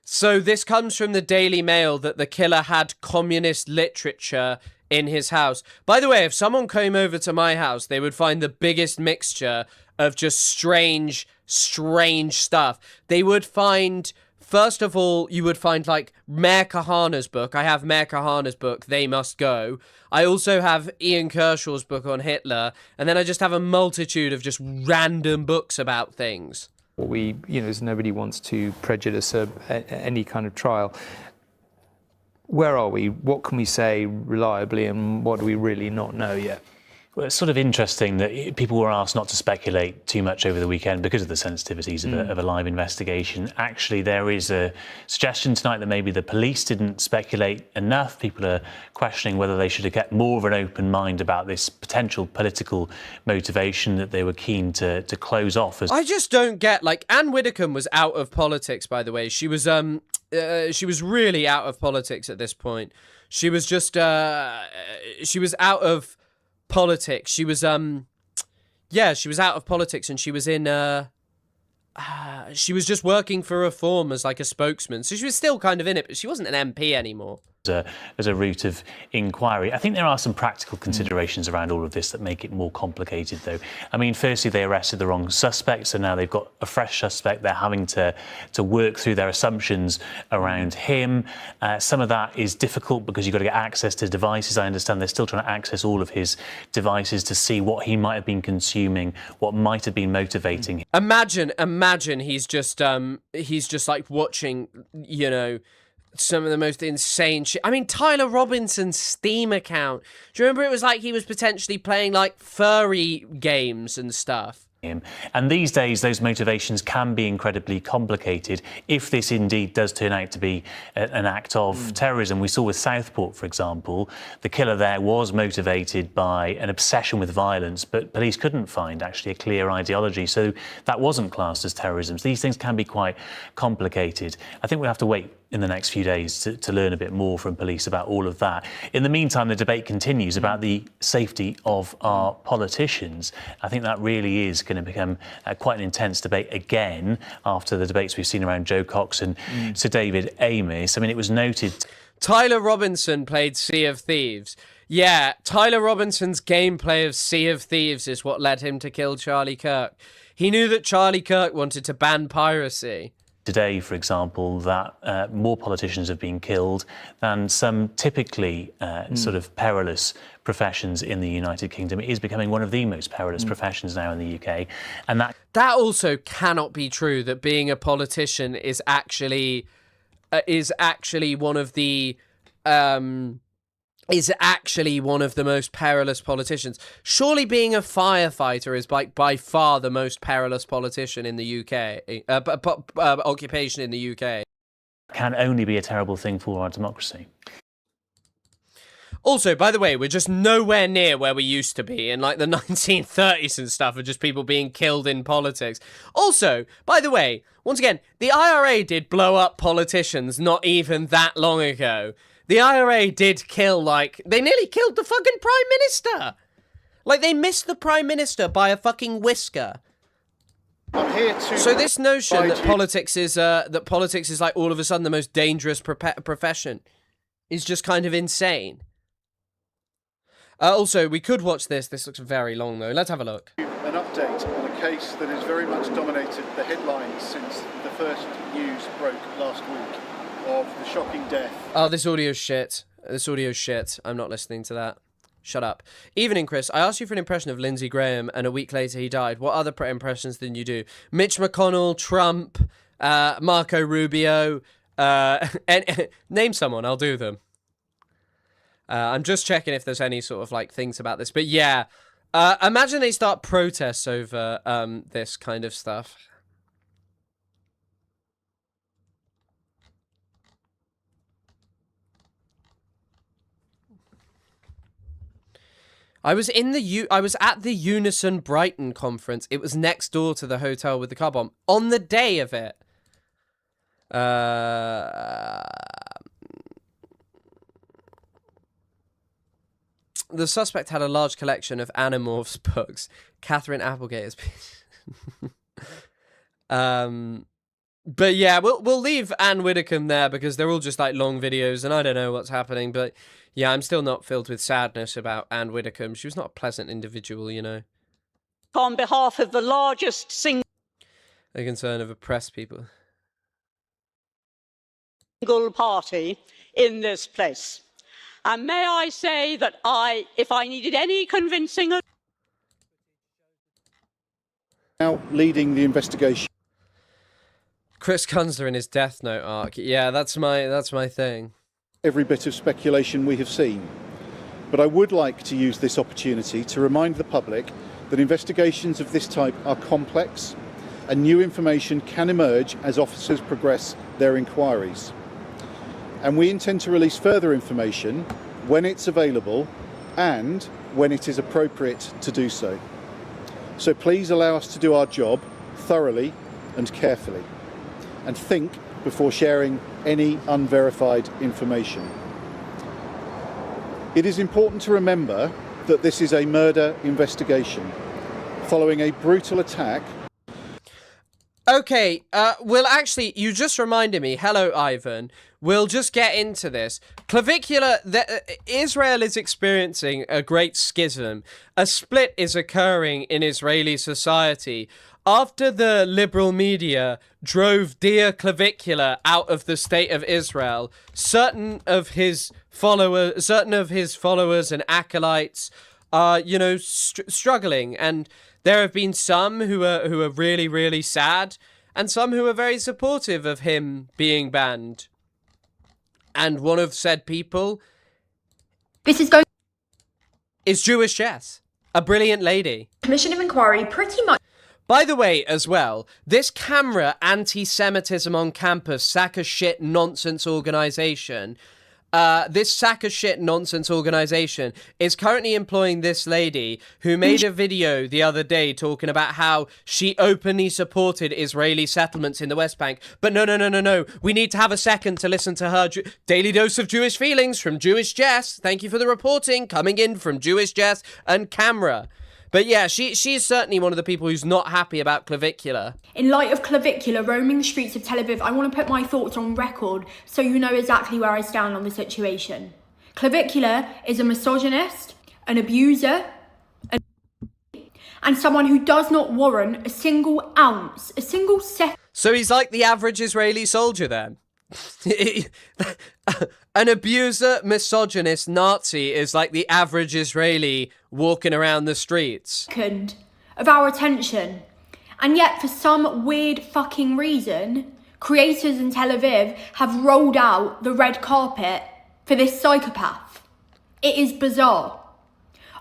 A: So this comes from the Daily Mail that the killer had communist literature in his house. By the way, if someone came over to my house, they would find the biggest mixture of just strange stuff. They would find, first of all, you would find like Mayor Kahana's book. I have Mayor Kahana's book, They Must Go. I also have Ian Kershaw's book on Hitler. And then I just have a multitude of just random books about things.
F: We, you know, as nobody wants to prejudice any kind of trial. Where are we? What can we say reliably, and what do we really not know yet?
C: Well, it's sort of interesting that people were asked not to speculate too much over the weekend because of the sensitivities of a live investigation. Actually, there is a suggestion tonight that maybe the police didn't speculate enough. People are questioning whether they should have kept more of an open mind about this potential political motivation that they were keen to close off.
A: I just don't get, like, Anne Widdecombe was out of politics, by the way. She was really out of politics at this point. She was just, she was out of politics. She was she was out of politics, and she was in she was just working for Reform as like a spokesman. So she was still kind of in it, but she wasn't an MP anymore.
C: As a route of inquiry. I think there are some practical considerations around all of this that make it more complicated, though. I mean, firstly, they arrested the wrong suspect, so now they've got a fresh suspect. They're having to work through their assumptions around him. Some of that is difficult because you've got to get access to devices. I understand they're still trying to access all of his devices to see what he might have been consuming, what might have been motivating him.
A: Imagine he's just like watching, you know, some of the most insane shit. I mean, Tyler Robinson's Steam account. Do you remember it was like he was potentially playing like furry games and stuff?
C: And these days, those motivations can be incredibly complicated if this indeed does turn out to be an act of terrorism. We saw with Southport, for example, the killer there was motivated by an obsession with violence, but police couldn't find actually a clear ideology. So that wasn't classed as terrorism. So these things can be quite complicated. I think we'll have to wait in the next few days to learn a bit more from police about all of that. In the meantime, the debate continues about the safety of our politicians. I think that really is going to become quite an intense debate again after the debates we've seen around Joe Cox and Sir David Amess. I mean, it was noted.
A: Tyler Robinson played Sea of Thieves. Yeah, Tyler Robinson's gameplay of Sea of Thieves is what led him to kill Charlie Kirk. He knew that Charlie Kirk wanted to ban piracy.
C: Today, for example, that more politicians have been killed than some typically sort of perilous professions in the United Kingdom. It is becoming one of the most perilous professions now in the UK. And that
A: also cannot be true, that being a politician is actually one of the most perilous politicians. Surely being a firefighter is by far the most perilous politician in the UK, occupation in the UK.
C: Can only be a terrible thing for our democracy.
A: Also, by the way, we're just nowhere near where we used to be in like the 1930s and stuff, of just people being killed in politics. Also, by the way, once again, the IRA did blow up politicians not even that long ago. The IRA did kill, they nearly killed the fucking Prime Minister. Like, they missed the Prime Minister by a fucking whisker.
I: I'm here to...
A: So this notion that politics is like all of a sudden the most dangerous profession is just kind of insane. Also, we could watch this. This looks very long, though. Let's have a look.
I: An update on a case that has very much dominated the headlines since the first news broke last week of the shocking death.
A: Oh, this audio shit. This audio's shit. I'm not listening to that. Shut up. Evening, Chris. I asked you for an impression of Lindsey Graham, and a week later he died. What other impressions did you do? Mitch McConnell, Trump, Marco Rubio. And name someone. I'll do them. I'm just checking if there's any sort of like things about this. But yeah, imagine they start protests over this kind of stuff. I was at the Unison Brighton conference. It was next door to the hotel with the car bomb on the day of it. The suspect had a large collection of Animorphs books. Catherine Applegate is. But yeah, we'll leave Anne Widdecombe there because they're all just like long videos, and I don't know what's happening. But yeah, I'm still not filled with sadness about Anne Widdecombe. She was not a pleasant individual, you know.
J: On behalf of the largest single
A: concern of oppressed people.
J: Party in this place. And may I say that if I needed any convincing of
I: now leading the investigation.
A: Chris Kunzler in his Death Note arc. Yeah, that's my thing.
I: Every bit of speculation we have seen. But I would like to use this opportunity to remind the public that investigations of this type are complex and new information can emerge as officers progress their inquiries. And we intend to release further information when it's available and when it is appropriate to do so. So please allow us to do our job thoroughly and carefully, and think before sharing any unverified information. It is important to remember that this is a murder investigation following a brutal attack.
A: Okay, well, actually, you just reminded me. Hello, Ivan. We'll just get into this. Clavicular, Israel is experiencing a great schism. A split is occurring in Israeli society. After the liberal media drove Dear Clavicular out of the state of Israel, certain of his followers and acolytes are, struggling, and there have been some who are really, really sad, and some who are very supportive of him being banned. And one of said people is Jewish Jess, a brilliant lady.
K: Commission of inquiry pretty much.
A: By the way, as well, this camera anti-Semitism on campus sack of shit nonsense organization, is currently employing this lady who made a video the other day talking about how she openly supported Israeli settlements in the West Bank. But no. We need to have a second to listen to her daily dose of Jewish feelings from Jewish Jess. Thank you for the reporting coming in from Jewish Jess and camera. But yeah, she's certainly one of the people who's not happy about Clavicular.
K: In light of Clavicular roaming the streets of Tel Aviv, I want to put my thoughts on record so you know exactly where I stand on the situation. Clavicular is a misogynist, an abuser, and someone who does not warrant a single ounce, a single second.
A: So he's like the average Israeli soldier then? An abuser, misogynist, Nazi is like the average Israeli walking around the streets.
K: Of our attention. And yet, for some weird fucking reason, creators in Tel Aviv have rolled out the red carpet for this psychopath. It is bizarre.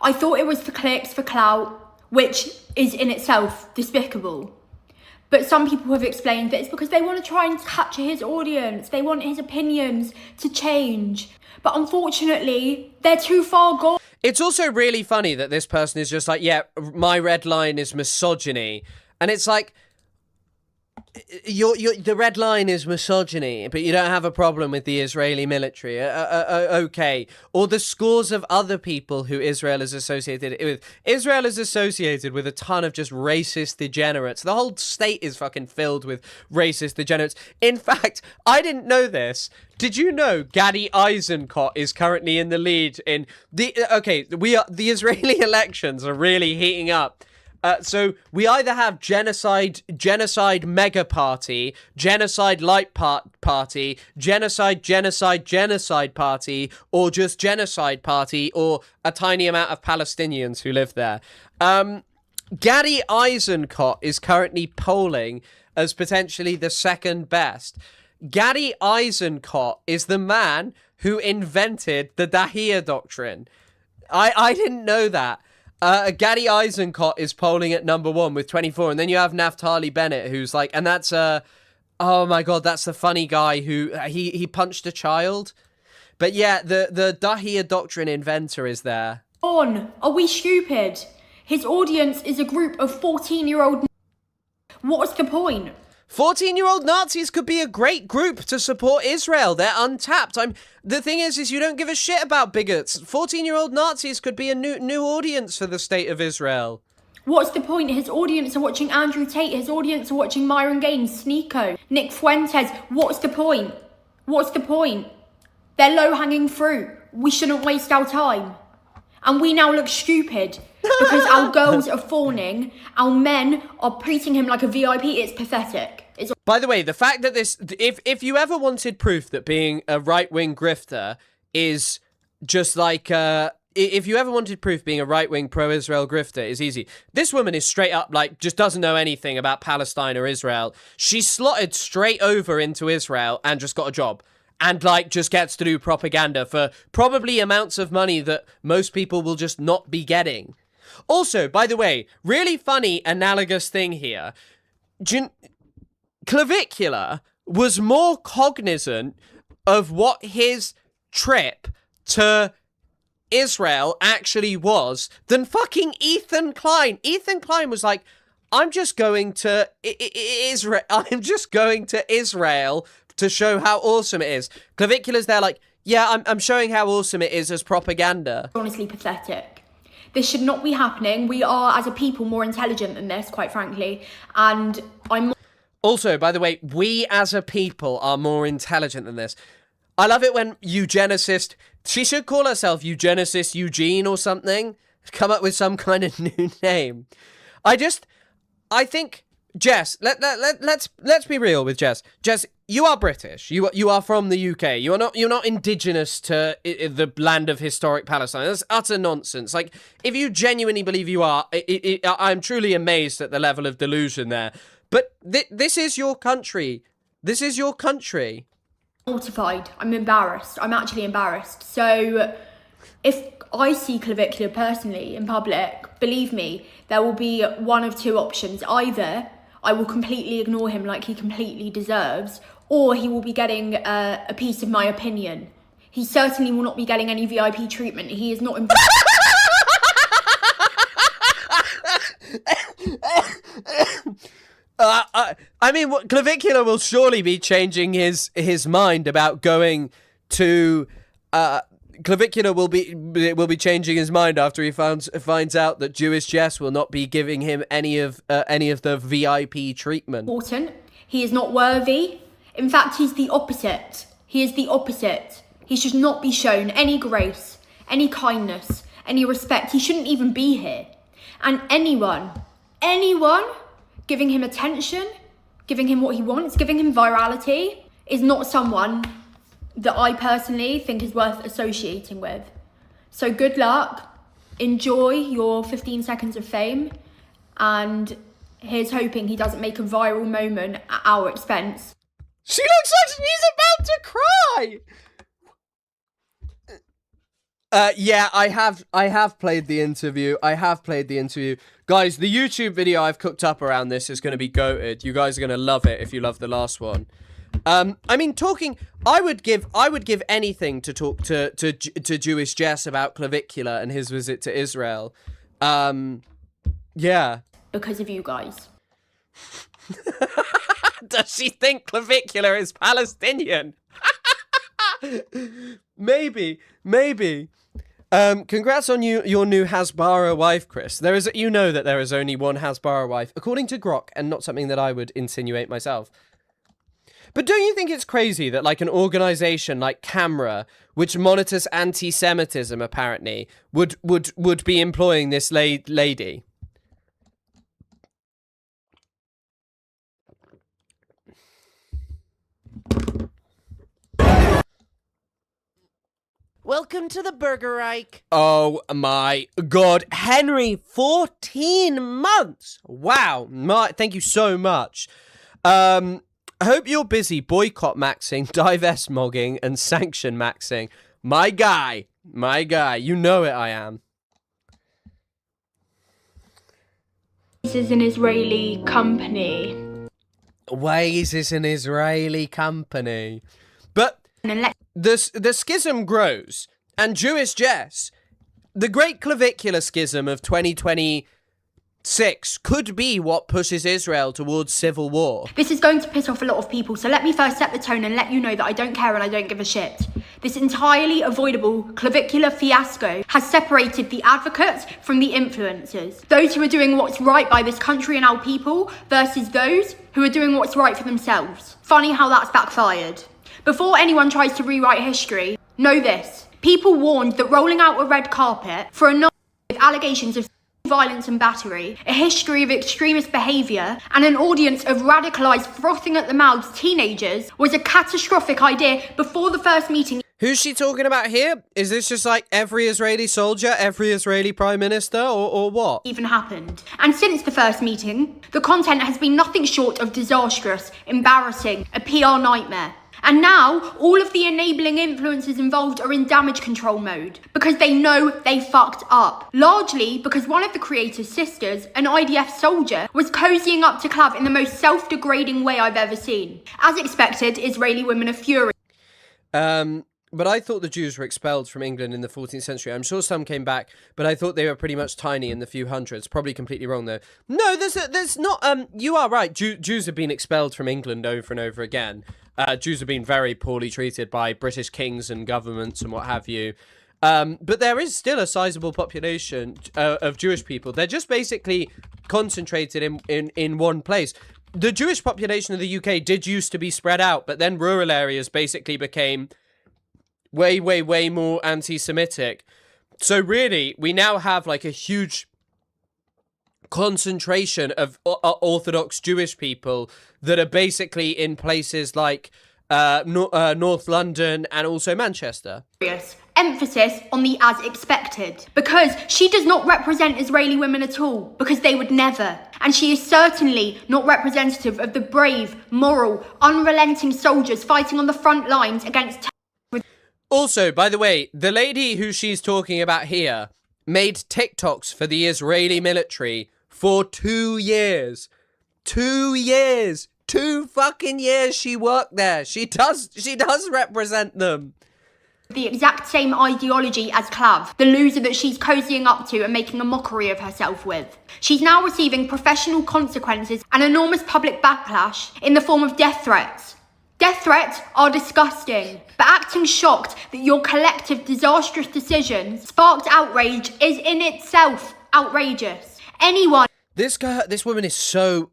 K: I thought it was for clicks, for clout, which is in itself despicable. But some people have explained that it's because they want to try and capture his audience. They want his opinions to change. But unfortunately, they're too far gone.
A: It's also really funny that this person is just like, yeah, my red line is misogyny. And it's like, the red line is misogyny, but you don't have a problem with the Israeli military. Okay. Or the scores of other people who Israel is associated with. Israel is associated with a ton of just racist degenerates. The whole state is fucking filled with racist degenerates. In fact, I didn't know this. Did you know Gadi Eisenkot is currently in the lead in the... Okay, the Israeli elections are really heating up. So we either have genocide mega party, genocide light party, genocide party, or just genocide party, or a tiny amount of Palestinians who live there. Gary Eisenkot is currently polling as potentially the second best. Gary Eisenkot is the man who invented the Dahiya doctrine. I didn't know that. Gary Eisenkot is polling at number 1 with 24, and then you have Naftali Bennett, who's like, and that's oh my god, that's the funny guy who he punched a child. But yeah, the Dahiya doctrine inventor is there.
K: Are we stupid? His audience is a group of 14-year-old. What's the point?
A: 14-year-old Nazis could be a great group to support Israel. They're untapped. The thing is you don't give a shit about bigots. 14-year-old Nazis could be a new audience for the state of Israel.
K: What's the point? His audience are watching Andrew Tate. His audience are watching Myron Gaines, Sneeko, Nick Fuentes. What's the point? What's the point? They're low-hanging fruit. We shouldn't waste our time. And we now look stupid because our girls are fawning, our men are treating him like a VIP. It's pathetic.
A: By the way, the fact that if you ever wanted proof that being a right-wing grifter is just like, if you ever wanted proof being a right-wing pro-Israel grifter is easy. This woman is straight up, like, just doesn't know anything about Palestine or Israel. She slotted straight over into Israel and just got a job. And, like, just gets to do propaganda for probably amounts of money that most people will just not be getting. Also, by the way, really funny analogous thing here. Clavicular was more cognizant of what his trip to Israel actually was than fucking Ethan Klein. Ethan Klein was like, I'm just going to Israel. I'm just going to Israel to show how awesome it is. Clavicular's there like, yeah, I'm showing how awesome it is as propaganda.
K: Honestly pathetic. This should not be happening. We are, as a people, more intelligent than this, quite frankly. And I'm...
A: Also, by the way, we as a people are more intelligent than this. I love it when eugenicist... She should call herself eugenicist Eugene or something. Come up with some kind of new name. I think... Jess, let's be real with Jess. Jess, you are British. You are from the UK. You're not indigenous to the land of historic Palestine. That's utter nonsense. Like, if you genuinely believe you are, I'm truly amazed at the level of delusion there. But this is your country. This is your country.
K: Mortified. I'm embarrassed. I'm actually embarrassed. So, if I see Clavicular personally in public, believe me, there will be one of two options. Either I will completely ignore him like he completely deserves, or he will be getting a piece of my opinion. He certainly will not be getting any VIP treatment. He is not...
A: I mean, Clavicular will surely be changing his mind about going to... Clavicular will be changing his mind after he finds out that Jewish Jess will not be giving him any of the VIP treatment.
K: Important. He is not worthy. In fact, he's the opposite. He is the opposite. He should not be shown any grace, any kindness, any respect. He shouldn't even be here. And anyone giving him attention, giving him what he wants, giving him virality, is not someone that I personally think is worth associating with. So good luck, enjoy your 15 seconds of fame, and here's hoping he doesn't make a viral moment at our expense.
A: She looks like she's about to cry! Yeah, I have played the interview. Guys, the YouTube video I've cooked up around this is going to be goated. You guys are going to love it if you love the last one. I mean, I would give anything to talk to Jewish Jess about Clavicular and his visit to Israel. Yeah.
K: Because of you guys.
A: Does she think Clavicular is Palestinian? Maybe. Congrats on your new Hasbara wife, Chris. There is only one Hasbara wife, according to Grok, and not something that I would insinuate myself. But don't you think it's crazy that, like, an organization like Camera, which monitors anti-Semitism, apparently, would be employing this lady? Welcome to the Burger Reich. Oh my God, Henry, 14 months. Wow, thank you so much. I hope you're busy boycott maxing, divest mogging, and sanction maxing. My guy, you know it, I am.
K: This is an Israeli company.
A: Waze is an Israeli company. But the schism grows, and Jewish Jess, the great clavicular schism of 2026 could be what pushes Israel towards civil war.
K: This is going to piss off a lot of people, so let me first set the tone and let you know that I don't care and I don't give a shit. This entirely avoidable clavicular fiasco has separated the advocates from the influencers. Those who are doing what's right by this country and our people versus those who are doing what's right for themselves. Funny how that's backfired. Before anyone tries to rewrite history, know this. People warned that rolling out a red carpet for a night with allegations of violence and battery, a history of extremist behaviour, and an audience of radicalised, frothing at the mouths teenagers was a catastrophic idea before the first meeting.
A: Who's she talking about here? Is this just like every Israeli soldier, every Israeli prime minister, or what?
K: Even happened. And since the first meeting, the content has been nothing short of disastrous, embarrassing, a PR nightmare. And now, all of the enabling influencers involved are in damage control mode because they know they fucked up. Largely because one of the creators' sisters, an IDF soldier, was cozying up to Clav in the most self-degrading way I've ever seen. As expected, Israeli women are furious.
A: But I thought the Jews were expelled from England in the 14th century. I'm sure some came back, but I thought they were pretty much tiny in the few hundreds. Probably completely wrong, though. No, there's not... you are right. Jews have been expelled from England over and over again. Jews have been very poorly treated by British kings and governments and what have you. But there is still a sizable population of Jewish people. They're just basically concentrated in one place. The Jewish population of the UK did used to be spread out, but then rural areas basically became way more anti-Semitic. So really, we now have like a huge concentration of Orthodox Jewish people that are basically in places like North London and also Manchester.
K: Emphasis on the as expected, because she does not represent Israeli women at all, because they would never. And she is certainly not representative of the brave, moral, unrelenting soldiers fighting on the front lines against
A: Also, by the way, the lady who she's talking about here made TikToks for the Israeli military for 2 years. 2 years. 2 fucking years she worked there. She does represent them.
K: The exact same ideology as Clav, the loser that she's cozying up to and making a mockery of herself with. She's now receiving professional consequences and enormous public backlash in the form of death threats. Death threats are disgusting, but acting shocked that your collective disastrous decisions sparked outrage is in itself outrageous. Anyone
A: This woman is so...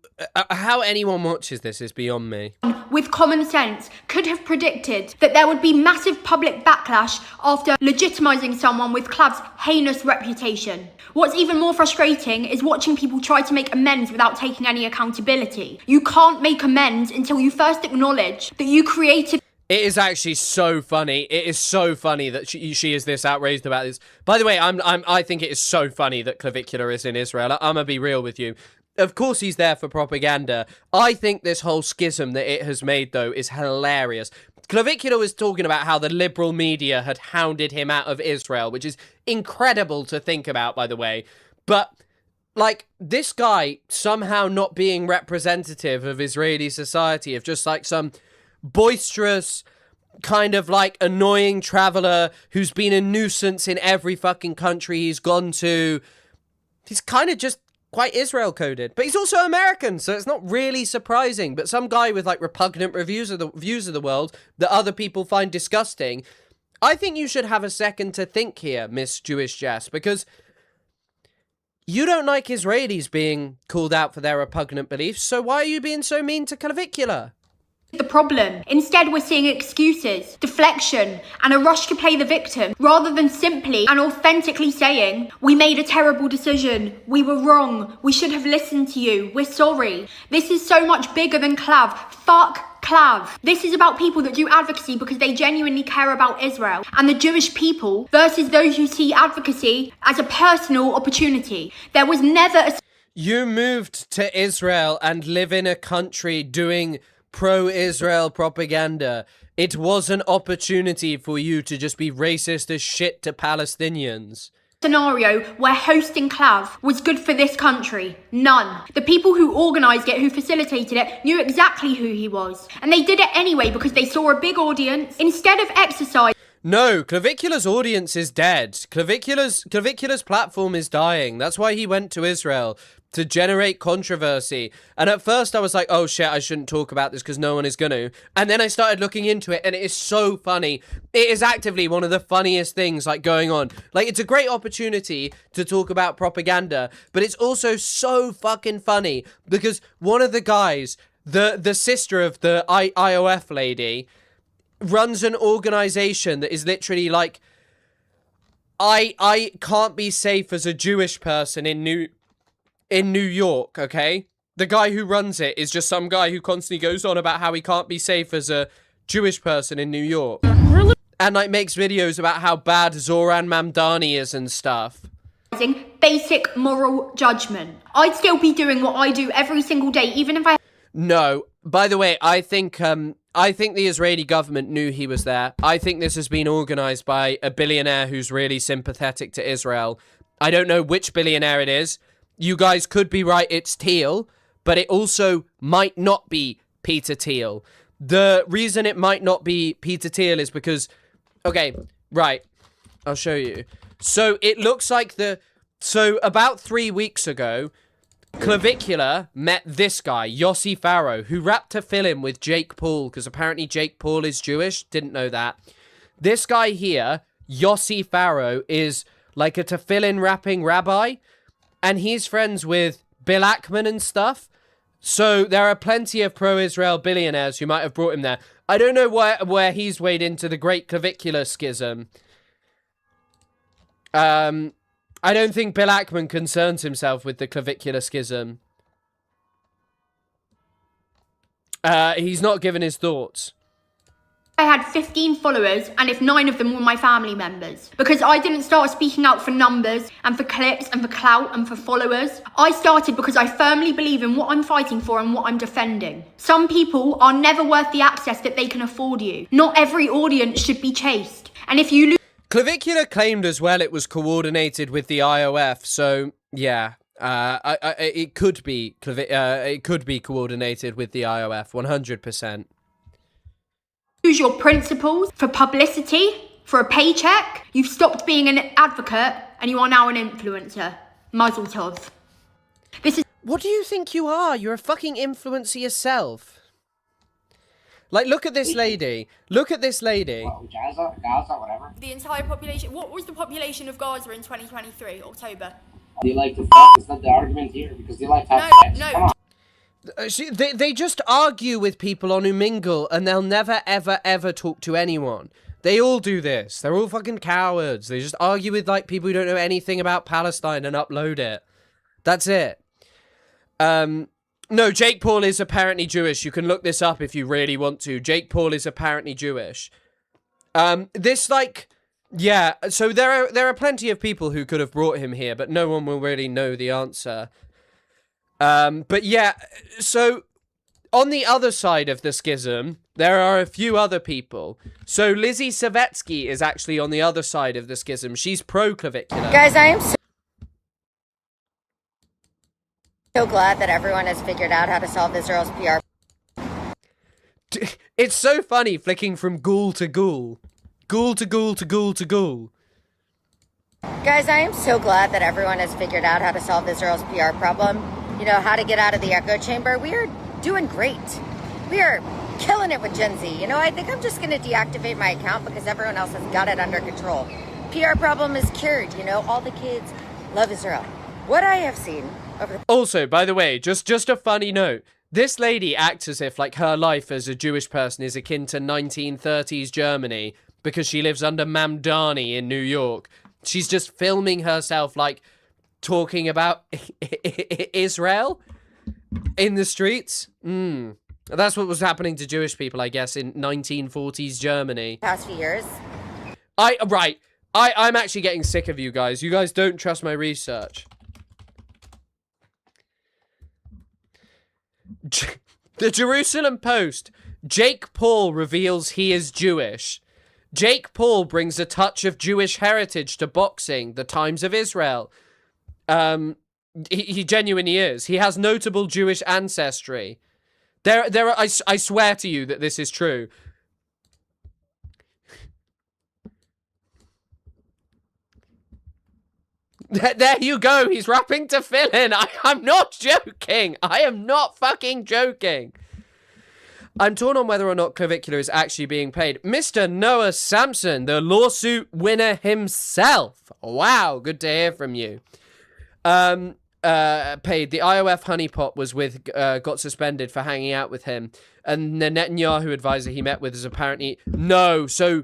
A: how anyone watches this is beyond me.
K: with common sense could have predicted that there would be massive public backlash after legitimising someone with Clav's heinous reputation. What's even more frustrating is watching people try to make amends without taking any accountability. You can't make amends until you first acknowledge that you created...
A: It is actually so funny. It is so funny that she is this outraged about this. By the way, I think it is so funny that Clavicular is in Israel. I'm gonna be real with you. Of course he's there for propaganda. I think this whole schism that it has made, though, is hilarious. Clavicular was talking about how the liberal media had hounded him out of Israel, which is incredible to think about, by the way. But, like, this guy somehow not being representative of Israeli society, of just, like, some boisterous, kind of, like, annoying traveler who's been a nuisance in every fucking country he's gone to. He's kind of just quite Israel coded, but he's also American, so it's not really surprising. But some guy with like repugnant views of the world that other people find disgusting. I think you should have a second to think here, Miss Jewish Jess, because you don't like Israelis being called out for their repugnant beliefs, so why are you being so mean to Clavicular?
K: The problem. Instead, we're seeing excuses, deflection, and a rush to play the victim, rather than simply and authentically saying, we made a terrible decision, we were wrong, we should have listened to you, we're sorry. This is so much bigger than Clav. Fuck Clav. This is about people that do advocacy because they genuinely care about Israel and the Jewish people versus those who see advocacy as a personal opportunity. There was never a...
A: You moved to Israel and live in a country doing pro-Israel propaganda. It was an opportunity for you to just be racist as shit to Palestinians.
K: Scenario where hosting Clav was good for this country. None. The people who organised it, who facilitated it, knew exactly who he was. And they did it anyway because they saw a big audience. Instead of exercise...
A: No, Clavicular's audience is dead. Clavicular's platform is dying. That's why he went to Israel, to generate controversy. And at first I was like, oh shit, I shouldn't talk about this because no one is gonna. And then I started looking into it and it is so funny. It is actively one of the funniest things like going on. Like, it's a great opportunity to talk about propaganda, but it's also so fucking funny because one of the guys, the sister of the IOF lady, runs an organization that is literally like, I can't be safe as a Jewish person in New York, okay? The guy who runs it is just some guy who constantly goes on about how he can't be safe as a Jewish person in New York. And like makes videos about how bad Zoran Mamdani is and stuff.
K: Basic moral judgment. I'd still be doing what I do every single day, even if I...
A: No. By the way, I think the Israeli government knew he was there. I think this has been organized by a billionaire who's really sympathetic to Israel. I don't know which billionaire it is. You guys could be right, it's Thiel, but it also might not be Peter Thiel. The reason it might not be Peter Thiel is because... Okay, right. I'll show you. So it looks like So about 3 weeks ago, Clavicular met this guy, Yossi Farrow, who rapped a film with Jake Paul, because apparently Jake Paul is Jewish. Didn't know that. This guy here, Yossi Farrow, is like a tefillin rapping rabbi, and he's friends with Bill Ackman and stuff. So there are plenty of pro-Israel billionaires who might have brought him there. I don't know where he's weighed into the Great Clavicular Schism. I don't think Bill Ackman concerns himself with the Clavicular Schism. He's not given his thoughts.
K: I had 15 followers, and if 9 of them were my family members. Because I didn't start speaking out for numbers, and for clips, and for clout, and for followers. I started because I firmly believe in what I'm fighting for and what I'm defending. Some people are never worth the access that they can afford you. Not every audience should be chased. And if you lose...
A: Clavicular claimed as well it was coordinated with the IOF, so yeah, it could be coordinated with the IOF, 100%.
K: Use your principles for publicity, for a paycheck. You've stopped being an advocate and you are now an influencer. Mazel tov. This is...
A: What do you think you are? You're a fucking influencer yourself. Like, look at this lady. Look at this lady.
L: Gaza, whatever.
K: The entire population... What was the population of Gaza in 2023, October?
L: They like to fuck. Is not the argument here, because they like to have sex.
K: No.
L: Come on.
A: They just argue with people on Omegle and they'll never, ever, ever talk to anyone. They all do this. They're all fucking cowards. They just argue with, like, people who don't know anything about Palestine and upload it. That's it. No, Jake Paul is apparently Jewish. You can look this up if you really want to. Jake Paul is apparently Jewish. This, like... Yeah, so there are plenty of people who could have brought him here, but no one will really know the answer. But yeah, so on the other side of the schism, there are a few other people. So Lizzie Savetsky is actually on the other side of the schism. She's pro-Clavicular.
M: Guys, I am so glad that everyone has figured out how to solve Israel's PR.
A: It's so funny flicking from ghoul to ghoul. Ghoul to ghoul to ghoul to ghoul.
M: Guys, I am so glad that everyone has figured out how to solve Israel's PR problem. You know, how to get out of the echo chamber. We are doing great. We are killing it with Gen Z. You know, I think I'm just going to deactivate my account because everyone else has got it under control. PR problem is cured. You know, all the kids love Israel. What I have seen over the...
A: Also, by the way, just a funny note. This lady acts as if like her life as a Jewish person is akin to 1930s Germany because she lives under Mamdani in New York. She's just filming herself like talking about Israel in the streets. That's what was happening to Jewish people, I guess, in 1940s Germany.
M: Past few years.
A: I'm actually getting sick of you guys. You guys don't trust my research. The Jerusalem Post. Jake Paul reveals he is Jewish. Jake Paul brings a touch of Jewish heritage to boxing. The Times of Israel. He genuinely is. He has notable Jewish ancestry. I swear to you that this is true. There you go. He's rapping to fill in. I'm not joking. I am not fucking joking. I'm torn on whether or not Clavicular is actually being paid. Mr. Noah Sampson, the lawsuit winner himself. Wow, good to hear from you. Paid. The IOF honeypot was with, got suspended for hanging out with him. And the Netanyahu advisor he met with is apparently... No, so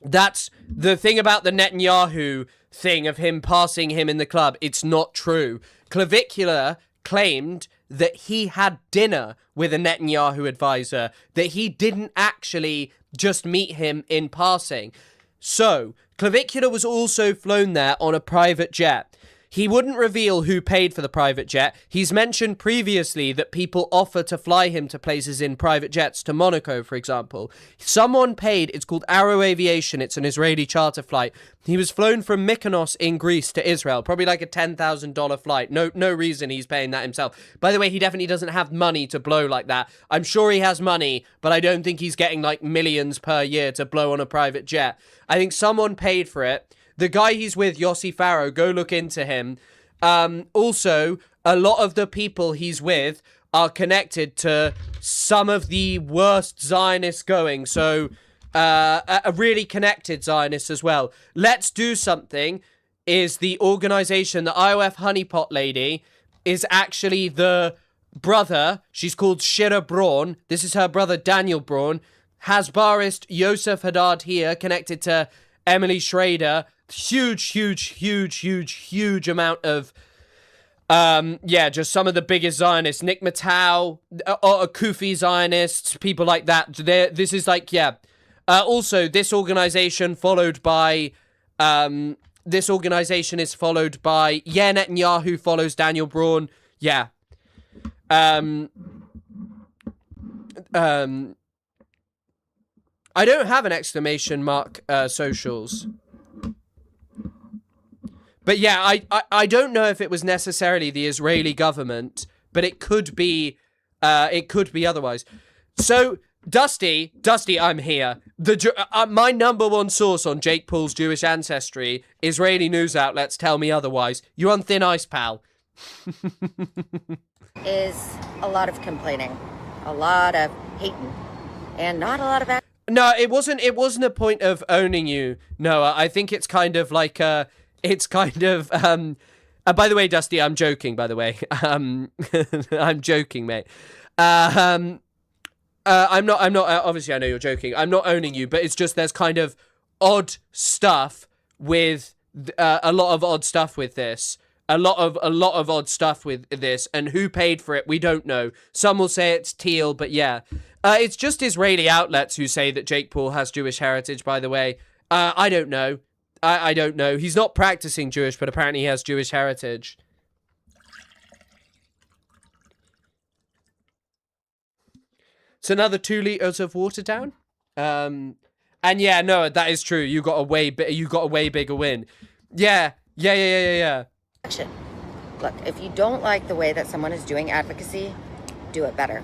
A: that's the thing about the Netanyahu thing of him passing him in the club. It's not true. Clavicular claimed that he had dinner with a Netanyahu advisor, that he didn't actually just meet him in passing. So, Clavicular was also flown there on a private jet. He wouldn't reveal who paid for the private jet. He's mentioned previously that people offer to fly him to places in private jets, to Monaco, for example. Someone paid, it's called Arrow Aviation, it's an Israeli charter flight. He was flown from Mykonos in Greece to Israel, probably like a $10,000 flight. No reason he's paying that himself. By the way, he definitely doesn't have money to blow like that. I'm sure he has money, but I don't think he's getting like millions per year to blow on a private jet. I think someone paid for it. The guy he's with, Yossi Farrow, go look into him. Also, a lot of the people he's with are connected to some of the worst Zionists going. So, a really connected Zionist as well. Let's Do Something is the organization, the IOF honeypot lady, is actually the brother. She's called Shira Braun. This is her brother, Daniel Braun. Hasbarist Yosef Haddad here, connected to Emily Schrader. Huge amount of, just some of the biggest Zionists. Nick Matau, Kufi Zionists, people like that. This is like, also, this organization followed by, Netanyahu follows Daniel Braun. Yeah. I don't have an exclamation mark, socials. But yeah, I don't know if it was necessarily the Israeli government, but it could be otherwise. So, Dusty, I'm here. My number one source on Jake Paul's Jewish ancestry, Israeli news outlets tell me otherwise. You're on thin ice, pal.
M: Is a lot of complaining, a lot of hating, and not a lot of...
A: No, it wasn't a point of owning you, Noah. I think it's kind of like it's kind of, by the way, Dusty, I'm joking, by the way. I'm joking, mate. I'm not, obviously I know you're joking. I'm not owning you, but it's just there's kind of odd stuff with, a lot of odd stuff with this. A lot of odd stuff with this, and who paid for it, we don't know. Some will say it's Teal, but yeah. It's just Israeli outlets who say that Jake Paul has Jewish heritage, by the way. I don't know. I don't know. He's not practicing Jewish, but apparently he has Jewish heritage. It's another 2 liters of water down. And yeah, no, that is true. You got a way bigger win. Yeah.
M: Look, if you don't like the way that someone is doing advocacy, do it better.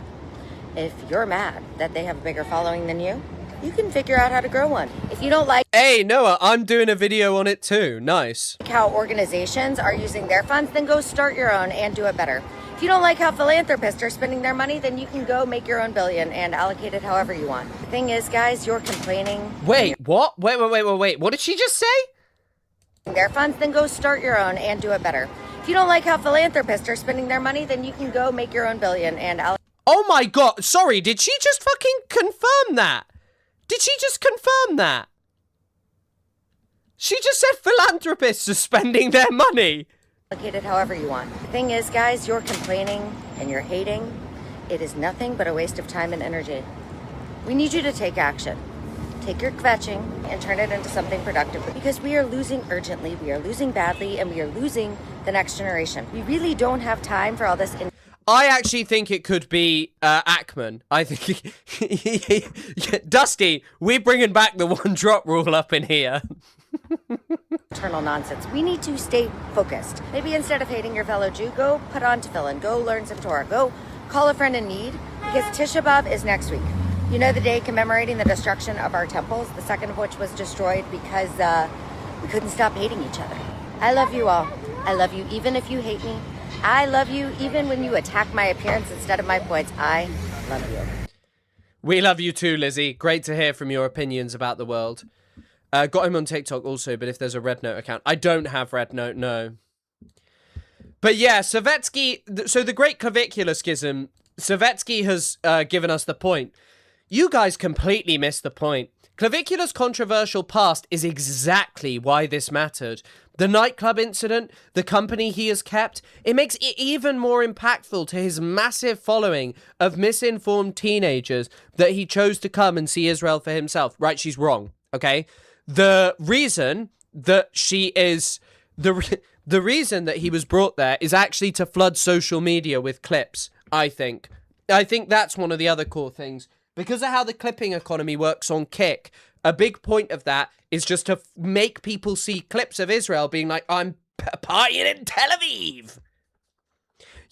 M: If you're mad that they have a bigger following than you, you can figure out how to grow one. If you don't like...
A: Hey, Noah, I'm doing a video on it too. Nice.
M: How organizations are using their funds, then go start your own and do it better. If you don't like how philanthropists are spending their money, then you can go make your own billion and allocate it however you want. The thing is, guys, you're complaining...
A: Wait, what? Wait. What did she just say?
M: Their funds, then go start your own and do it better. If you don't like how philanthropists are spending their money, then you can go make your own billion and
A: Oh my god, sorry, did she just fucking confirm that? Did she just confirm that? She just said philanthropists are spending their money.
M: allocate it however you want. The thing is, guys, you're complaining and you're hating. It is nothing but a waste of time and energy. We need you to take action. Take your kvetching and turn it into something productive, because we are losing urgently, we are losing badly, and we are losing the next generation. We really don't have time for all this.
A: I actually think it could be Ackman. I think Dusty, we're bringing back the one drop rule up in here.
M: Eternal nonsense. We need to stay focused. Maybe instead of hating your fellow Jew, go put on tefillin, go learn some Torah, go call a friend in need, because Tisha B'Av is next week. You know, the day commemorating the destruction of our temples, the second of which was destroyed because we couldn't stop hating each other. I love you all. I love you even if you hate me. I love you even when you attack my appearance instead of my points. I love you.
A: We love you too, Lizzie. Great to hear from your opinions about the world. Got him on TikTok also, but if there's a Red Note account. I don't have Red Note, no. But yeah, Savetsky, so the Great Clavicular Schism, Savetsky has given us the point. You guys completely missed the point. Clavicular's controversial past is exactly why this mattered. The nightclub incident, the company he has kept, it makes it even more impactful to his massive following of misinformed teenagers that he chose to come and see Israel for himself. Right, she's wrong, okay? The reason that she is... The reason that he was brought there is actually to flood social media with clips, I think. I think that's one of the other core things. Because of how the clipping economy works on Kick, a big point of that is just to make people see clips of Israel being like, I'm partying in Tel Aviv.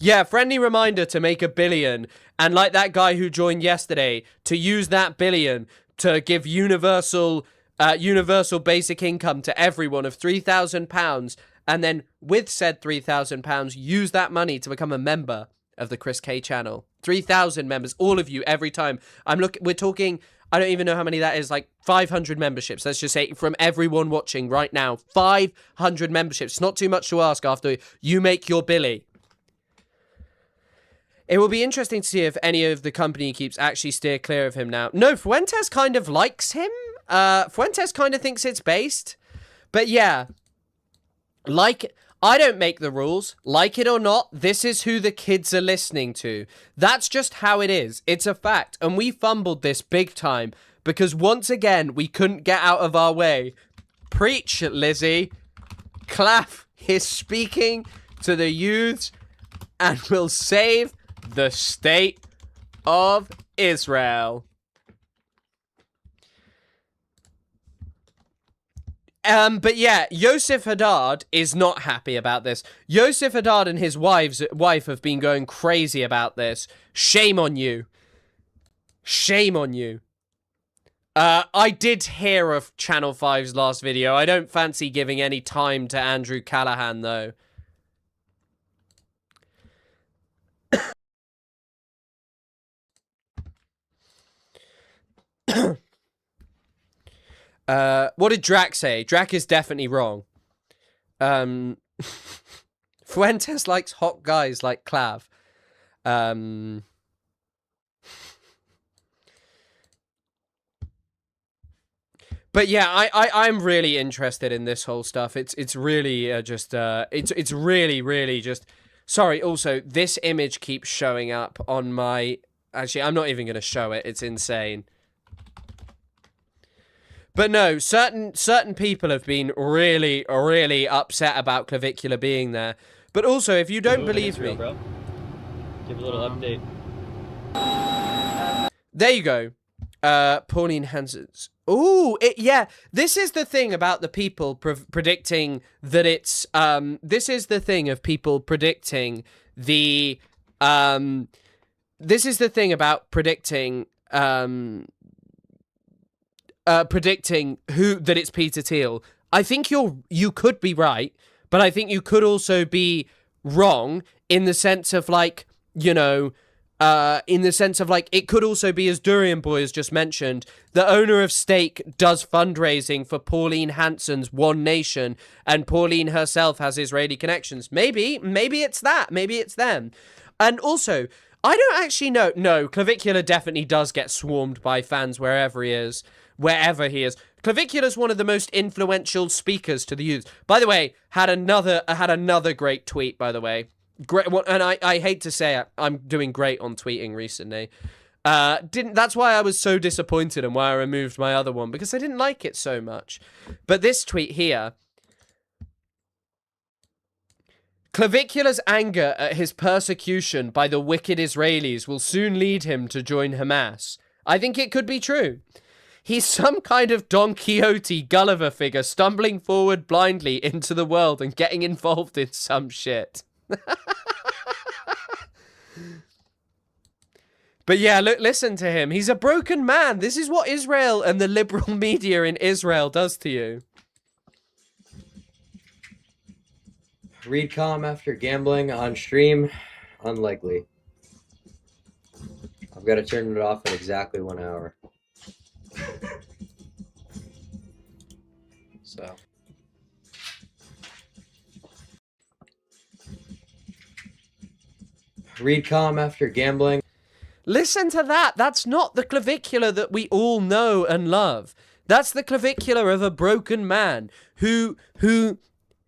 A: Yeah, friendly reminder to make $1 billion. And like that guy who joined yesterday, to use that $1 billion to give universal basic income to everyone of £3,000. And then with said £3,000, use that money to become a member of the Chris K channel. 3,000 members, all of you, every time. We're talking, I don't even know how many that is, like 500 memberships. Let's just say from everyone watching right now, 500 memberships. It's not too much to ask after you make your Billy. It will be interesting to see if any of the company keeps actually steer clear of him now. No, Fuentes kind of likes him. Fuentes kind of thinks it's based. But yeah, I don't make the rules. Like it or not, this is who the kids are listening to. That's just how it is. It's a fact. And we fumbled this big time because once again, we couldn't get out of our way. Preach, Lizzie. Clav is speaking to the youths and will save the state of Israel. But yeah, Yosef Haddad is not happy about this. Yosef Haddad and his wife have been going crazy about this. Shame on you. Shame on you. I did hear of Channel 5's last video. I don't fancy giving any time to Andrew Callahan, though. What did Drac say? Drac is definitely wrong. Fuentes likes hot guys like Clav. But yeah, I'm really interested in this whole stuff. It's really it's really just. Sorry. Also, this image keeps showing up on my. Actually, I'm not even gonna show it. It's insane. But no, certain people have been really upset about Clavicular being there. But also, if you don't believe me,
N: bro. Give a little update.
A: There you go. Pauline Hanson's. Ooh, yeah. This is the thing about the people predicting that it's. This is the thing of people predicting the. This is the thing about predicting. Predicting that it's Peter Thiel. I think you could be right, but I think you could also be wrong in the sense of, like, you know, in the sense of, like, it could also be, as Durian Boy has just mentioned, the owner of Stake does fundraising for Pauline Hanson's One Nation, and Pauline herself has Israeli connections. Maybe it's that. Maybe it's them. And also, I don't actually know. No, Clavicular definitely does get swarmed by fans wherever he is. Clavicular's one of the most influential speakers to the youth. By the way, had another great tweet, by the way. Great one, and I hate to say it, I'm doing great on tweeting recently. That's why I was so disappointed and why I removed my other one, because I didn't like it so much. But this tweet here, Clavicular's anger at his persecution by the wicked Israelis will soon lead him to join Hamas. I think it could be true. He's some kind of Don Quixote Gulliver figure stumbling forward blindly into the world and getting involved in some shit. But yeah, look, listen to him. He's a broken man. This is what Israel and the liberal media in Israel does to you.
N: Read calm after gambling on stream? Unlikely. I've got to turn it off in exactly 1 hour. So. Read calm after gambling.
A: Listen to that. That's not the Clavicular that we all know and love. That's the Clavicular of a broken man who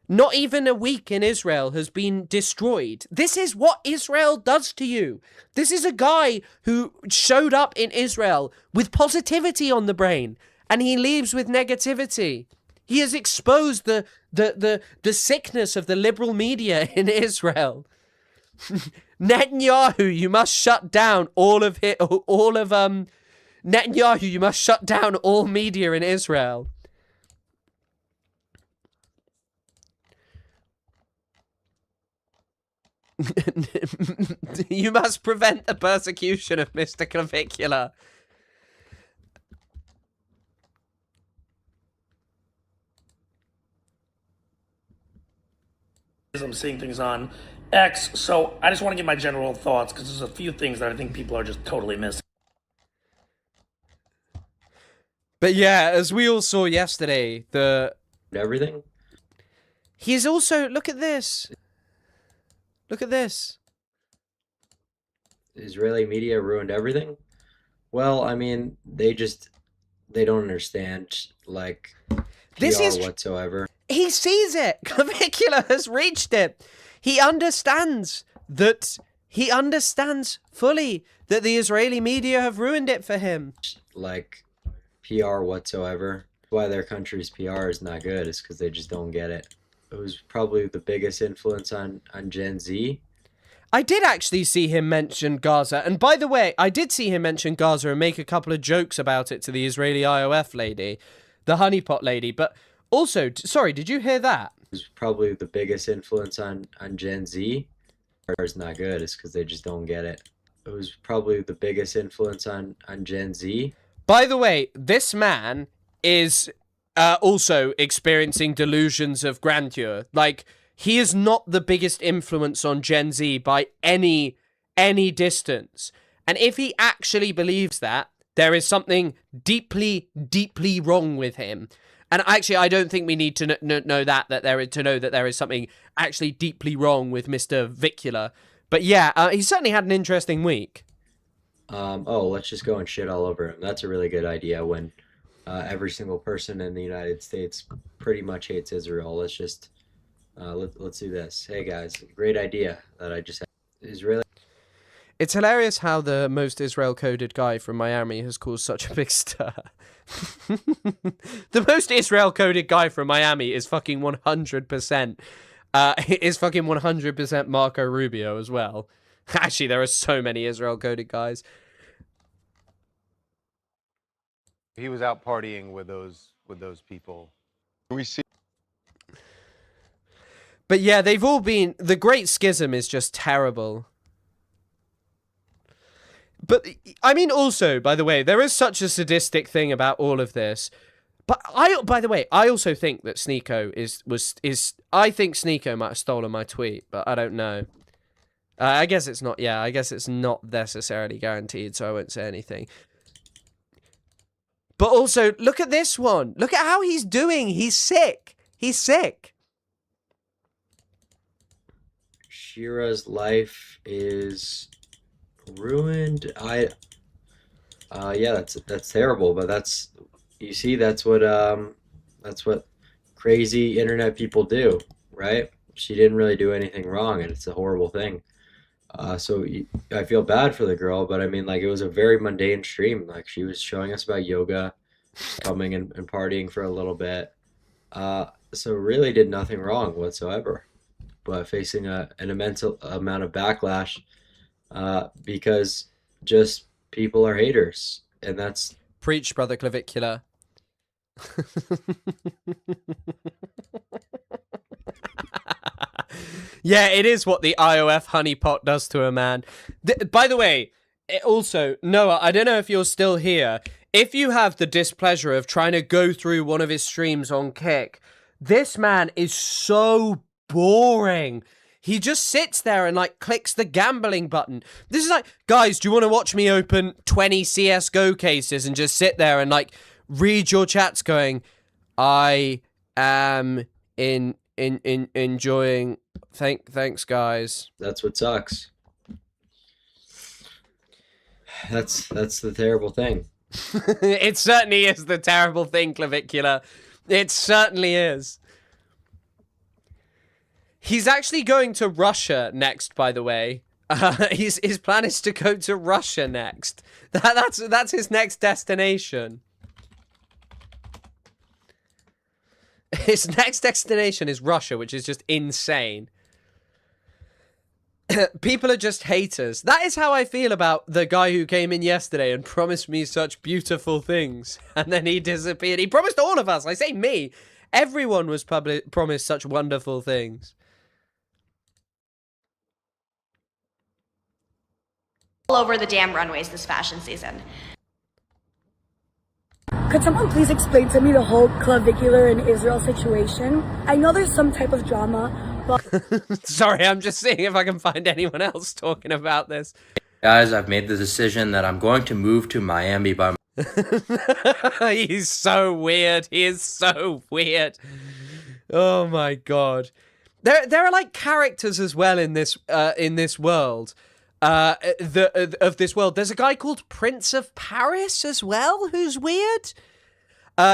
A: not even a week in Israel has been destroyed. This is what Israel does to you. This is a guy who showed up in Israel with positivity on the brain, and he leaves with negativity. He has exposed the sickness of the liberal media in Israel. Netanyahu, you must shut down Netanyahu, you must shut down all media in Israel. You must prevent the persecution of Mr. Clavicular.
H: I'm seeing things on X, so I just want to give my general thoughts because there's a few things that I think people are just totally missing.
A: But yeah, as we all saw yesterday,
N: everything.
A: He's also, look at this. Look at this.
N: Israeli media ruined everything? Well, I mean, they don't understand, like,
A: This is
N: whatsoever.
A: He sees it. Clavicular has reached it. He understands fully that the Israeli media have ruined it for him.
N: Like, PR whatsoever. Why their country's PR is not good is because they just don't get it. It was probably the biggest influence on Gen Z.
A: I did actually see him mention Gaza. And by the way, I did see him mention Gaza and make a couple of jokes about it to the Israeli IOF lady, the honeypot lady. But also, sorry, did you hear that?
N: It was probably the biggest influence on Gen Z. It's not good is because they just don't get it. It was probably the biggest influence on Gen Z.
A: By the way, this man is also experiencing delusions of grandeur. Like, he is not the biggest influence on Gen Z by any distance. And if he actually believes that, there is something deeply, deeply wrong with him. And actually, I don't think we need to know that there is something actually deeply wrong with Mr. Vicula. But yeah, he certainly had an interesting week.
N: Let's just go and shit all over him. That's a really good idea when every single person in the United States pretty much hates Israel. Let's just, let's do this. Hey guys, great idea that I just had. Israeli.
A: It's hilarious how the most Israel-coded guy from Miami has caused such a big stir. The most Israel-coded guy from Miami is fucking 100%. Is fucking 100% Marco Rubio as well. Actually, there are so many Israel-coded guys.
O: He was out partying with those people. We see.
A: But yeah, they've all been. The Great Schism is just terrible. But I mean, also, by the way, there is such a sadistic thing about all of this. But by the way, I also think that Sneeko is. I think Sneeko might have stolen my tweet, but I don't know. I guess it's not, yeah, I guess it's not necessarily guaranteed, so I won't say anything. But also, look at this one. Look at how he's doing. He's sick. He's sick.
N: Shira's life is ruined. Yeah, that's terrible, but that's, you see, that's what crazy internet people do, right? She didn't really do anything wrong, and it's a horrible thing. I feel bad for the girl, but I mean, like, it was a very mundane stream. Like, she was showing us about yoga, coming and partying for a little bit. So really did nothing wrong whatsoever, but facing an immense amount of backlash because just people are haters, and that's...
A: Preach, brother Clavicular. Yeah, it is what the IOF honeypot does to a man. By the way, also, Noah, I don't know if you're still here. If you have the displeasure of trying to go through one of his streams on Kick, this man is so boring. He just sits there and, like, clicks the gambling button. This is like, guys, do you want to watch me open 20 CSGO cases and just sit there and, like, read your chats going, I am enjoying... Thanks, guys.
N: That's what sucks. That's the terrible thing.
A: It certainly is the terrible thing, Clavicular. It certainly is. He's actually going to Russia next, by the way. His plan is to go to Russia next. That's his next destination. His next destination is Russia, which is just insane. People are just haters. That is how I feel about the guy who came in yesterday and promised me such beautiful things. And then he disappeared. He promised all of us. I say me. Everyone was promised such wonderful things.
P: All over the damn runways this fashion season.
Q: Could someone please explain to me the whole Clavicular and Israel situation? I know there's some type of drama, but...
A: Sorry, I'm just seeing if I can find anyone else talking about this.
U: Guys, I've made the decision that I'm going to move to Miami by
A: He's so weird. He is so weird. Oh my god. There are like characters as well in this world. Of this world. There's a guy called Prince of Paris as well, who's weird.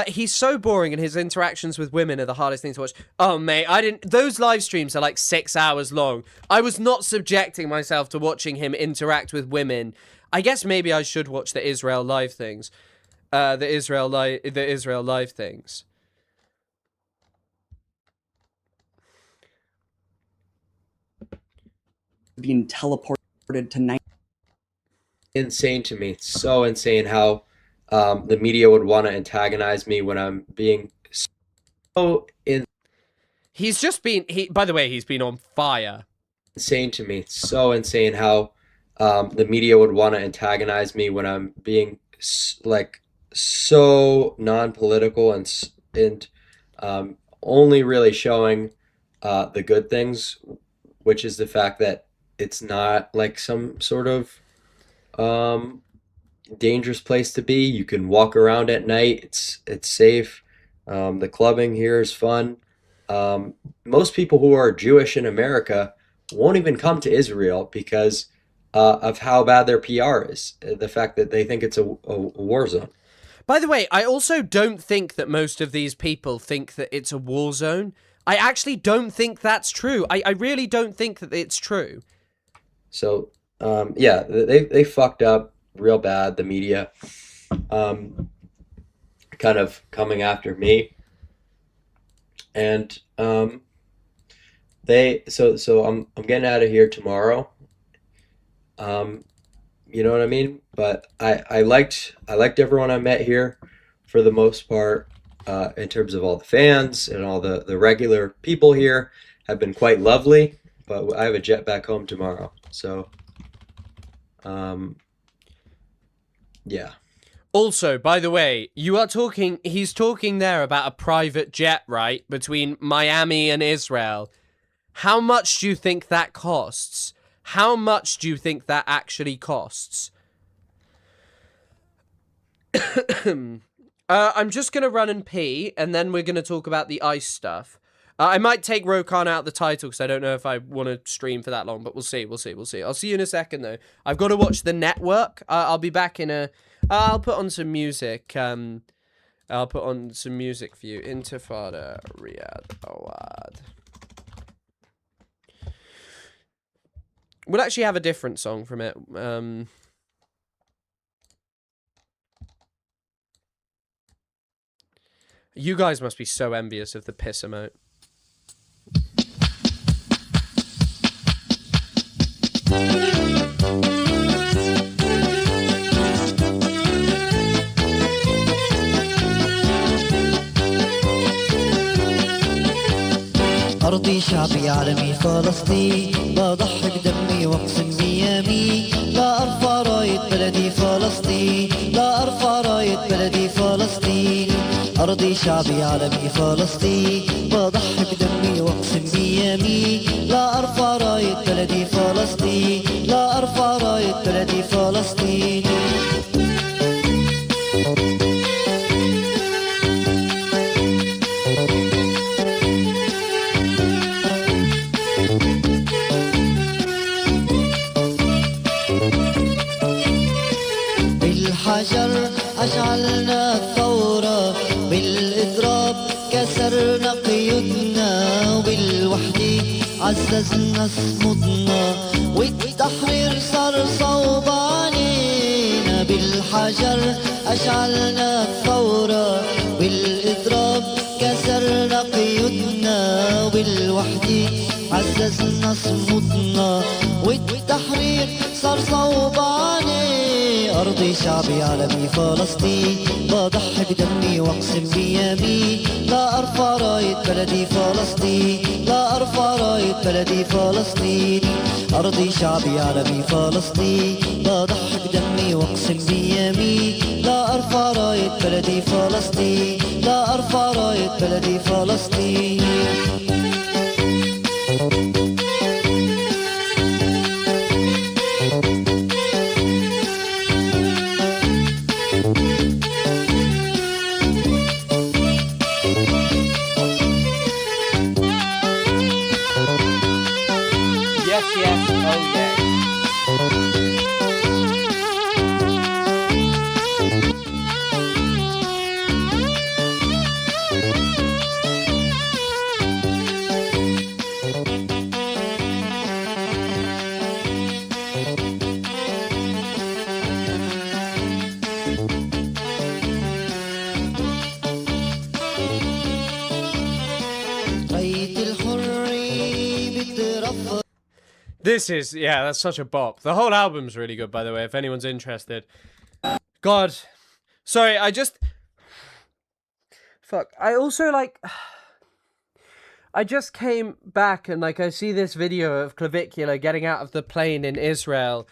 A: He's so boring, and his interactions with women are the hardest thing to watch. Oh, mate, those live streams are like 6 hours long. I was not subjecting myself to watching him interact with women. I guess maybe I should watch the Israel live things. The Israel live things.
V: Being teleported to night.
N: Insane to me. It's so insane how the media would want to antagonize me when I'm being so in.
A: He's just been. By the way, he's been on fire.
N: Insane to me. It's so insane how the media would want to antagonize me when I'm being like so non-political and only really showing the good things, which is the fact that it's not like some sort of dangerous place to be. You can walk around at night. It's safe. The clubbing here is fun. Most people who are Jewish in America won't even come to Israel because of how bad their PR is. The fact that they think it's a war zone.
A: By the way, I also don't think that most of these people think that it's a war zone. I actually don't think that's true. I really don't think that it's true.
N: So, yeah, they fucked up real bad, the media, kind of coming after me. And so I'm getting out of here tomorrow. You know what I mean? But I liked everyone I met here for the most part, in terms of all the fans and all the regular people here have been quite lovely. But I have a jet back home tomorrow. So, yeah.
A: Also, by the way, he's talking there about a private jet, right? Between Miami and Israel. How much do you think that costs? How much do you think that actually costs? I'm just going to run and pee, and then we're going to talk about the ice stuff. I might take Rokan out of the title because I don't know if I want to stream for that long, but we'll see. I'll see you in a second, though. I've got to watch The Network. I'll be back in a... I'll put on some music. I'll put on some music for you. Intifada, Riyadh, Awad. We'll actually have a different song from it. You guys must be so envious of the piss emote.
B: أرضي شعبي عالمي فلسطين بضحي بدمي واقسم بيامي لا أرفع راية بلدي فلسطين لا أرفع راية بلدي فلسطين أرضي شعبي عالمي فلسطين بضحي بدمي واقسم بيامي لا أرفع راية بلدي فلسطين لا أرفع راية بلدي فلسطين بالحجر أشعلنا الثورة بالإضراب كسرنا قيودنا وبالوحدة عززنا صمودنا والتحرير صار صوب علينا بالحجر أشعلنا الثورة بالإضراب كسرنا قيودنا وبالوحدة عززنا صمودنا والتحرير صار صوب علينا أرضي شعبي عالمي فلسطين بضحي بدمي واقسم بيامي لا أرفع راية بلدي فلسطين لا أرفع راية بلدي فلسطين أرضي شعبي عالمي فلسطين بضحي بدمي واقسم بيامي لا أرفع راية بلدي فلسطين لا أرفع راية بلدي فلسطين
A: Yes, oh yeah. This is, yeah, that's such a bop. The whole album's really good, by the way, if anyone's interested. God. Sorry, Fuck. I also, like... I just came back and, like, I see this video of Clavicular getting out of the plane in Israel.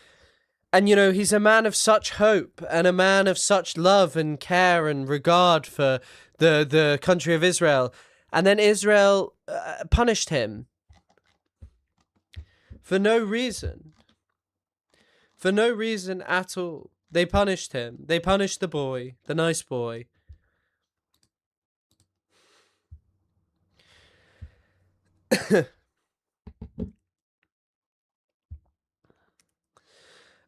A: And, you know, he's a man of such hope and a man of such love and care and regard for the country of Israel. And then Israel punished him. For no reason. For no reason at all. They punished him. They punished the boy. The nice boy.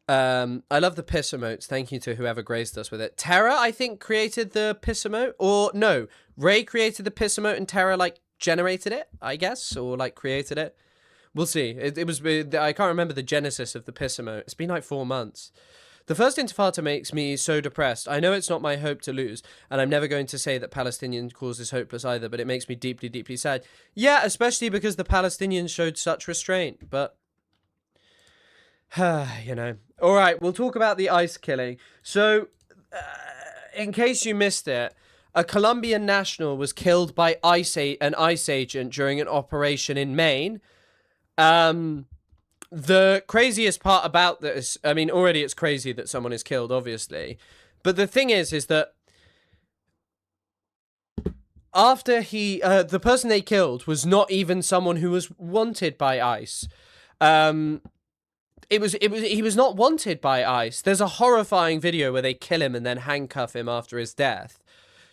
A: I love the piss emotes. Thank you to whoever graced us with it. Terra, I think, created the piss emote. Or, no. Ray created the piss emote and Terra, like, generated it, I guess. Or, like, created it. We'll see. It was... I can't remember the genesis of the piss emote. It's been like 4 months. The first intifada makes me so depressed. I know it's not my hope to lose, and I'm never going to say that Palestinian cause is hopeless either, but it makes me deeply, deeply sad. Yeah, especially because the Palestinians showed such restraint, but... you know. Alright, we'll talk about the ICE killing. So, in case you missed it, a Colombian national was killed by an ICE agent during an operation in Maine. The craziest part about this, I mean, already it's crazy that someone is killed, obviously. But the thing is that after the person they killed was not even someone who was wanted by ICE. he was not wanted by ICE. There's a horrifying video where they kill him and then handcuff him after his death.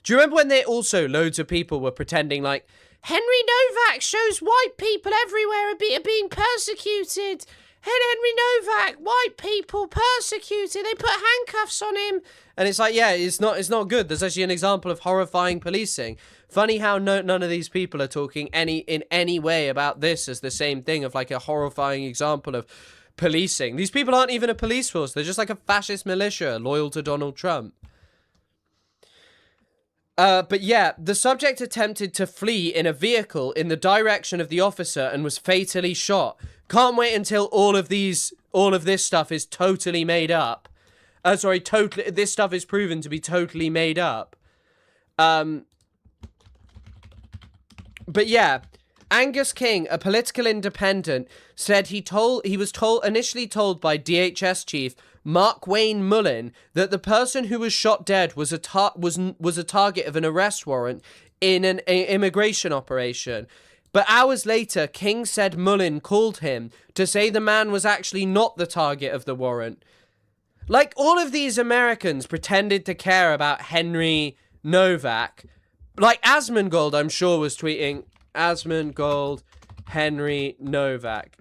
A: Do you remember when loads of people were pretending like, Henry Novak shows white people everywhere are being persecuted. Henry Novak, white people persecuted. They put handcuffs on him. And it's like, yeah, it's not good. There's actually an example of horrifying policing. Funny how none of these people are talking in any way about this as the same thing of like a horrifying example of policing. These people aren't even a police force. They're just like a fascist militia loyal to Donald Trump. But yeah, the subject attempted to flee in a vehicle in the direction of the officer and was fatally shot. Can't wait until all of this stuff is totally made up. This stuff is proven to be totally made up. But yeah, Angus King, a political independent, said he was initially told by DHS chief Mark Wayne Mullin that the person who was shot dead was a target of an arrest warrant in an immigration operation. But hours later, King said Mullin called him to say the man was actually not the target of the warrant. Like, all of these Americans pretended to care about Henry Novak. Like, Asmongold, I'm sure, was tweeting, Asmongold, Henry Novak.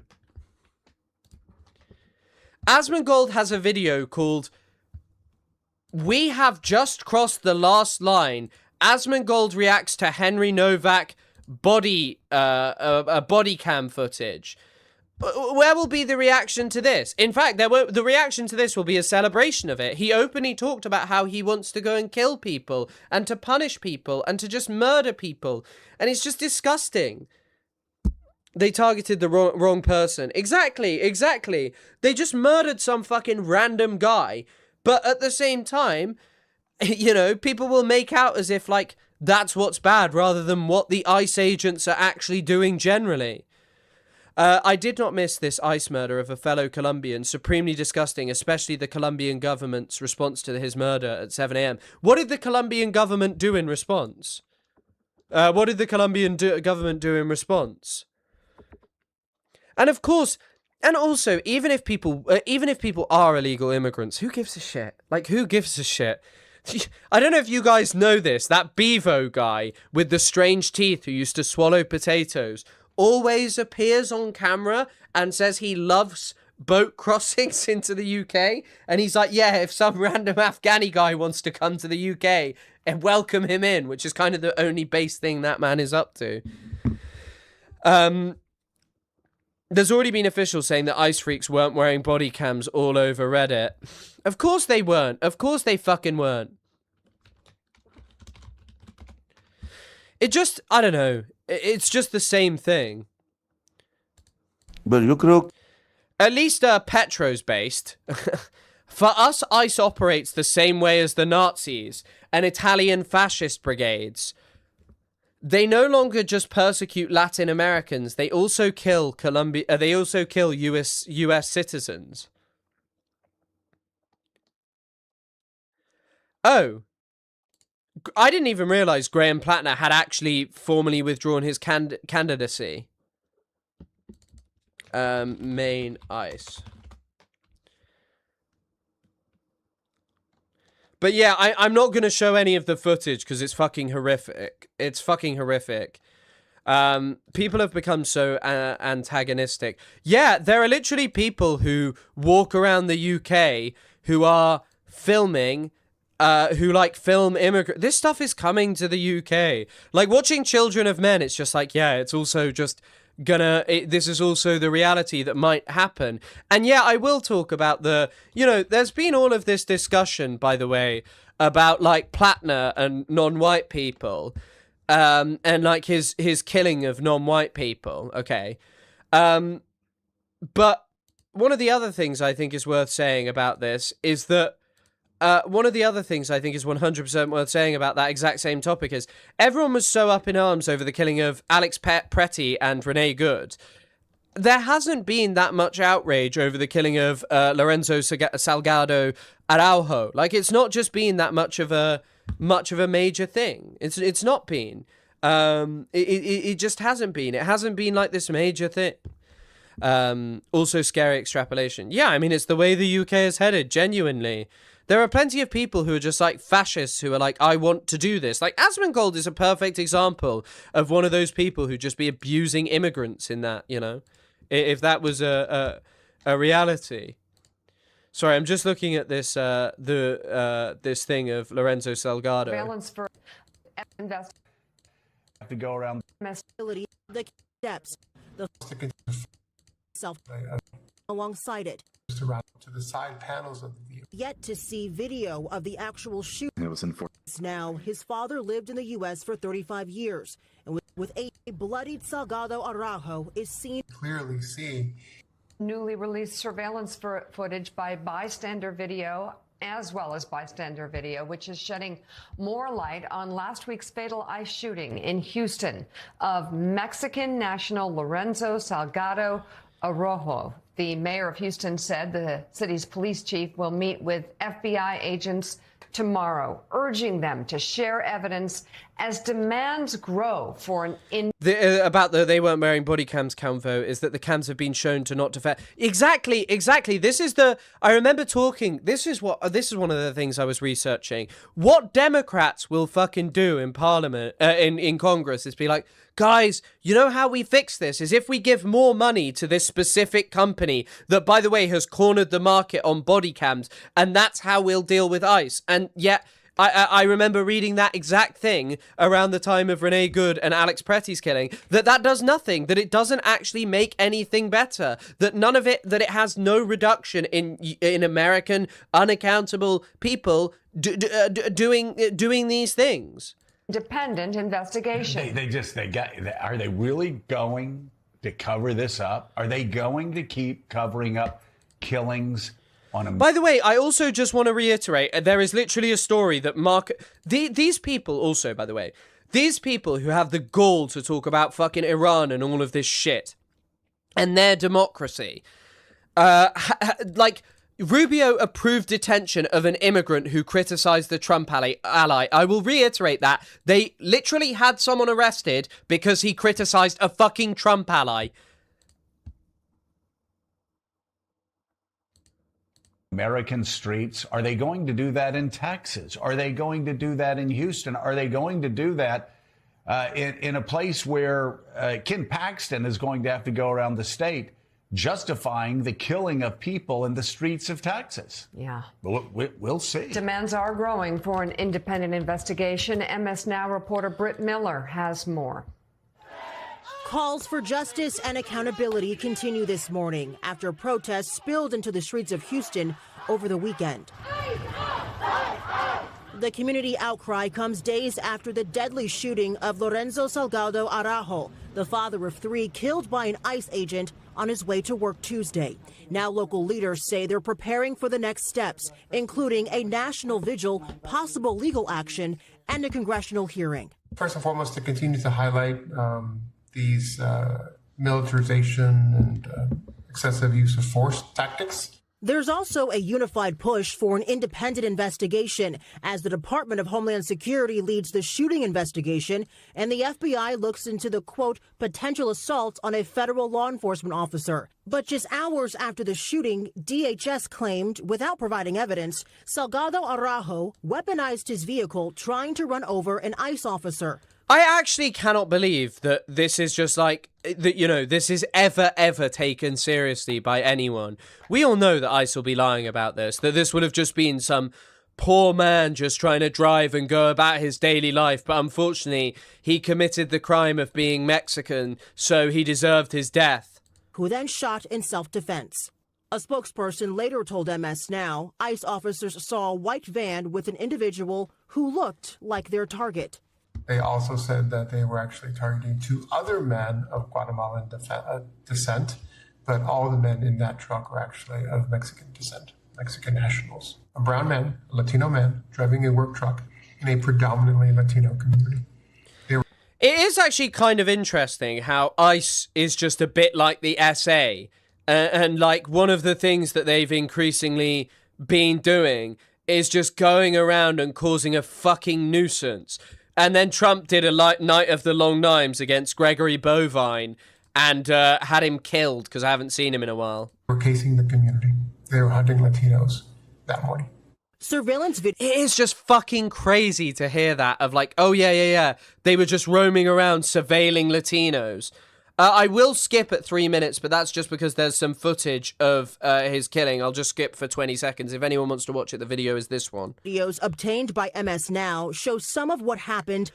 A: Asmongold has a video called We Have Just Crossed the Last Line. Asmongold reacts to Henry Novak body cam footage. Where will be the reaction to this? In fact, the reaction to this will be a celebration of it. He openly talked about how he wants to go and kill people and to punish people and to just murder people. And it's just disgusting. They targeted the wrong person. Exactly. They just murdered some fucking random guy. But at the same time, you know, people will make out as if, like, that's what's bad rather than what the ICE agents are actually doing generally. I did not miss this ICE murder of a fellow Colombian. Supremely disgusting, especially the Colombian government's response to his murder at 7 a.m. What did the Colombian government do in response? What did the Colombian government do in response? And of course, and also, even if people are illegal immigrants, who gives a shit? Like, who gives a shit? I don't know if you guys know this. That Bevo guy with the strange teeth who used to swallow potatoes always appears on camera and says he loves boat crossings into the UK. And he's like, yeah, if some random Afghani guy wants to come to the UK, and welcome him in, which is kind of the only base thing that man is up to. There's already been officials saying that ICE freaks weren't wearing body cams all over Reddit. Of course they weren't. Of course they fucking weren't. It just, I don't know. It's just the same thing.
R: But you creo...
A: At least Petro's based. For us, ICE operates the same way as the Nazis and Italian fascist brigades. They no longer just persecute Latin Americans. They also kill US citizens. Oh. I didn't even realize Graham Plattner had actually formally withdrawn his candidacy. Main ICE. But yeah, I'm not going to show any of the footage because it's fucking horrific. It's fucking horrific. People have become so antagonistic. Yeah, there are literally people who walk around the UK who are filming, who like film immigrant. This stuff is coming to the UK. Like watching Children of Men, it's just like, yeah, it's also just this is also the reality that might happen. And yeah, I will talk about there's been all of this discussion, by the way, about like Plattner and non-white people, and like his killing of non-white people. Okay. But one of the other things I think is worth saying about this is that one of the other things I think is 100% worth saying about that exact same topic is everyone was so up in arms over the killing of Alex Pretty and Renee Good. There hasn't been that much outrage over the killing of Lorenzo Salgado Araujo. Like, it's not just been that much of a major thing. It's not been. It just hasn't been. It hasn't been like this major thing. Also scary extrapolation. Yeah, I mean, it's the way the UK is headed, genuinely. There are plenty of people who are just like fascists who are like, I want to do this. Like Asmongold is a perfect example of one of those people who just be abusing immigrants in that, you know, if that was a reality. Sorry, I'm just looking at this this thing of Lorenzo Salgado.
D: Surveillance for invest
S: to go around
T: the steps, the self alongside it.
W: Around to the side panels of the vehicle.
T: Yet to see video of the actual shooting.
Y: It was enforced.
T: Now, his father lived in the U.S. for 35 years, and with a bloodied Salgado Araujo is seen.
W: Clearly see.
D: Newly released surveillance footage by bystander video, as well as bystander video, which is shedding more light on last week's fatal ICE shooting in Houston of Mexican national Lorenzo Salgado Araujo. The mayor of Houston said the city's police chief will meet with FBI agents tomorrow, urging them to share evidence as demands grow for an
A: about they weren't wearing body cams convo is that the cams have been shown to not defend. Exactly. This is I remember talking. This is one of the things I was researching. What Democrats will fucking do in Parliament, in Congress, is be like, guys, you know how we fix this is if we give more money to this specific company that, by the way, has cornered the market on body cams, and that's how we'll deal with ICE. And yet, I remember reading that exact thing around the time of Renee Good and Alex Pretty's killing, that does nothing, that it doesn't actually make anything better, that that it has no reduction in American unaccountable people doing these things.
D: Independent investigation.
S: Are they really going to cover this up? Are they going to keep covering up killings on a...
A: By the way, I also just want to reiterate, there is literally a story that these people also, by the way, these people who have the gall to talk about fucking Iran and all of this shit and their democracy, like... Rubio approved detention of an immigrant who criticized the Trump ally. I will reiterate that. They literally had someone arrested because he criticized a fucking Trump ally.
S: American streets. Are they going to do that in Texas? Are they going to do that in Houston? Are they going to do that in a place where Ken Paxton is going to have to go around the state justifying the killing of people in the streets of Texas?
D: Yeah.
S: We'll see.
D: Demands are growing for an independent investigation. MS Now reporter Britt Miller has more.
T: Calls for justice and accountability continue this morning after protests spilled into the streets of Houston over the weekend. The community outcry comes days after the deadly shooting of Lorenzo Salgado Araujo, the father of 3 killed by an ICE agent on his way to work Tuesday. Now local leaders say they're preparing for the next steps, including a national vigil, possible legal action, and a congressional hearing.
W: First and foremost, to continue to highlight these militarization and excessive use of force tactics.
T: There's also a unified push for an independent investigation as the Department of Homeland Security leads the shooting investigation and the FBI looks into the, quote, potential assault on a federal law enforcement officer. But just hours after the shooting, DHS claimed, without providing evidence, Salgado Araujo weaponized his vehicle trying to run over an ICE officer.
A: I actually cannot believe that this is just like, that, you know, this is ever taken seriously by anyone. We all know that ICE will be lying about this, that this would have just been some poor man just trying to drive and go about his daily life, but unfortunately, he committed the crime of being Mexican, so he deserved his death.
T: Who then shot in self-defense. A spokesperson later told MS Now ICE officers saw a white van with an individual who looked like their target.
W: They also said that they were actually targeting 2 other men of Guatemalan descent, but all of the men in that truck were actually of Mexican descent, Mexican nationals. A brown man, a Latino man, driving a work truck in a predominantly Latino community.
A: It is actually kind of interesting how ICE is just a bit like the SA, and like one of the things that they've increasingly been doing is just going around and causing a fucking nuisance. And then Trump did a night of the long knives against Gregory Bovine. and had him killed because I haven't seen him in a while.
W: They were casing the community. They were hunting Latinos that morning.
T: Surveillance video.
A: It is just fucking crazy to hear that of like, oh yeah. They were just roaming around surveilling Latinos. I will skip at 3 minutes, but that's just because there's some footage of his killing. I'll just skip for 20 seconds. If anyone wants to watch it, the video is this one.
T: Videos obtained by MS Now show some of what happened.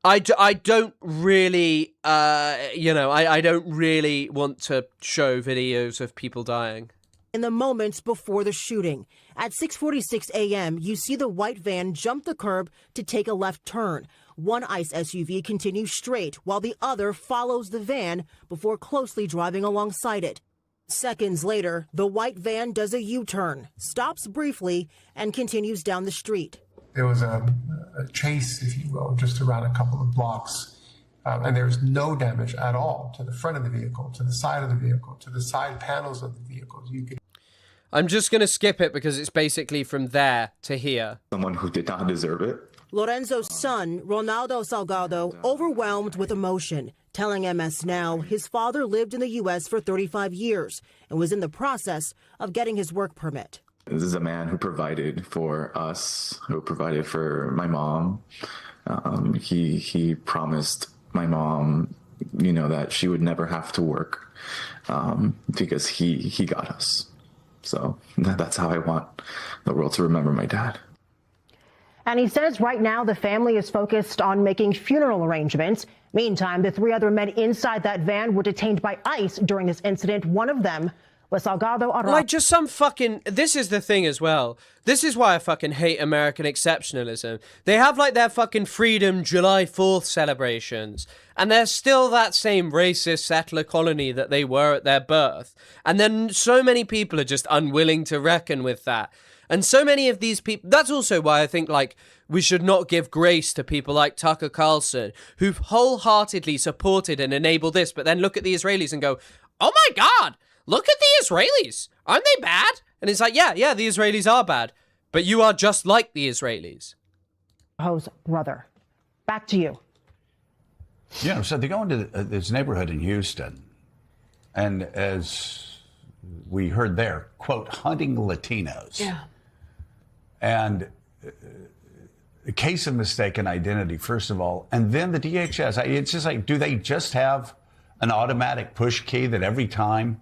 A: I don't really, I don't really want to show videos of people dying.
T: In the moments before the shooting. At 6:46 a.m., you see the white van jump the curb to take a left turn. One ICE SUV continues straight while the other follows the van before closely driving alongside it. Seconds later, the white van does a U-turn, stops briefly, and continues down the street.
W: There was a chase, if you will, just around a couple of blocks. And there was no damage at all to the front of the vehicle, to the side of the vehicle, to the side panels of the vehicles.
A: I'm just going to skip it because it's basically from there to here.
E: Someone who did not deserve it.
T: Lorenzo's son, Ronaldo Salgado, overwhelmed with emotion, telling MS Now his father lived in the U.S. for 35 years and was in the process of getting his work permit.
E: This is a man who provided for us, who provided for my mom. He promised my mom, that she would never have to work because he got us. So that's how I want the world to remember my dad.
T: And he says right now the family is focused on making funeral arrangements. Meantime, the 3 other men inside that van were detained by ICE during this incident. One of them was Salgado Arroyo.
A: Like, just some fucking... This is the thing as well. This is why I fucking hate American exceptionalism. They have, like, their fucking Freedom July 4th celebrations, and they're still that same racist settler colony that they were at their birth. And then so many people are just unwilling to reckon with that. And so many of these people... That's also why I think, like, we should not give grace to people like Tucker Carlson, who've wholeheartedly supported and enabled this, but then look at the Israelis and go, oh my God! Look at the Israelis. Aren't they bad? And it's like, yeah, the Israelis are bad. But you are just like the Israelis.
T: Ho's brother. Back to you.
S: Yeah, so they go into this neighborhood in Houston. And as we heard there, quote, hunting Latinos.
D: Yeah.
S: And a case of mistaken identity, first of all. And then the DHS, it's just like, do they just have an automatic push key that every time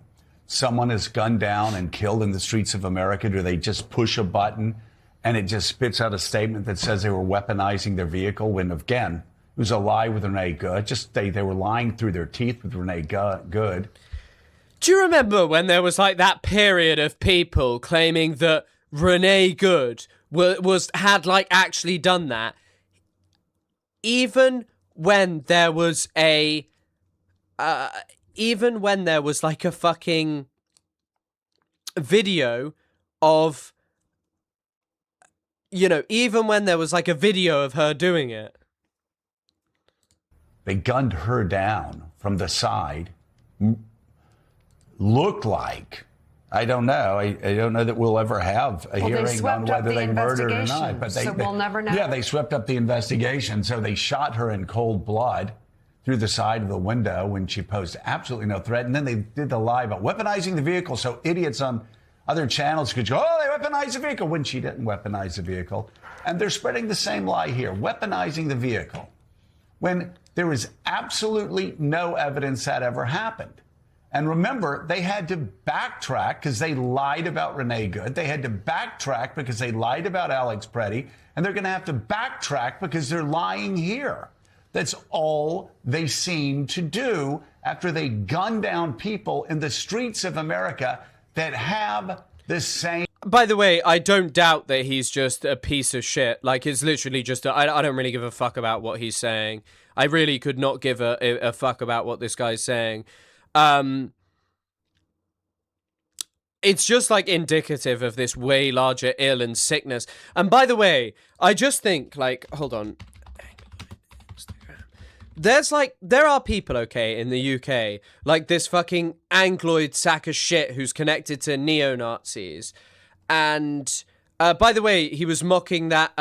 S: someone is gunned down and killed in the streets of America, do they just push a button and it just spits out a statement that says they were weaponizing their vehicle when, again, it was a lie with Renee Good. Just they were lying through their teeth with Renee Good.
A: Do you remember when there was like that period of people claiming that Renee Good had like actually done that? Even when there was a... even when there was like a fucking video of, even when there was like a video of her doing it.
S: They gunned her down from the side. Looked like, I don't know. I don't know that we'll ever have a hearing on whether they murdered or not. But
D: we'll never know.
S: Yeah, they swept up the investigation. So they shot her in cold blood through the side of the window when she posed absolutely no threat. And then they did the lie about weaponizing the vehicle so idiots on other channels could go, oh, they weaponized the vehicle, when she didn't weaponize the vehicle. And they're spreading the same lie here, weaponizing the vehicle, when there is absolutely no evidence that ever happened. And remember, they had to backtrack because they lied about Renee Good. They had to backtrack because they lied about Alex Preddy. And they're going to have to backtrack because they're lying here. That's all they seem to do after they gun down people in the streets of America that have the same...
A: By the way, I don't doubt that he's just a piece of shit. Like, it's literally just... I don't really give a fuck about what he's saying. I really could not give a fuck about what this guy's saying. It's just, like, indicative of this way larger ill and sickness. And by the way, I just think, like... Hold on. There are people, okay, in the UK, like this fucking Angloid sack of shit who's connected to neo-Nazis. And, by the way, he was mocking that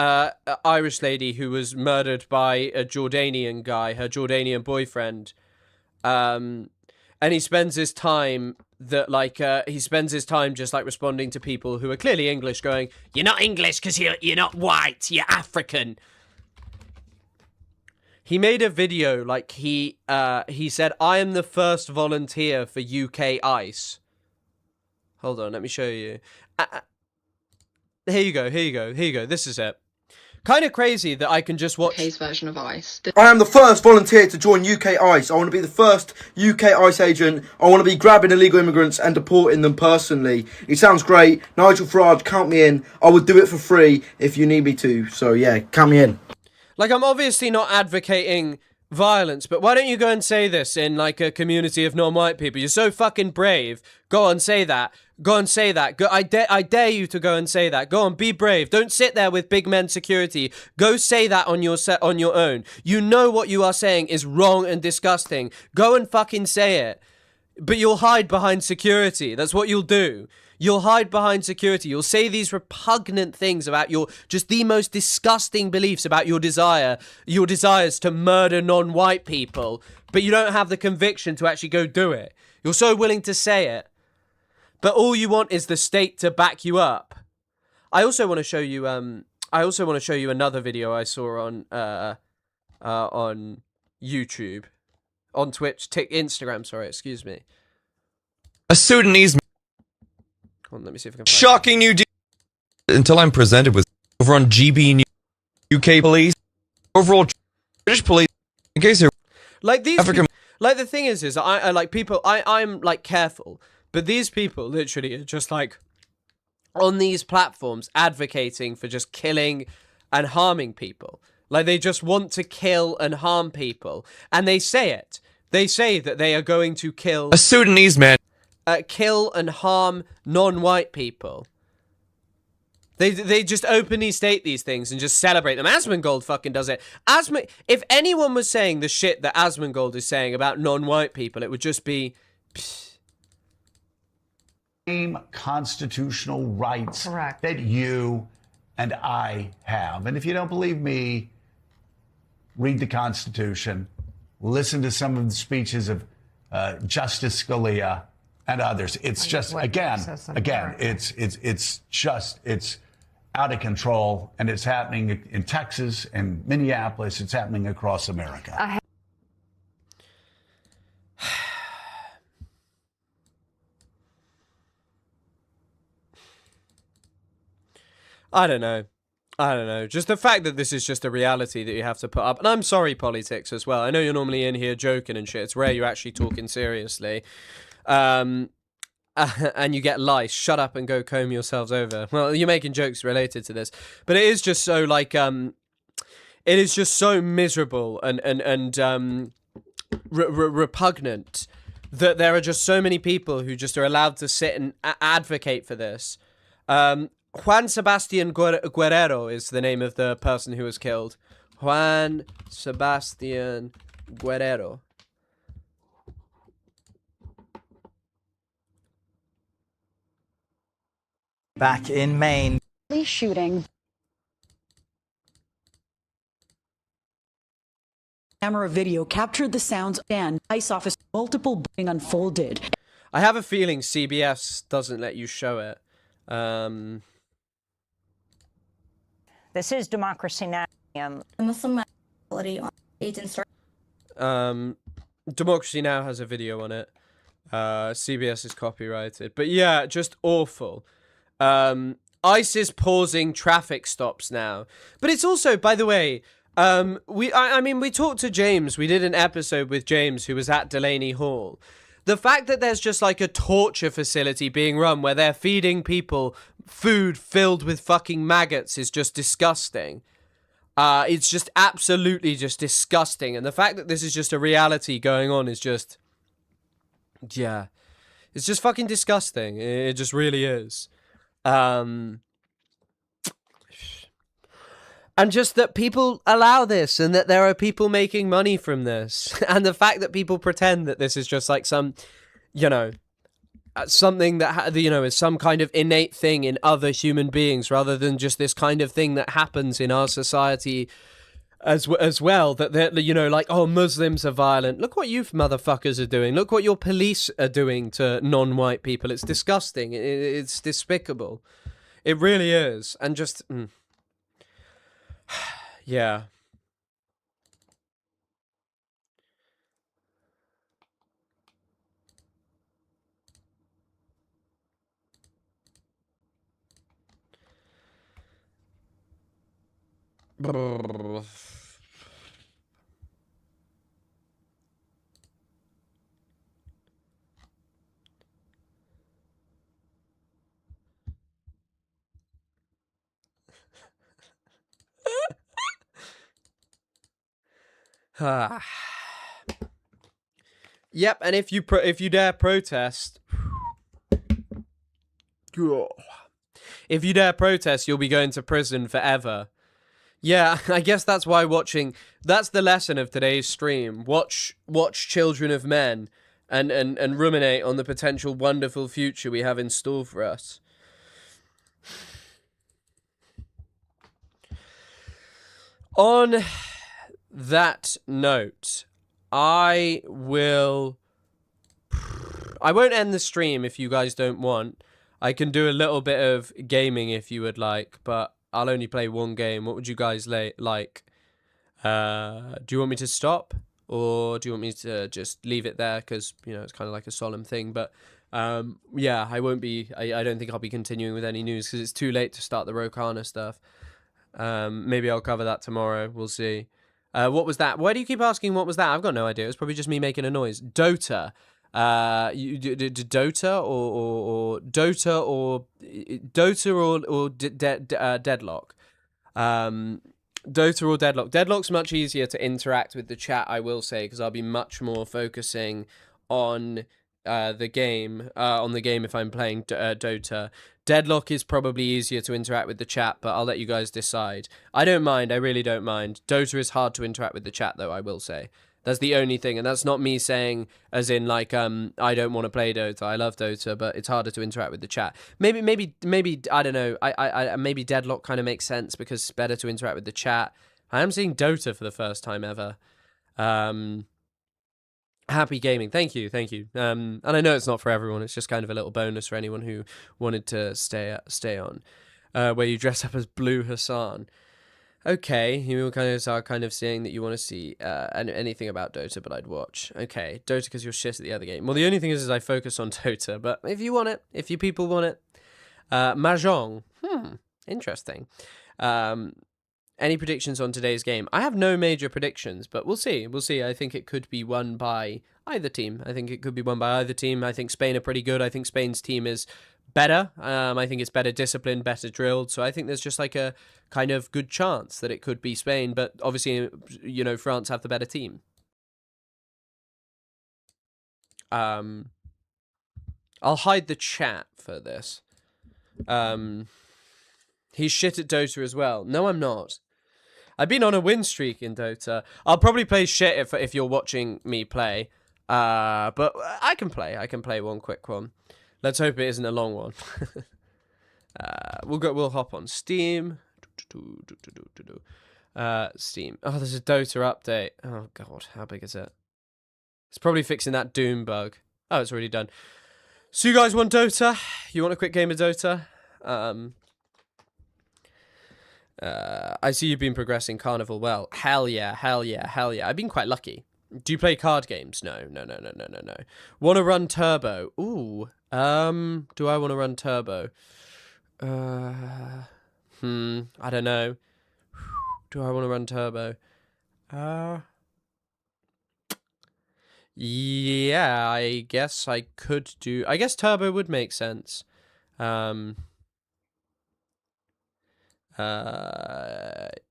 A: Irish lady who was murdered by a Jordanian guy, her Jordanian boyfriend. and he spends his time just like responding to people who are clearly English, going, "You're not English because you're not white, you're African." He made a video like he said, "I am the first volunteer for UK ICE." Hold on, let me show you. Here you go. This is it. Kind of crazy that I can just watch his version of ICE.
C: I am the first volunteer to join UK ICE. I want to be the first UK ICE agent. I want to be grabbing illegal immigrants and deporting them personally. It sounds great. Nigel Farage, count me in. I would do it for free if you need me to. So yeah, count me in.
A: Like, I'm obviously not advocating violence, but why don't you go and say this in like a community of non-white people? You're so fucking brave. Go on, say that. Go and say that. Go, I dare you to go and say that. Go on, be brave. Don't sit there with big men security. Go say that on your own. You know what you are saying is wrong and disgusting. Go and fucking say it. But you'll hide behind security. That's what you'll do. You'll hide behind security. You'll say these repugnant things about your, just the most disgusting beliefs about your desires to murder non-white people, but you don't have the conviction to actually go do it. You're so willing to say it, but all you want is the state to back you up. I also want to show you, another video I saw on YouTube, on Twitch, Instagram, sorry, excuse me.
F: A Sudanese
A: Hold on, let me see if I can find
F: shocking new until I'm presented with over on GB News, UK police, overall British police, in case you're
A: like these
F: African.
A: Like the thing is I like people, I'm like careful, but these people literally are just like on these platforms advocating for just killing and harming people. Like they just want to kill and harm people, and they say it. They say that they are going to kill
F: a Sudanese man.
A: Kill and harm non-white people. They just openly state these things and just celebrate them. Asmongold fucking does it. If anyone was saying the shit that Asmongold is saying about non-white people, it would just be
S: same constitutional rights that you and I have. And if you don't believe me, read the Constitution, listen to some of the speeches of Justice Scalia and others. It's just, again, it's out of control, and it's happening in Texas and Minneapolis. It's happening across America.
A: I don't know. Just the fact that this is just a reality that you have to put up. And I'm sorry, politics, as well. I know you're normally in here joking and shit. It's rare you're actually talking seriously. And you get lice. Shut up and go comb yourselves over. Well, you're making jokes related to this. But it is just so, like, it is just so miserable and repugnant that there are just so many people who just are allowed to sit and advocate for this. Juan Sebastian Guerrero is the name of the person who was killed. Juan Sebastian Guerrero.
G: Back in Maine.
X: Shooting. Camera video captured the sounds and ICE officer multiple being unfolded.
A: I have a feeling CBS doesn't let you show it.
Y: This is Democracy Now!
K: Muslim equality on agents.
A: Democracy Now! Has a video on it. CBS is copyrighted. But yeah, just awful. ICE is pausing traffic stops now. But it's also, by the way, I mean, we talked to James. We did an episode with James, who was at Delaney Hall. The fact that there's just like a torture facility being run where they're feeding people food filled with fucking maggots is just disgusting. It's just absolutely just disgusting. And the fact that this is just a reality going on is just, yeah, it's just fucking disgusting. It just really is. And just that people allow this and that there are people making money from this. And the fact that people pretend that this is just like some, you know, something that, you know, is some kind of innate thing in other human beings rather than just this kind of thing that happens in our society as well, that they're, you know, like, oh, Muslims are violent. Look what you motherfuckers are doing. Look what your police are doing to non-white people. It's disgusting. It's despicable. It really is. And just yeah. Yep, and if you dare protest, if you dare protest, you'll be going to prison forever. Yeah, I guess that's why that's the lesson of today's stream. Watch Children of Men and ruminate on the potential wonderful future we have in store for us. On that note, I won't end the stream if you guys don't want. I can do a little bit of gaming if you would like, but I'll only play one game. What would you guys like? Do you want me to stop? Or do you want me to just leave it there? Because, you know, it's kind of like a solemn thing. But, yeah, I won't be... I don't think I'll be continuing with any news because it's too late to start the Rokana stuff. Maybe I'll cover that tomorrow. We'll see. What was that? Why do you keep asking what was that? I've got no idea. It's probably just me making a noise. Dota. Dota or Deadlock. Dota or Deadlock. Deadlock's much easier to interact with the chat, I will say, because I'll be much more focusing on the game if I'm playing Dota. Deadlock is probably easier to interact with the chat, but I'll let you guys decide. I don't mind. I really don't mind. Dota is hard to interact with the chat, though, I will say. That's the only thing, and that's not me saying as in like I don't want to play Dota. I love Dota, but it's harder to interact with the chat. Maybe I don't know. I maybe Deadlock kind of makes sense because it's better to interact with the chat. I am seeing Dota for the first time ever. Happy gaming, thank you. And I know it's not for everyone. It's just kind of a little bonus for anyone who wanted to stay on. Where you dress up as Blue Hassan. Okay, you are kind of saying that you want to see anything about Dota, but I'd watch. Okay, Dota because you're shit at the other game. Well, the only thing is I focus on Dota, but if you want it, if you people want it. Mahjong. Interesting. Any predictions on today's game? I have no major predictions, but we'll see. We'll see. I think it could be won by either team. I think Spain are pretty good. I think Spain's team is better. I think it's better disciplined, better drilled. So I think there's just like a kind of good chance that it could be Spain. But obviously, you know, France have the better team. I'll hide the chat for this. He's shit at Dota as well. No, I'm not. I've been on a win streak in Dota. I'll probably play shit if you're watching me play. But I can play. I can play one quick one. Let's hope it isn't a long one. We'll hop on Steam. Steam. Oh, there's a Dota update. Oh god, how big is it? It's probably fixing that Doom bug. Oh, it's already done. So you guys want Dota? You want a quick game of Dota? I see you've been progressing Carnival well. Hell yeah. I've been quite lucky. Do you play card games? No. Want to run Turbo? Ooh. Do I want to run Turbo? I don't know. Do I want to run Turbo? Yeah, I guess I could do... I guess Turbo would make sense.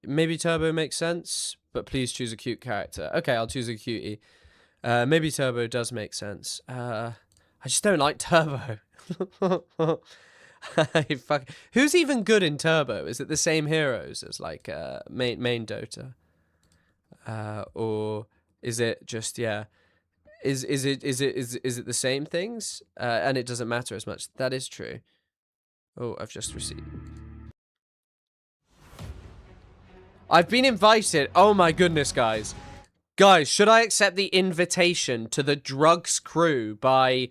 A: Maybe Turbo makes sense, but please choose a cute character. Okay, I'll choose a cutie. Maybe Turbo does make sense. I just don't like Turbo. Who's even good in Turbo? Is it the same heroes as like main Dota? Or is it just Is it the same things? And it doesn't matter as much. That is true. Oh, I've just received. I've been invited. Oh my goodness, guys. Guys, should I accept the invitation to the Drugs crew with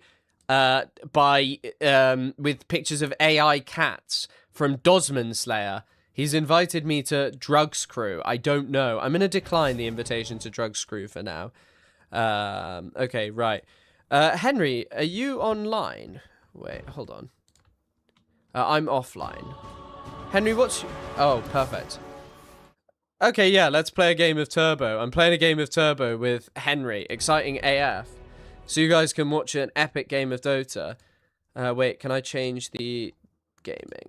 A: pictures of AI cats from Dosman Slayer? He's invited me to Drugs crew. I don't know. I'm going to decline the invitation to Drugs crew for now. Okay, right. Henry, are you online? Wait, hold on. I'm offline. Henry, what's... Oh, perfect. Okay, yeah, let's play a game of Turbo. I'm playing a game of Turbo with Henry. Exciting AF. So you guys can watch an epic game of Dota. Wait, can I change the gaming?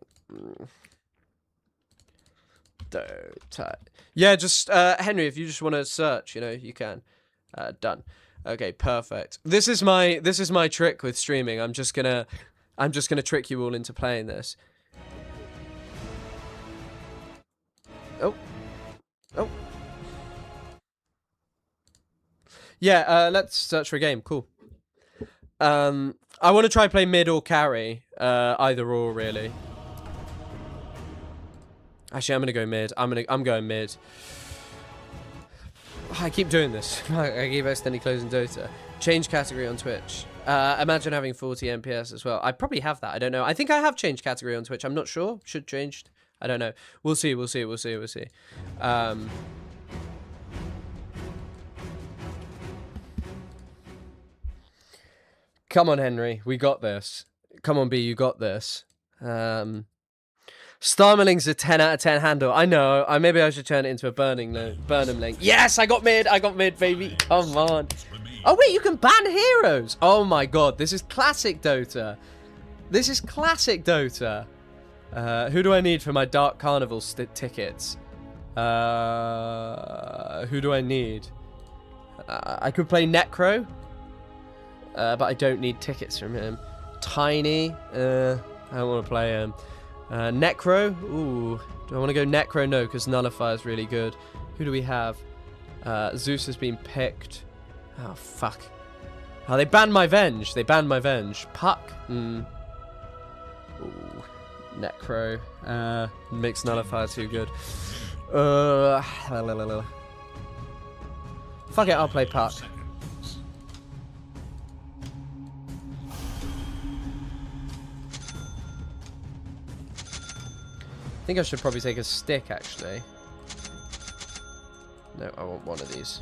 A: Dota. Yeah, just, Henry, if you just want to search, you know, you can. Done. Okay, perfect. This is my trick with streaming. I'm just gonna trick you all into playing this. Oh. Oh. Yeah, let's search for a game. Cool. I want to try play mid or carry. Either or, really. Actually, I'm gonna go mid. I'm going mid. I keep doing this. I keep accidentally closing Dota. Change category on Twitch. Imagine having 40 MPS as well. I probably have that. I don't know. I think I have changed category on Twitch. I'm not sure. Should changed. I don't know. We'll see. We'll see. We'll see. We'll see. Come on, Henry. We got this. Come on, B. You got this. Starmaling's a 10 out of 10 handle. I know. Maybe I should turn it into a Burnham link. Yes, I got mid. I got mid, baby. Come on. Oh, wait. You can ban heroes. Oh, my God. This is classic Dota. This is classic Dota. Who do I need for my Dark Carnival tickets? Who do I need? I could play Necro. But I don't need tickets from him. Tiny. I don't want to play him. Necro. Ooh. Do I want to go Necro? No, because Nullify is really good. Who do we have? Zeus has been picked. Oh, fuck. Oh, they banned my Venge. They banned my Venge. Puck. Ooh. Necro. Makes Nullify too good. Fuck it, I'll play Puck. I think I should probably take a stick, actually. No, I want one of these.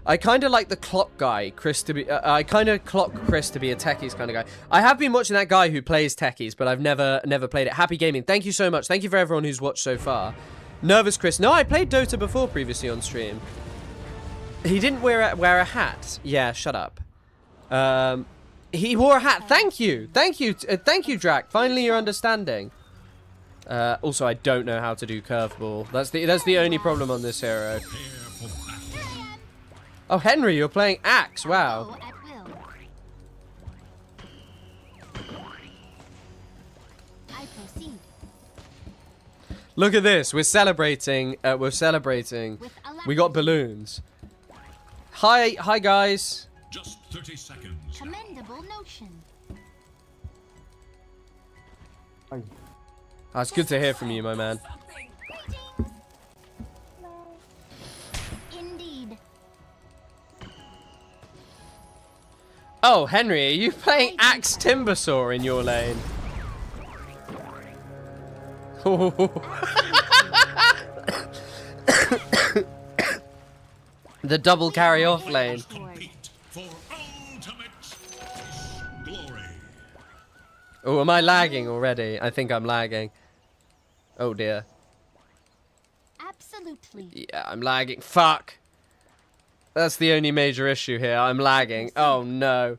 A: I kind of like the clock guy, Chris, to be... I kind of clock Chris to be a techies kind of guy. I have been watching that guy who plays techies, but I've never played it. Happy Gaming, thank you so much. Thank you for everyone who's watched so far. Nervous Chris. No, I played Dota before previously on stream. He didn't wear a hat. Yeah, shut up. He wore a hat. Thank you. Thank you. Thank you, Drac. Finally, you're understanding. Also, I don't know how to do curveball. That's the only problem on this hero. Oh, Henry, you're playing Axe. Wow. Look at this. We're celebrating. We got balloons. Hi, guys.
H: Just 30 seconds. Commendable notion.
A: Oh, it's good to hear from you, my man.
H: Indeed.
A: Oh, Henry, are you playing Axe Timbersaw in your lane? The double carry off lane. Oh, am I lagging already? I think I'm lagging. Oh dear.
H: Absolutely.
A: Yeah, I'm lagging. Fuck. That's the only major issue here. I'm lagging. Oh no.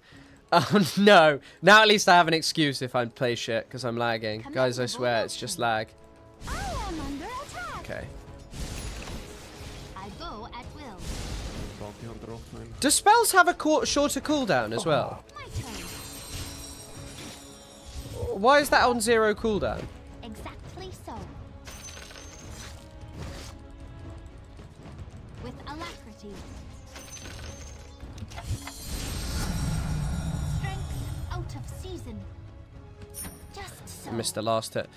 A: Oh no. Now at least I have an excuse if I play shit because I'm lagging. Guys, I swear it's just lag.
H: I am under attack.
A: Okay.
H: I go at will.
A: Do spells have a shorter cooldown as well? Why is that on 0 cooldown?
H: Exactly so. With alacrity. Strength out of season. Just so.
A: Missed the last hit.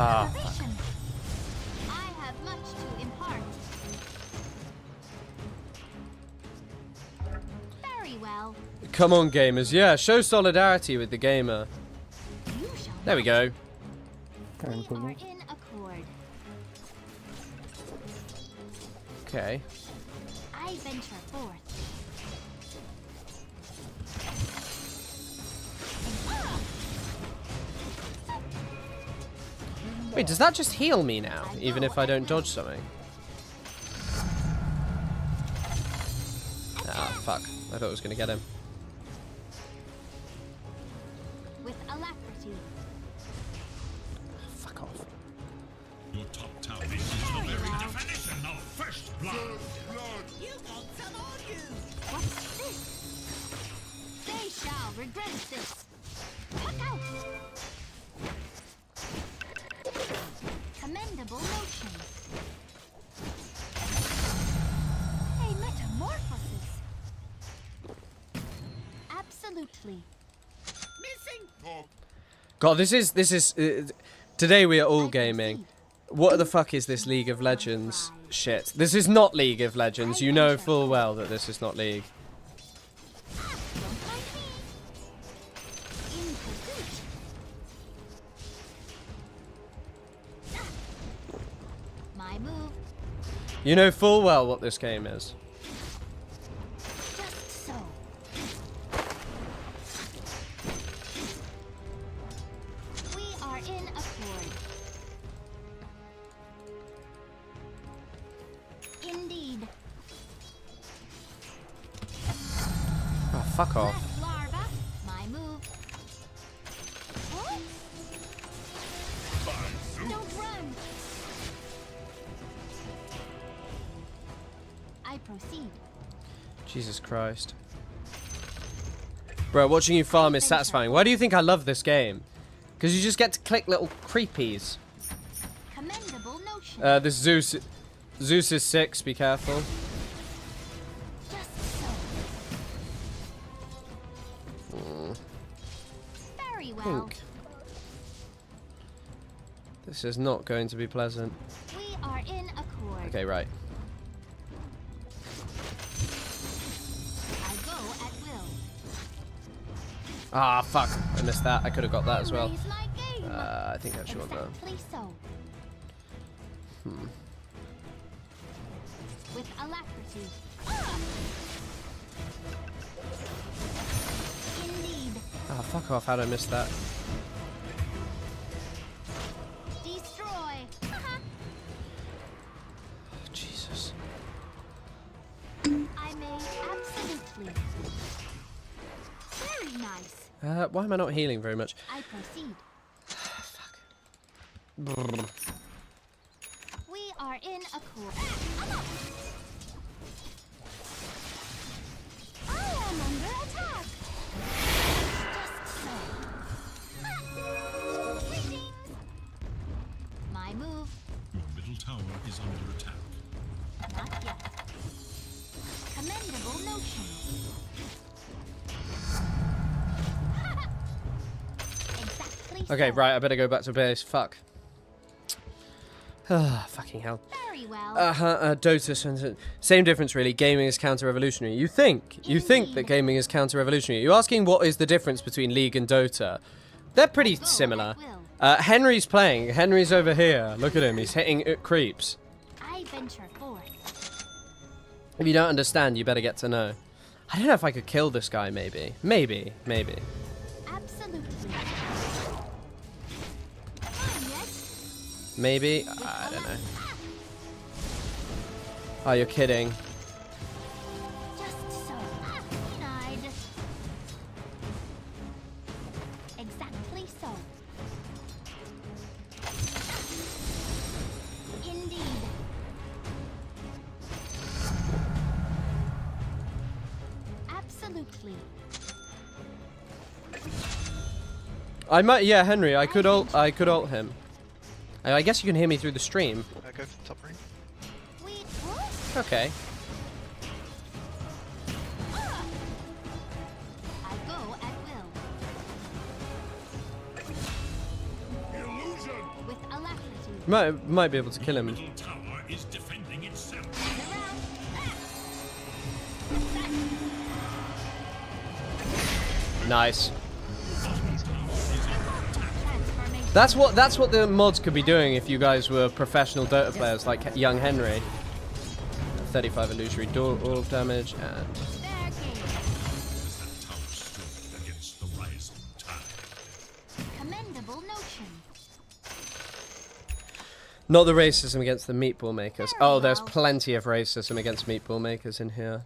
A: Ah.
H: Observation. I have much to impart. Very well.
A: Come on, gamers. Yeah, show solidarity with the gamer.
H: You shall
A: There we go.
H: We are in accord.
A: Okay.
H: I venture forth.
A: Wait, does that just heal me now, even if I don't dodge something? Ah, fuck. I thought I was gonna get him.
H: With alacrity.
A: Fuck off.
I: Your top tower is the very definition of first blood.
H: You want some on you. What's this? They shall regret this. Look out! Commendable motion. A metamorphosis. Absolutely. Missing.
A: God, this is. Today we are all gaming. What the fuck is this League of Legends shit? This is not League of Legends. You know full well that this is not League.
H: My move.
A: You know full well what this game is.
H: Just so. We are in accord. Indeed.
A: Oh, fuck off.
H: Left larva. My move. What? Don't run. I proceed.
A: Jesus Christ. Bro, watching you farm is satisfying. Why do you think I love this game? Because you just get to click little creepies.
H: Commendable notion.
A: This Zeus is 6, be careful.
H: Just so. Very well.
A: Think. This is not going to be pleasant.
H: We are in accord.
A: Okay, right.
H: I go at will.
A: Ah, fuck. I missed that. I could have got that as well.
H: Raise my game.
A: I think I actually want that.
H: Exactly so. With alacrity. Indeed.
A: Ah, fuck off. How did I miss that?
H: Destroy.
A: Jesus.
H: I may absolutely. Very nice.
A: Why am I not healing very much?
H: I proceed.
A: Brrr.
H: We are in accord. I am under attack. Just so. Greetings. My move.
I: Your middle tower is under attack.
H: Not yet. Commendable notion. Exactly.
A: Okay,
H: so.
A: right. I better go back to base. Fuck. Ah, fucking hell.
H: Very well.
A: Dota, same difference really. Gaming is counter-revolutionary. You think that gaming is counter-revolutionary? You're asking what is the difference between League and Dota? They're pretty similar. Henry's playing. Henry's over here. Look at him. He's hitting creeps.
H: I venture forth.
A: If you don't understand, you better get to know. I don't know if I could kill this guy. Maybe. Maybe.
H: Absolutely.
A: Maybe. I don't know. Oh, you're kidding.
H: Just so. Denied. Exactly so. Indeed. Absolutely.
A: I might. Yeah, Henry. I could ult him. I guess you can hear me through the stream.
J: Go for the top ring.
A: Okay.
H: I go at will. Illusion. With alacrity.
A: Might be able to kill him.
I: Middle tower is defending itself.
A: Nice. That's what the mods could be doing if you guys were professional Dota players like young Henry. 35 illusory door orb damage and
I: Against the rising tide.
H: Commendable notion.
A: not the racism against the meatball makers. Oh, there's plenty of racism against meatball makers in here.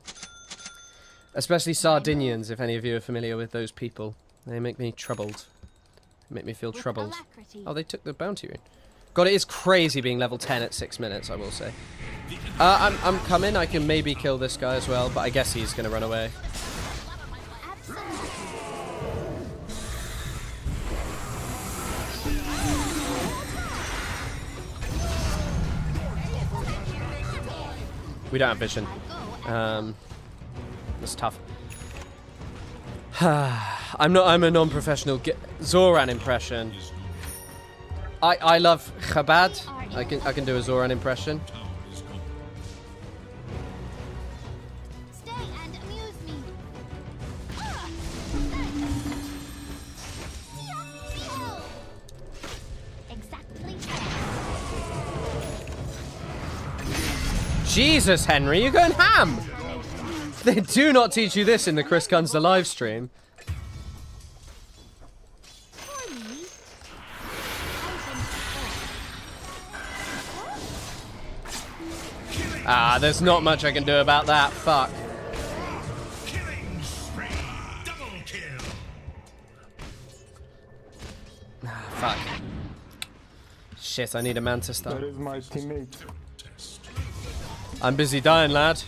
A: Especially Sardinians, if any of you are familiar with those people. They make me troubled. They make me feel troubled. Oh, they took the bounty rune. God, it is crazy being level 10 at 6 minutes, I will say. I'm coming. I can maybe kill this guy as well, but I guess he's going to run away. We don't have vision. That's tough. I'm a non-professional Zoran impression. I love Chabad. I can do a Zoran impression.
H: Stay and amuse me. Exactly.
A: Jesus, Henry, you're going ham! They do not teach you this in the Chris Guns the live stream. Ah, there's not much I can do about that. Fuck.
I: Killing spree. Double kill.
A: Ah, fuck. Shit, I need a Manta Star.
J: That is my teammate.
A: I'm busy dying, lad.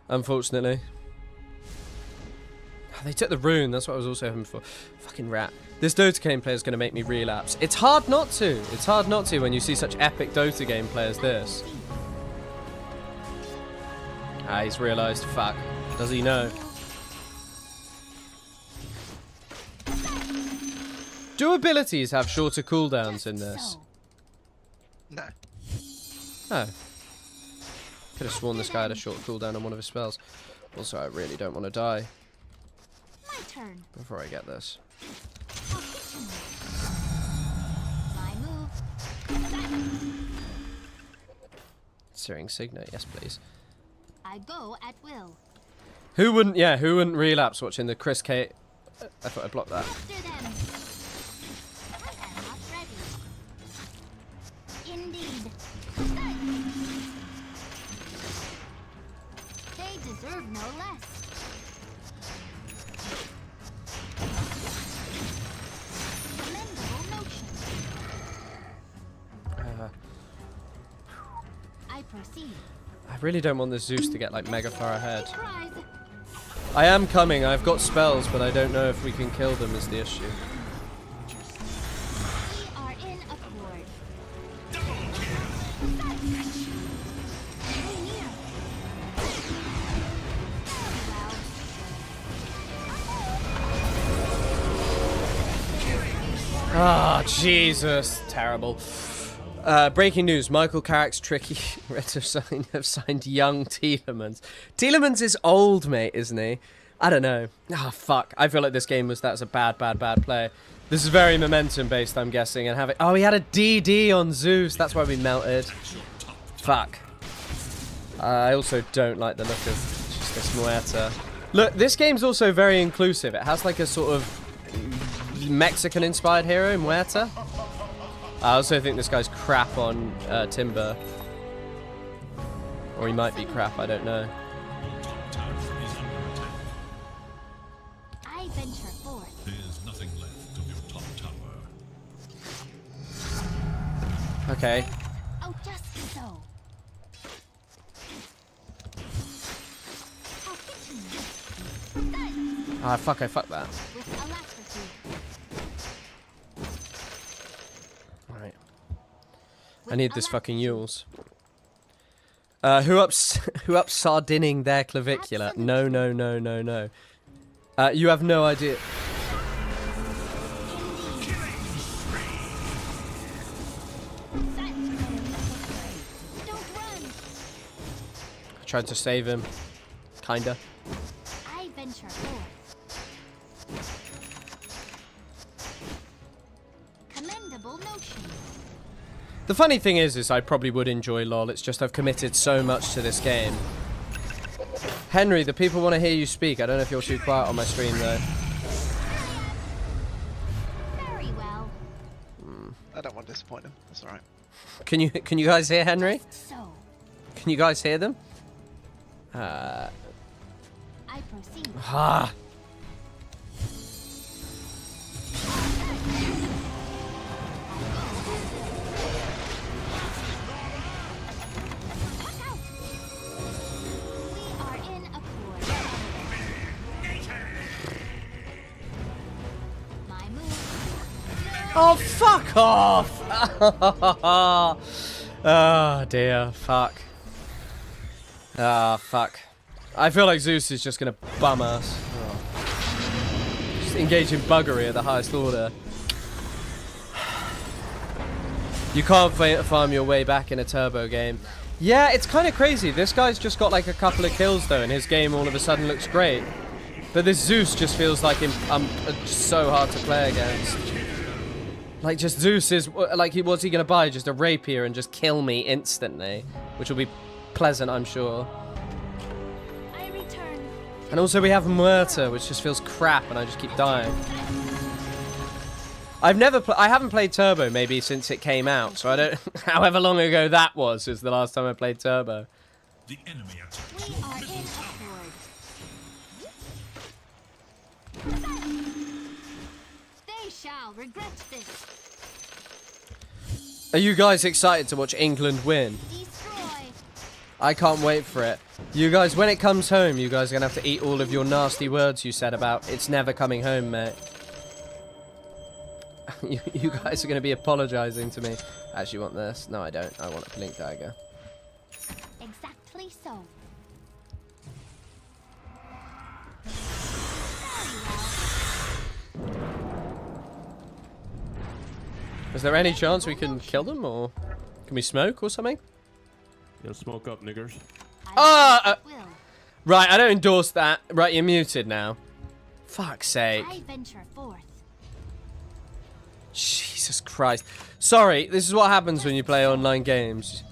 A: Unfortunately. They took the rune, that's what I was also hoping for. Fucking rat. This Dota game player is going to make me relapse. It's hard not to. It's hard not to when you see such epic Dota gameplay as this. Ah, he's realised. Fuck. Does he know? Do abilities have shorter cooldowns in this?
L: No.
A: Oh. Could have sworn this guy had a short cooldown on one of his spells. Also, I really don't want to die.
H: My turn.
A: Before I get this.
H: My move.
A: Searing Signet, yes please.
H: I go at will.
A: Who wouldn't relapse watching the Chris K... I thought I blocked that.
H: After them. I am not ready. Indeed. They deserve no less. Commendable notion. I proceed.
A: I really don't want this Zeus to get like mega far ahead.
H: Surprise.
A: I am coming, I've got spells, but I don't know if we can kill them is the issue.
H: We are in accord.
A: Ah, Jesus. Terrible. Breaking news. Michael Carrick's tricky Reds have signed young Tielemans. Tielemans is old, mate, isn't he? I don't know. Ah, fuck. I feel like this game was a bad play. This is very momentum based, I'm guessing, and having... Oh, he had a DD on Zeus. That's why we melted. Fuck. I also don't like the look of just this Muerta. Look, this game's also very inclusive. It has like a sort of Mexican-inspired hero, Muerta. I also think this guy's crap on Timber. Or he might be crap, I don't know.
H: I venture forth.
I: There's nothing left of your top tower.
A: Okay.
H: Oh, just so.
A: Ah, fuck, I fucked that.
H: With alacrity.
A: Right. I need this fucking Yules. Who ups Sardining their clavicular? No. You have no idea. I tried to save him. Kinda.
H: I venture forth. Commendable notion.
A: The funny thing is I probably would enjoy LOL. It's just I've committed so much to this game. Henry, the people want to hear you speak. I don't know if you're too quiet on my stream though.
H: Very well.
L: I don't want to disappoint him. That's alright.
A: Can you guys hear Henry?
H: So,
A: Can you guys hear them?
H: I proceed.
A: Ah.
H: We are in accord. My move.
A: Oh, fuck off! Oh, dear. Fuck. Ah, fuck. I feel like Zeus is just gonna bum us. Oh. Just engage in buggery at the highest order. You can't farm your way back in a turbo game. Yeah, it's kind of crazy. This guy's just got like a couple of kills though, and his game all of a sudden looks great. But this Zeus just feels like so hard to play against. Like, just Zeus is like, what's he gonna buy? Just a rapier and just kill me instantly, which will be pleasant, I'm sure.
H: I return.
A: And also we have Muerta, which just feels crap, and I just keep dying. I haven't played Turbo maybe since it came out, so I don't. However long ago that was the last time I played Turbo.
I: The enemy attacks
H: We
I: your
H: are in
I: middle tower.
H: accord. They shall regret this.
A: Are you guys excited to watch England win?
H: Destroy.
A: I can't wait for it. You guys, when it comes home, you guys are gonna have to eat all of your nasty words you said about it's never coming home, mate. You guys are gonna be apologizing to me. I actually want this. No, I don't. I want a blink dagger.
H: Exactly so.
A: Is there any chance we can kill them, or can we smoke or something?
J: Smoke up, niggers.
A: Right, I don't endorse that. Right, you're muted now. Fuck's sake.
H: I venture forth.
A: Jesus Christ. Sorry, this is what happens when you play online games.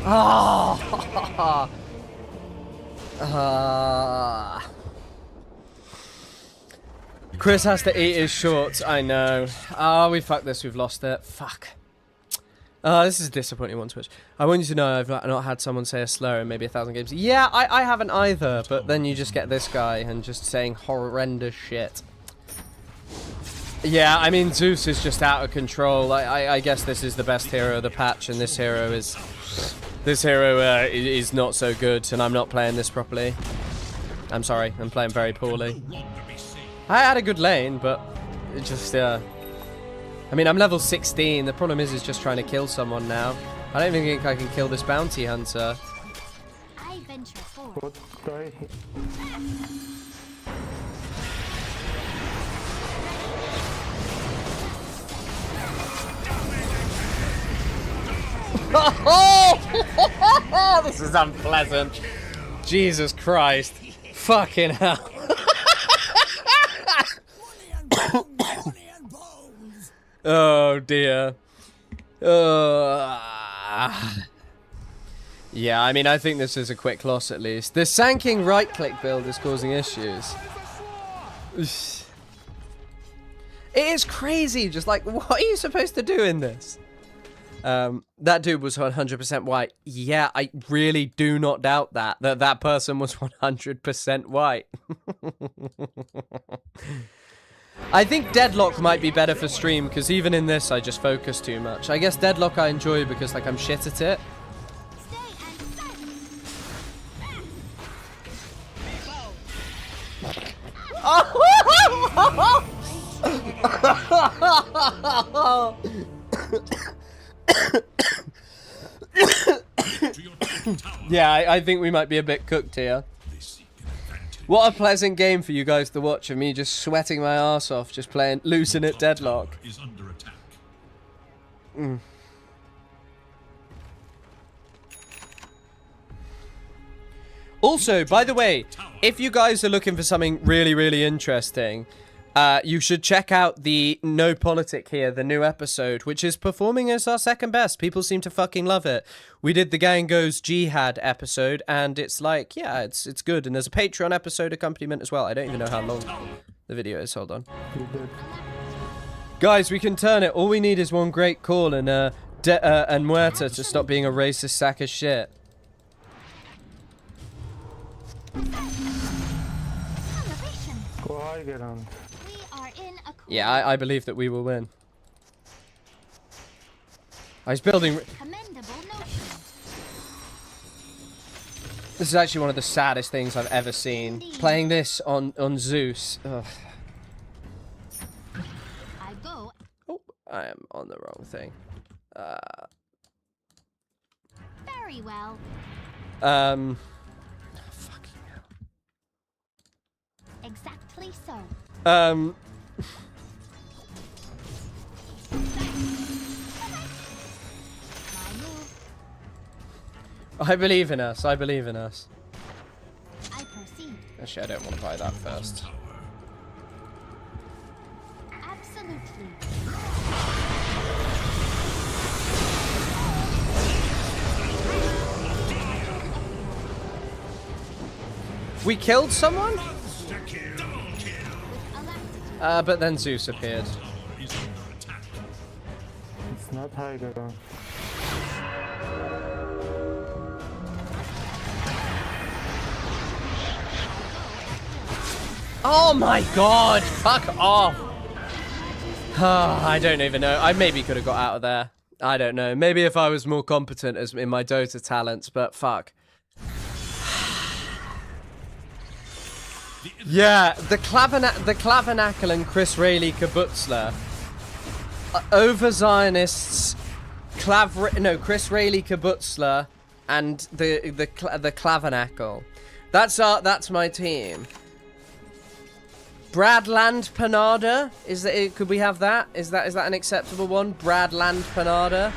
A: Oh. Chris has to eat his shorts, I know. Oh, we fucked this, we've lost it. Fuck. This is a disappointing one, Twitch. I want you to know I've not had someone say a slur in maybe 1,000 games. Yeah, I haven't either, but then you just get this guy and just saying horrendous shit. Yeah, I mean, Zeus is just out of control. I guess this is the best hero of the patch, and this hero is... This hero is not so good, and I'm not playing this properly. I'm sorry, I'm playing very poorly. I had a good lane, but it just, I mean, I'm level 16. The problem is just trying to kill someone now. I don't even think I can kill this bounty hunter.
H: I venture forth.
A: Oh, this is unpleasant. Jesus Christ. Fucking hell. Oh dear. Yeah, I mean, I think this is a quick loss at least. This sanking right-click build is causing issues. It is crazy. Just like, what are you supposed to do in this? That dude was 100% white. Yeah, I really do not doubt that person was 100% white. I think Deadlock might be better for stream, because even in this I just focus too much. I guess Deadlock I enjoy because like I'm shit at it. Yeah, I think we might be a bit cooked here. What a pleasant game for you guys to watch of me just sweating my ass off, just playing losing at Deadlock.
I: Is under attack.
A: Also, by the way, if you guys are looking for something really, really interesting, you should check out the No Politic Here, the new episode, which is performing as our second best. People seem to fucking love it. We did the Gang Goes Jihad episode, and it's like, yeah, it's good. And there's a Patreon episode accompaniment as well. I don't even know how long the video is. Hold on. Guys, we can turn it. All we need is one great call and Muerta to stop being a racist sack of shit. Yeah, I believe that we will win. I was building... This is actually one of the saddest things I've ever seen. Playing this on Zeus. Ugh. Oh, I am on the wrong thing.
H: Very well.
A: Fucking hell.
H: Exactly so.
A: I believe in us. I believe in us.
H: I proceed.
A: Actually, I don't want to buy that first.
H: Absolutely.
A: We killed someone? But then Zeus appeared.
M: It's not Tiger.
A: Oh my god! Fuck off! I don't even know. I maybe could have got out of there. I don't know. Maybe if I was more competent as in my Dota talents, but fuck. Yeah, the Clavicular and Chris Rayleigh Kabutzler over Zionists. Chris Rayleigh Kabutzler and the Clavicular. That's my team. Brad Land Panada, is that? Could we have that? Is that an acceptable one? Brad Land Panada.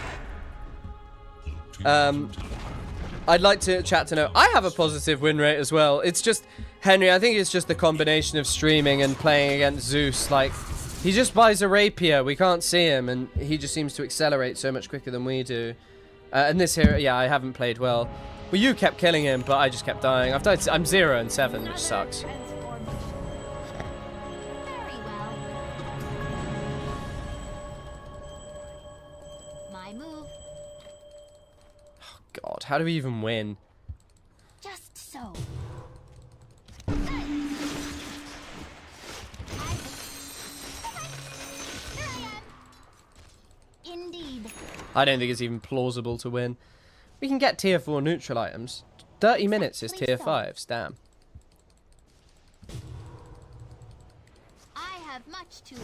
A: I'd like to chat to know. I have a positive win rate as well. It's just Henry. I think it's just the combination of streaming and playing against Zeus. Like, he just buys a rapier. We can't see him, and he just seems to accelerate so much quicker than we do. And this here, yeah, I haven't played well. Well, you kept killing him, but I just kept dying. I'm 0-7, which sucks. God, how do we even win?
H: Just so. Indeed.
A: I don't think it's even plausible to win. We can get tier 4 neutral items. 30 minutes is tier 5s, damn.
H: I have much to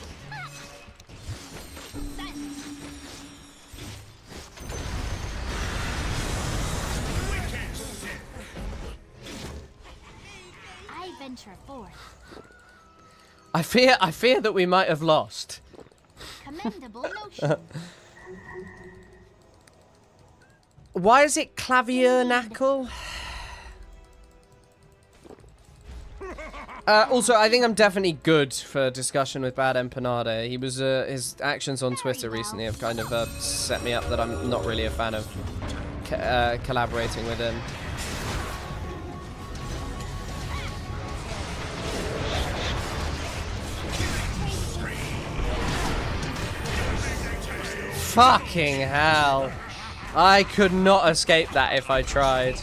H: venture forth.
A: I fear that we might have lost.
H: Commendable notion.
A: Why is it Clavicular? Also, I think I'm definitely good for discussion with Bad Empanada. He was his actions on Twitter recently have kind of set me up that I'm not really a fan of collaborating with him. Fucking hell. I could not escape that if I tried.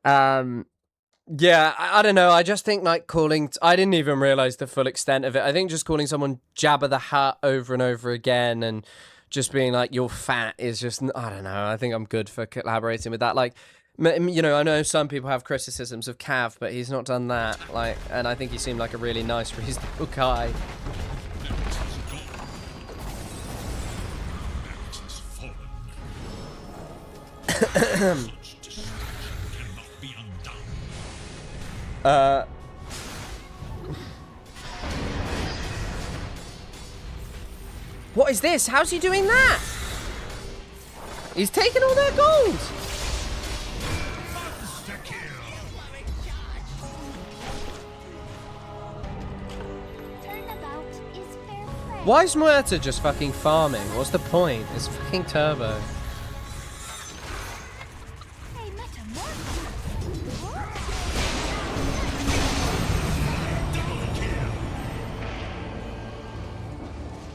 A: Yeah, I don't know. I just think like calling... I didn't even realize the full extent of it. I think just calling someone Jabba the Hutt over and over again and just being like, you're fat is just... I don't know. I think I'm good for collaborating with that. Like, you know, I know some people have criticisms of Cav, but he's not done that. Like, and I think he seemed like a really nice, reasonable guy. What is this? How's he doing that? He's taking all their gold. Why is Muerta just fucking farming? What's the point? It's fucking turbo.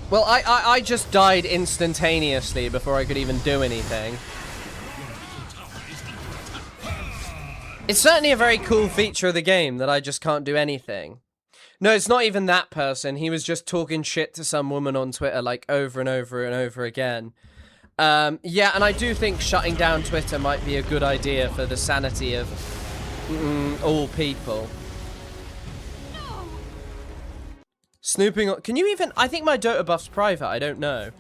A: Well, I just died instantaneously before I could even do anything. It's certainly a very cool feature of the game that I just can't do anything. No, it's not even that person. He was just talking shit to some woman on Twitter, like, over and over and over again. Yeah, and I do think shutting down Twitter might be a good idea for the sanity of all people. Snooping on... Can you even... I think my Dota buff's private. I don't know.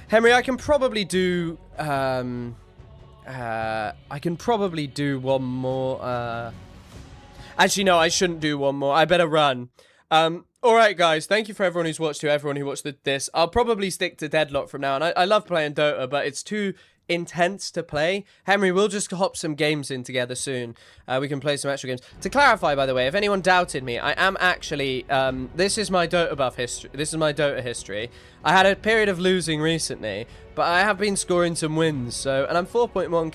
A: Henry, I can probably do... I can probably do one more. Actually, no, I shouldn't do one more. I better run. Alright, guys. Thank you for everyone who's watched, to everyone who watched this. I'll probably stick to Deadlock from now on. I love playing Dota, but it's too intense to play. Henry, we'll just hop some games in together soon. We can play some actual games. To clarify, by the way, if anyone doubted me, I am actually, this is my Dota buff history. This is my Dota history. I had a period of losing recently, but I have been scoring some wins, so, and I'm 4.1